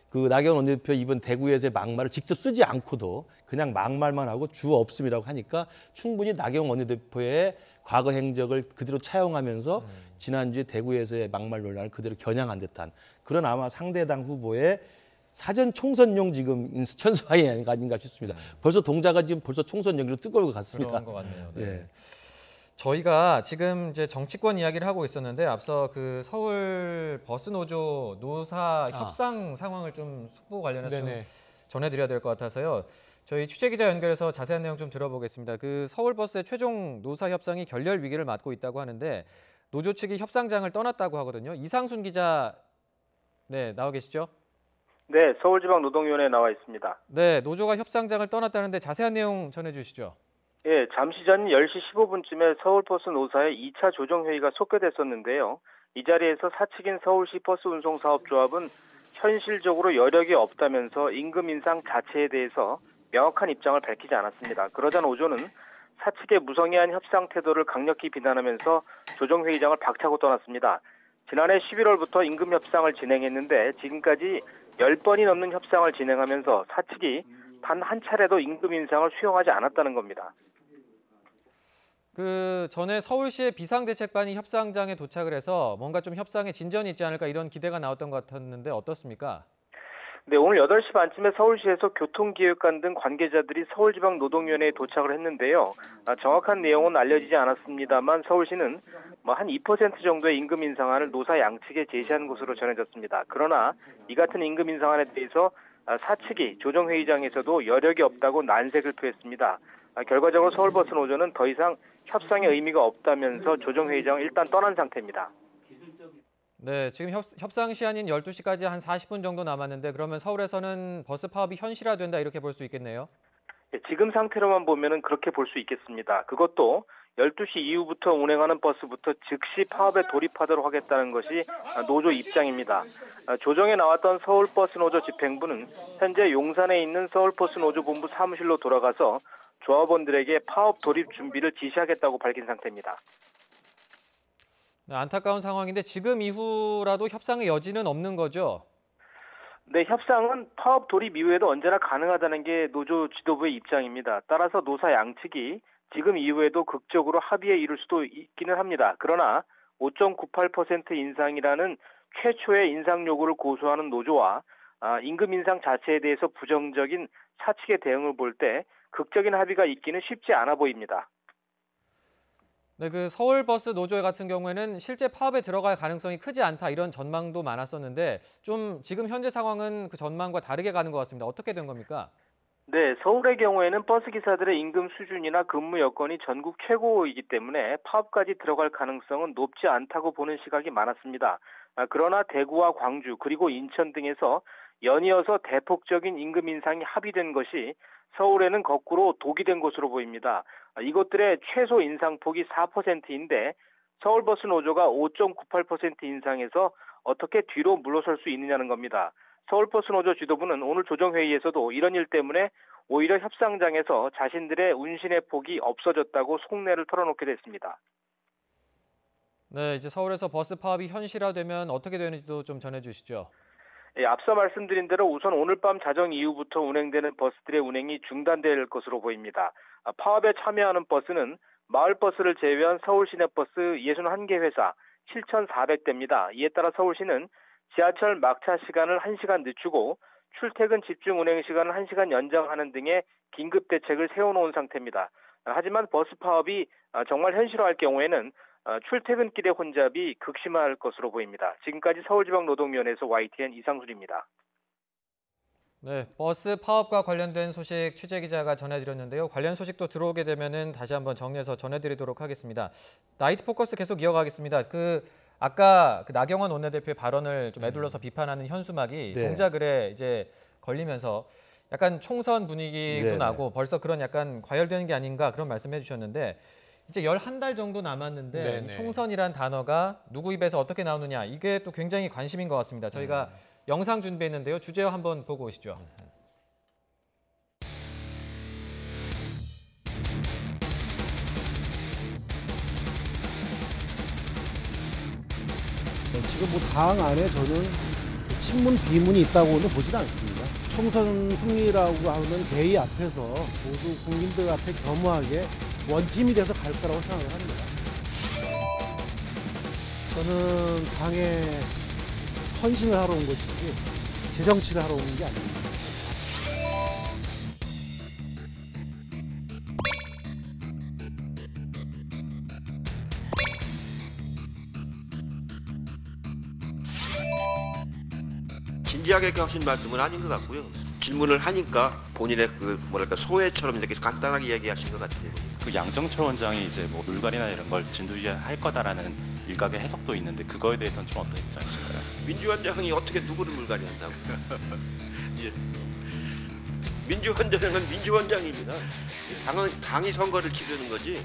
그 나경원 원내대표 이번 대구에서의 막말을 직접 쓰지 않고도 그냥 막말만 하고 주어 없음이라고 하니까 충분히 나경원 원내대표의 과거 행적을 그대로 차용하면서 지난주에 대구에서의 막말 논란을 그대로 겨냥한 듯한 그런 아마 상대당 후보의 사전 총선용 지금 현수화이 아닌가 싶습니다. 벌써 동자가 지금 벌써 총선 연기로 뜨거울 것 같습니다. 그런 것 같네요. 네. 예. 저희가 지금 이제 정치권 이야기를 하고 있었는데 앞서 그 서울 버스 노조 노사 협상 상황을 좀 속보 관련해서 좀 전해드려야 될 것 같아서요. 저희 취재 기자 연결해서 자세한 내용 좀 들어보겠습니다. 그 서울 버스의 최종 노사 협상이 결렬 위기를 맞고 있다고 하는데 노조 측이 협상장을 떠났다고 하거든요. 이상순 기자, 네, 나와 계시죠? 네, 서울지방노동위원회에 나와 있습니다. 네, 노조가 협상장을 떠났다는데 자세한 내용 전해주시죠. 예, 잠시 전 10시 15분쯤에 서울버스 노사의 2차 조정회의가 속개됐었는데요. 이 자리에서 사측인 서울시 버스운송사업조합은 현실적으로 여력이 없다면서 임금 인상 자체에 대해서 명확한 입장을 밝히지 않았습니다. 그러자 노조는 사측의 무성의한 협상 태도를 강력히 비난하면서 조정회의장을 박차고 떠났습니다. 지난해 11월부터 임금 협상을 진행했는데 지금까지 10번이 넘는 협상을 진행하면서 사측이 단 한 차례도 임금 인상을 수용하지 않았다는 겁니다. 그 전에 서울시의 비상대책반이 협상장에 도착을 해서 뭔가 좀 협상에 진전이 있지 않을까 이런 기대가 나왔던 것 같았는데 어떻습니까? 네, 오늘 8시 반쯤에 서울시에서 교통기획관 등 관계자들이 서울지방노동위원회에 도착을 했는데요. 정확한 내용은 알려지지 않았습니다만 서울시는 한 2% 정도의 임금 인상안을 노사 양측에 제시한 것으로 전해졌습니다. 그러나 이 같은 임금 인상안에 대해서 사측이 조정회의장에서도 여력이 없다고 난색을 표했습니다. 결과적으로 서울버스 노조는 더 이상 협상의 의미가 없다면서 조정회의장을 일단 떠난 상태입니다. 네, 지금 협상 시한인 12시까지 한 40분 정도 남았는데 그러면 서울에서는 버스 파업이 현실화된다 이렇게 볼 수 있겠네요? 네, 지금 상태로만 보면은 그렇게 볼 수 있겠습니다. 그것도 12시 이후부터 운행하는 버스부터 즉시 파업에 돌입하도록 하겠다는 것이 노조 입장입니다. 조정에 나왔던 서울버스노조 집행부는 현재 용산에 있는 서울버스노조본부 사무실로 돌아가서 조합원들에게 파업 돌입 준비를 지시하겠다고 밝힌 상태입니다. 네, 안타까운 상황인데 지금 이후라도 협상의 여지는 없는 거죠? 네, 협상은 파업 돌입 이후에도 언제나 가능하다는 게 노조 지도부의 입장입니다. 따라서 노사 양측이 지금 이후에도 극적으로 합의에 이를 수도 있기는 합니다. 그러나 5.98% 인상이라는 최초의 인상 요구를 고수하는 노조와 임금 인상 자체에 대해서 부정적인 사측의 대응을 볼 때 극적인 합의가 있기는 쉽지 않아 보입니다. 네, 그 서울버스 노조 같은 경우에는 실제 파업에 들어갈 가능성이 크지 않다 이런 전망도 많았었는데 좀 지금 현재 상황은 그 전망과 다르게 가는 것 같습니다. 어떻게 된 겁니까? 네, 서울의 경우에는 버스 기사들의 임금 수준이나 근무 여건이 전국 최고이기 때문에 파업까지 들어갈 가능성은 높지 않다고 보는 시각이 많았습니다. 그러나 대구와 광주 그리고 인천 등에서 연이어서 대폭적인 임금 인상이 합의된 것이 서울에는 거꾸로 독이 된 것으로 보입니다. 이것들의 최소 인상폭이 4%인데 서울버스 노조가 5.98% 인상해서 어떻게 뒤로 물러설 수 있느냐는 겁니다. 서울버스 노조 지도부는 오늘 조정회의에서도 이런 일 때문에 오히려 협상장에서 자신들의 운신의 폭이 없어졌다고 속내를 털어놓게 됐습니다. 네, 이제 서울에서 버스 파업이 현실화되면 어떻게 되는지도 좀 전해주시죠. 예, 앞서 말씀드린 대로 우선 오늘 밤 자정 이후부터 운행되는 버스들의 운행이 중단될 것으로 보입니다. 파업에 참여하는 버스는 마을버스를 제외한 서울 시내버스 61개 회사 7,400대입니다. 이에 따라 서울시는 지하철 막차 시간을 1시간 늦추고 출퇴근 집중 운행 시간을 1시간 연장하는 등의 긴급 대책을 세워놓은 상태입니다. 하지만 버스 파업이 정말 현실화할 경우에는 출퇴근길의 혼잡이 극심할 것으로 보입니다. 지금까지 서울지방노동위원회에서 YTN 이상순입니다. 네, 버스 파업과 관련된 소식 취재 기자가 전해드렸는데요. 관련 소식도 들어오게 되면은 다시 한번 정리해서 전해드리도록 하겠습니다. 나이트 포커스 계속 이어가겠습니다. 아까 나경원 원내대표의 발언을 좀 에둘러서 비판하는 현수막이 동작을에 이제 걸리면서 약간 총선 분위기도 네네. 나고 벌써 그런 약간 과열되는 게 아닌가 그런 말씀해 주셨는데 이제 11달 정도 남았는데 네네. 이 총선이란 단어가 누구 입에서 어떻게 나오느냐 이게 또 굉장히 관심인 것 같습니다. 저희가 영상 준비했는데요. 주제어 한번 보고 오시죠. 지금 뭐 당 안에 저는 친문 비문이 있다고는 보지는 않습니다. 총선 승리라고 하는 대의 앞에서 모두 국민들 앞에 겸허하게 원팀이 돼서 갈 거라고 생각을 합니다. 저는 당에 헌신을 하러 온 것이지 재정치를 하러 온 게 아닙니다. 진지하게 이렇게 하신 말씀은 아닌 것 같고요. 질문을 하니까 본인의 그 뭐랄까 소회처럼 이렇게 간단하게 이야기하신 것 같아요. 그 양정철 원장이 이제 뭐 물갈이나 이런 걸 진두지휘할 거다라는 일각의 해석도 있는데 그거에 대해서는 좀 어떤 입장이신가요? 민주원장이 어떻게 누구를 물갈이한다고? 예. 민주원장은 민주원장입니다. 당이 선거를 치르는 거지.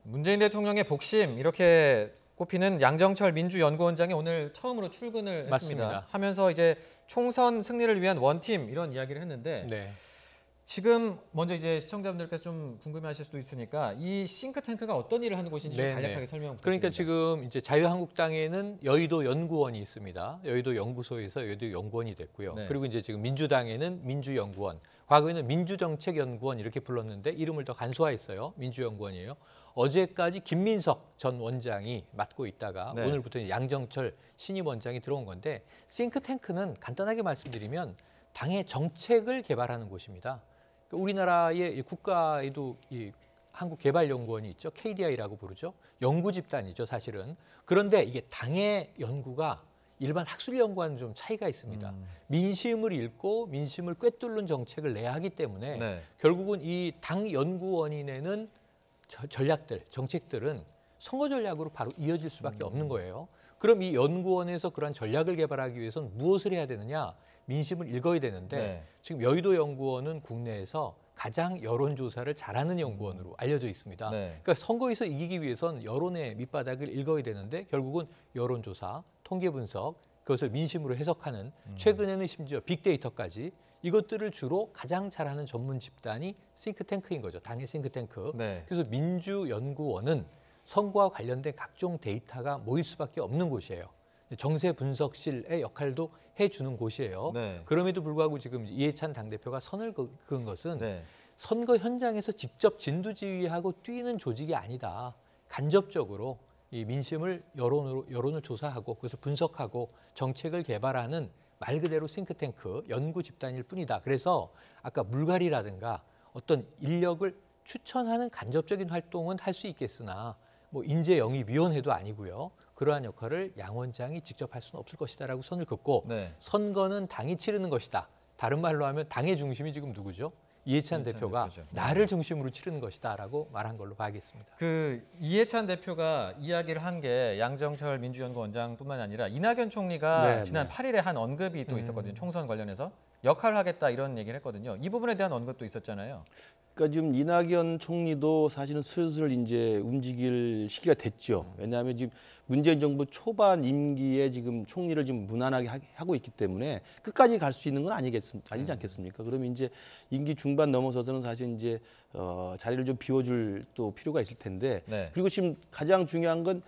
문재인 대통령의 복심 이렇게 꼽히는 양정철 민주연구원장이 오늘 처음으로 출근을 했습니다. 맞습니다. 하면서 이제 총선 승리를 위한 원팀 이런 이야기를 했는데 네. 지금 먼저 이제 시청자분들께서 좀 궁금해하실 수도 있으니까 이 싱크탱크가 어떤 일을 하는 곳인지 좀 네네. 간략하게 설명 부탁드립니다. 그러니까 지금 이제 자유한국당에는 여의도 연구원이 있습니다. 여의도 연구소에서 여의도 연구원이 됐고요. 네. 그리고 이제 지금 민주당에는 민주연구원, 과거에는 민주정책연구원 이렇게 불렀는데 이름을 더 간소화했어요. 민주연구원이에요. 어제까지 김민석 전 원장이 맡고 있다가 네. 오늘부터 양정철 신임 원장이 들어온 건데 싱크탱크는 간단하게 말씀드리면 당의 정책을 개발하는 곳입니다. 우리나라의 국가에도 이 한국개발연구원이 있죠. KDI라고 부르죠. 연구 집단이죠, 사실은. 그런데 이게 당의 연구가 일반 학술 연구와는 좀 차이가 있습니다. 민심을 읽고 민심을 꿰뚫는 정책을 내야 하기 때문에 네. 결국은 이 당 연구원이 내는 전략들, 정책들은 선거 전략으로 바로 이어질 수밖에 없는 거예요. 그럼 이 연구원에서 그런 전략을 개발하기 위해서는 무엇을 해야 되느냐? 민심을 읽어야 되는데 네. 지금 여의도 연구원은 국내에서 가장 여론조사를 잘하는 연구원으로 알려져 있습니다. 네. 그러니까 선거에서 이기기 위해선 여론의 밑바닥을 읽어야 되는데 결국은 여론조사, 통계 분석, 그것을 민심으로 해석하는 최근에는 심지어 빅데이터까지 이것들을 주로 가장 잘하는 전문 집단이 싱크탱크인 거죠. 당의 싱크탱크. 네. 그래서 민주연구원은 선거와 관련된 각종 데이터가 모일 수밖에 없는 곳이에요. 정세 분석실의 역할도 해주는 곳이에요. 네. 그럼에도 불구하고 지금 이해찬 당대표가 선을 그은 것은 네. 선거 현장에서 직접 진두지휘하고 뛰는 조직이 아니다. 간접적으로 이 민심을 여론을 조사하고 그것을 분석하고 정책을 개발하는 말 그대로 싱크탱크 연구 집단일 뿐이다. 그래서 아까 물갈이라든가 어떤 인력을 추천하는 간접적인 활동은 할 수 있겠으나 뭐 인재영입위원회도 아니고요. 그러한 역할을 양 원장이 직접 할 수는 없을 것이다라고 선을 긋고 네. 선거는 당이 치르는 것이다. 다른 말로 하면 당의 중심이 지금 누구죠? 이해찬 대표가 대표죠. 나를 중심으로 치르는 것이다라고 말한 걸로 봐야겠습니다. 그 이해찬 대표가 이야기를 한 게 양정철 민주연구원장뿐만 아니라 이낙연 총리가 네, 지난 네. 8일에 한 언급이 또 있었거든요. 총선 관련해서 역할을 하겠다 이런 얘기를 했거든요. 이 부분에 대한 언급도 있었잖아요. 그러니까 지금 이낙연 총리도 사실은 슬슬 이제 움직일 시기가 됐죠. 왜냐하면 지금 문재인 정부 초반 임기에 지금 총리를 지금 무난하게 하고 있기 때문에 끝까지 갈 수 있는 건 아니지 않겠습니까? 그러면 이제 임기 중반 넘어서서는 사실 이제 자리를 좀 비워줄 또 필요가 있을 텐데. 네. 그리고 지금 가장 중요한 건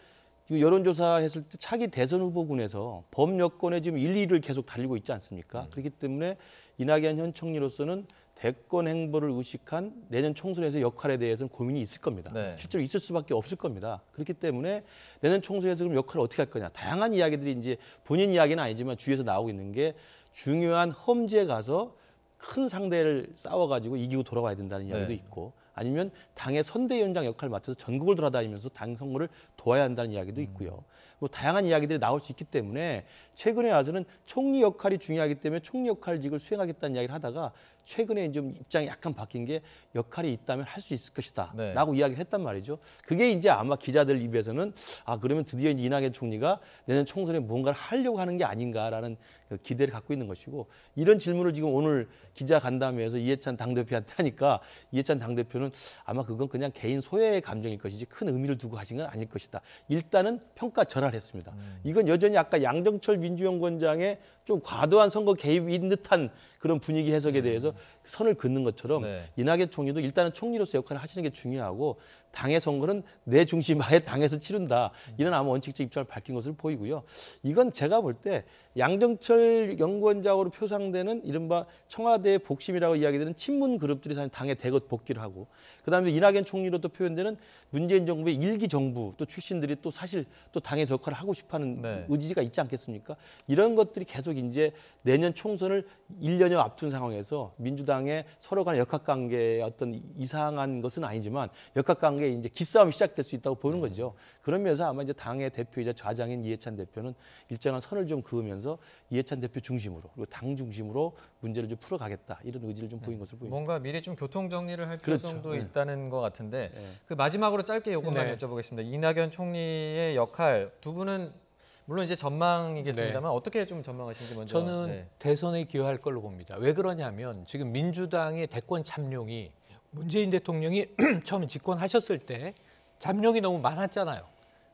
여론조사 했을 때 차기 대선 후보군에서 범여권에 지금 1, 2를 계속 달리고 있지 않습니까? 그렇기 때문에 이낙연 현 총리로서는 대권 행보를 의식한 내년 총선에서 역할에 대해서는 고민이 있을 겁니다. 네. 실제로 있을 수밖에 없을 겁니다. 그렇기 때문에 내년 총선에서 그럼 역할을 어떻게 할 거냐. 다양한 이야기들이 이제 본인 이야기는 아니지만 주위에서 나오고 있는 게 중요한 험지에 가서 큰 상대를 싸워가지고 이기고 돌아와야 된다는 이야기도 네. 있고 아니면 당의 선대위원장 역할을 맡아서 전국을 돌아다니면서 당 선거를 도와야 한다는 이야기도 있고요. 뭐 다양한 이야기들이 나올 수 있기 때문에 최근에 와서는 총리 역할이 중요하기 때문에 총리 역할직을 수행하겠다는 이야기를 하다가 최근에 좀 입장이 약간 바뀐 게 역할이 있다면 할 수 있을 것이다 라고 이야기를 했단 말이죠. 그게 이제 아마 기자들 입에서는 그러면 드디어 이제 이낙연 총리가 내년 총선에 뭔가를 하려고 하는 게 아닌가라는 기대를 갖고 있는 것이고, 이런 질문을 지금 오늘 기자 간담회에서 이해찬 당대표한테 하니까 이해찬 당대표는 아마 그건 그냥 개인 소외의 감정일 것이지 큰 의미를 두고 하신 건 아닐 것이다. 일단은 평가 전환했습니다. 이건 여전히 아까 양정철 민주연구원장의 좀 과도한 선거 개입인 듯한 그런 분위기 해석에 대해서 선을 긋는 것처럼 이낙연 총리도 일단은 총리로서 역할을 하시는 게 중요하고, 당의 선거는 내 중심하에 당에서 치른다. 이런 아마 원칙적 입장을 밝힌 것으로 보이고요. 이건 제가 볼 때 양정철 연구원장으로 표상되는 이른바 청와대의 복심이라고 이야기되는 친문 그룹들이 사실 당에 대거 복귀를 하고, 그다음에 이낙연 총리로 또 표현되는 문재인 정부의 일기 정부 또 출신들이 또 사실 또 당의 역할을 하고 싶어하는 의지가 있지 않겠습니까? 이런 것들이 계속 이제 내년 총선을 1년여 앞둔 상황에서 민주당의 서로 간의 역학관계의 어떤 이상한 것은 아니지만 역학관계에 이제 기싸움이 시작될 수 있다고 보는 거죠. 그러면서 아마 이제 당의 대표이자 좌장인 이해찬 대표는 일정한 선을 좀 그으면서 이해찬 대표 중심으로 그리고 당 중심으로 문제를 좀 풀어가겠다 이런 의지를 좀 보인 것으로 보입니다. 뭔가 미리 좀 교통 정리를 할 필요성도 있다는 것 같은데 그 마지막으로 짧게 이것만 여쭤보겠습니다. 이낙연 총리의 역할 두 분은 물론 이제 전망이겠습니다만 어떻게 좀 전망하시는지 먼저. 저는 대선에 기여할 걸로 봅니다. 왜 그러냐면 지금 민주당의 대권 잠룡이 문재인 대통령이 처음 집권하셨을 때 잠룡이 너무 많았잖아요.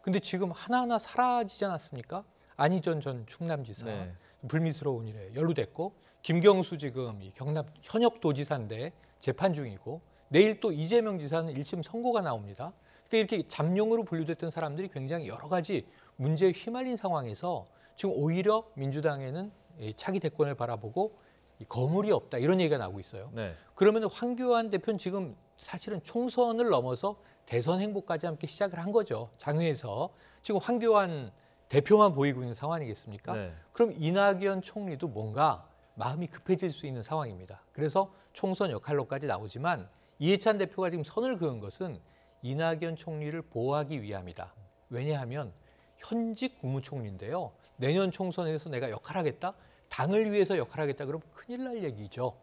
근데 지금 하나하나 사라지지 않았습니까? 안희정 전 충남지사 불미스러운 일에 연루됐고, 김경수 지금 이 경남 현역도지사인데 재판 중이고, 내일 또 이재명 지사는 1심 선고가 나옵니다. 그러니까 이렇게 잠룡으로 분류됐던 사람들이 굉장히 여러 가지 문제에 휘말린 상황에서 지금 오히려 민주당에는 차기 대권을 바라보고 거물이 없다 이런 얘기가 나오고 있어요. 그러면 황교안 대표는 지금 사실은 총선을 넘어서 대선 행보까지 함께 시작을 한 거죠. 장외에서 지금 황교안 대표만 보이고 있는 상황이겠습니까? 그럼 이낙연 총리도 뭔가 마음이 급해질 수 있는 상황입니다. 그래서 총선 역할로까지 나오지만 이해찬 대표가 지금 선을 그은 것은 이낙연 총리를 보호하기 위함이다. 왜냐하면 현직 국무총리인데요. 내년 총선에서 내가 역할하겠다? 당을 위해서 역할하겠다 그러면 큰일 날 얘기죠.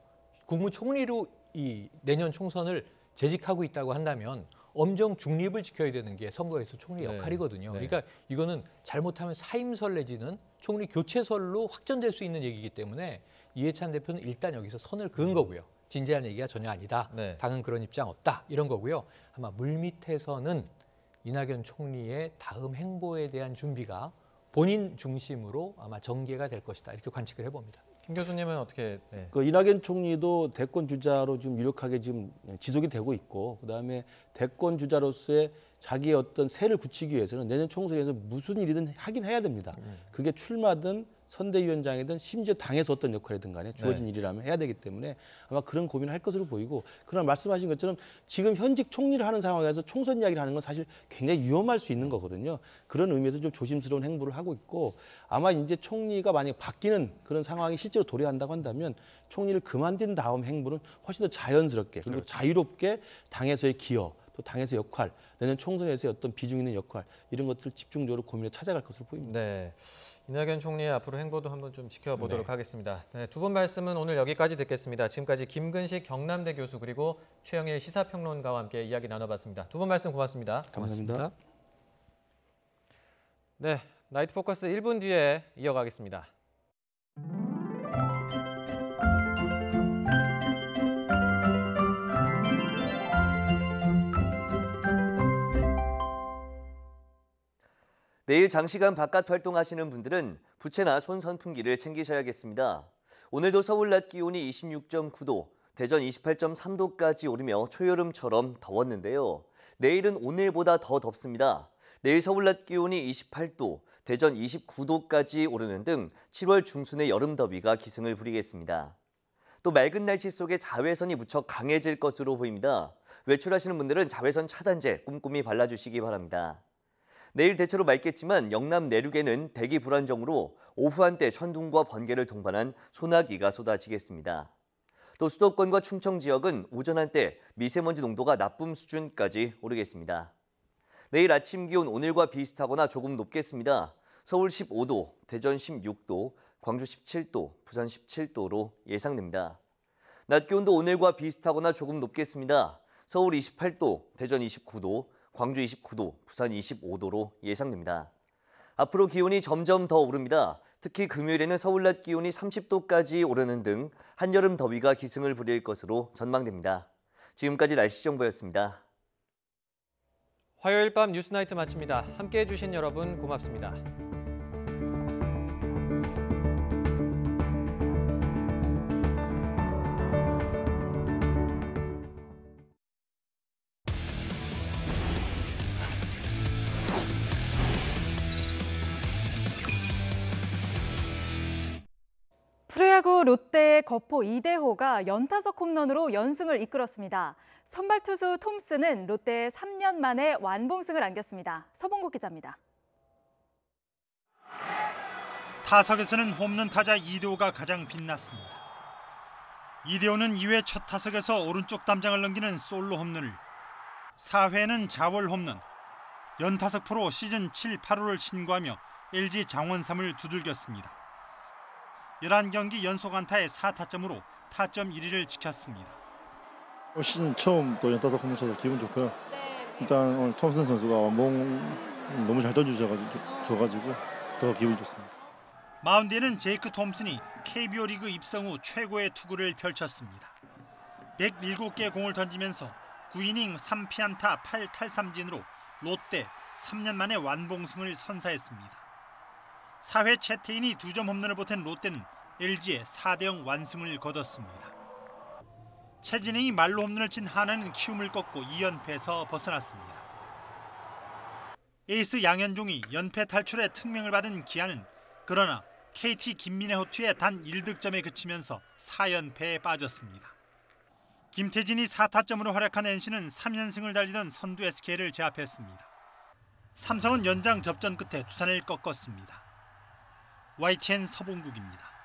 국무총리로 이 내년 총선을 재직하고 있다고 한다면 엄정 중립을 지켜야 되는 게 선거에서 총리 역할이거든요. 그러니까 이거는 잘못하면 사임설 내지는 총리 교체설로 확전될 수 있는 얘기이기 때문에 이해찬 대표는 일단 여기서 선을 그은 거고요. 진지한 얘기가 전혀 아니다. 당은 그런 입장 없다. 이런 거고요. 아마 물밑에서는 이낙연 총리의 다음 행보에 대한 준비가 본인 중심으로 아마 전개가 될 것이다. 이렇게 관측을 해봅니다. 김 교수님은 어떻게? 그 이낙연 총리도 대권 주자로 지금 유력하게 지금 지속이 되고 있고, 그다음에 대권 주자로서의 자기의 어떤 세를 굳히기 위해서는 내년 총선에서 무슨 일이든 하긴 해야 됩니다. 그게 출마든 선대위원장이든 심지어 당에서 어떤 역할이든 간에 주어진 일이라면 해야 되기 때문에 아마 그런 고민을 할 것으로 보이고, 그러나 말씀하신 것처럼 지금 현직 총리를 하는 상황에서 총선 이야기를 하는 건 사실 굉장히 위험할 수 있는 거거든요. 그런 의미에서 좀 조심스러운 행보를 하고 있고, 아마 이제 총리가 만약에 바뀌는 그런 상황이 실제로 도래한다고 한다면 총리를 그만둔 다음 행보는 훨씬 더 자연스럽게 그리고 자유롭게 당에서의 기여, 또 당에서 역할, 내년 총선에서의 어떤 비중 있는 역할 이런 것들을 집중적으로 고민해 찾아갈 것으로 보입니다. 이낙연 총리의 앞으로 행보도 한번 좀 지켜보도록 하겠습니다. 두 분 말씀은 오늘 여기까지 듣겠습니다. 지금까지 김근식 경남대 교수 그리고 최영일 시사평론가와 함께 이야기 나눠봤습니다. 두 분 말씀 고맙습니다. 고맙습니다. 네, 나이트 포커스 1분 뒤에 이어가겠습니다. 내일 장시간 바깥 활동하시는 분들은 부채나 손 선풍기를 챙기셔야겠습니다. 오늘도 서울 낮 기온이 26.9도, 대전 28.3도까지 오르며 초여름처럼 더웠는데요. 내일은 오늘보다 더 덥습니다. 내일 서울 낮 기온이 28도, 대전 29도까지 오르는 등 7월 중순의 여름 더위가 기승을 부리겠습니다. 또 맑은 날씨 속에 자외선이 무척 강해질 것으로 보입니다. 외출하시는 분들은 자외선 차단제 꼼꼼히 발라주시기 바랍니다. 내일 대체로 맑겠지만 영남 내륙에는 대기 불안정으로 오후 한때 천둥과 번개를 동반한 소나기가 쏟아지겠습니다. 또 수도권과 충청 지역은 오전 한때 미세먼지 농도가 나쁨 수준까지 오르겠습니다. 내일 아침 기온 오늘과 비슷하거나 조금 높겠습니다. 서울 15도, 대전 16도, 광주 17도, 부산 17도로 예상됩니다. 낮 기온도 오늘과 비슷하거나 조금 높겠습니다. 서울 28도, 대전 29도, 광주 29도, 부산 25도로 예상됩니다. 앞으로 기온이 점점 더 오릅니다. 특히 금요일에는 서울 낮 기온이 30도까지 오르는 등 한여름 더위가 기승을 부릴 것으로 전망됩니다. 지금까지 날씨 정보였습니다. 화요일 밤 뉴스나이트 마칩니다. 함께해 주신 여러분 고맙습니다. 프로야구 롯데의 거포 이대호가 연타석 홈런으로 연승을 이끌었습니다. 선발 투수 톰슨은 롯데에 3년 만에 완봉승을 안겼습니다. 서봉국 기자입니다. 타석에서는 홈런 타자 이대호가 가장 빛났습니다. 이대호는 2회 첫 타석에서 오른쪽 담장을 넘기는 솔로 홈런을, 4회는 자월 홈런, 연타석 프로 시즌 7, 8호를 신고하며 LG 장원삼을 두들겼습니다. 11경기 연속 안타에 4타점으로 타점 1위를 지켰습니다. 시즌 처음 또 연타석 홈런 쳐서 기분 좋고요. 일단 오늘 톰슨 선수가 완봉 너무 잘 던져줘가지고 더 기분이 좋습니다. 마운드에는 제이크 톰슨이 KBO 리그 입성 후 최고의 투구를 펼쳤습니다. 107개 공을 던지면서 9이닝 3피안타 8탈삼진으로 롯데 3년 만에 완봉승을 선사했습니다. 4회 채태인이 2점 홈런을 보탠 롯데는 LG에 4대0 완승을 거뒀습니다. 최진행이 말로 홈런을 친 하나는 키움을 꺾고 2연패에서 벗어났습니다. 에이스 양현종이 연패 탈출의 특명을 받은 기아는 그러나 KT 김민혜 호투의 단 1득점에 그치면서 4연패에 빠졌습니다. 김태진이 4타점으로 활약한 NC는 3연승을 달리던 선두 SK를 제압했습니다. 삼성은 연장 접전 끝에 두산을 꺾었습니다. YTN 서봉국입니다.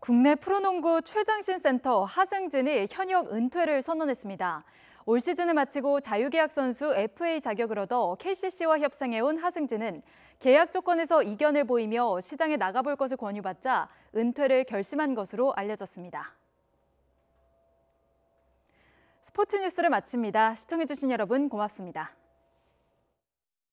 국내 프로농구 최장신 센터 하승진이 현역 은퇴를 선언했습니다. 올 시즌을 마치고 자유계약 선수 FA 자격을 얻어 KCC와 협상해온 하승진은 계약 조건에서 이견을 보이며 시장에 나가볼 것을 권유받자 은퇴를 결심한 것으로 알려졌습니다. 스포츠 뉴스를 마칩니다. 시청해주신 여러분 고맙습니다.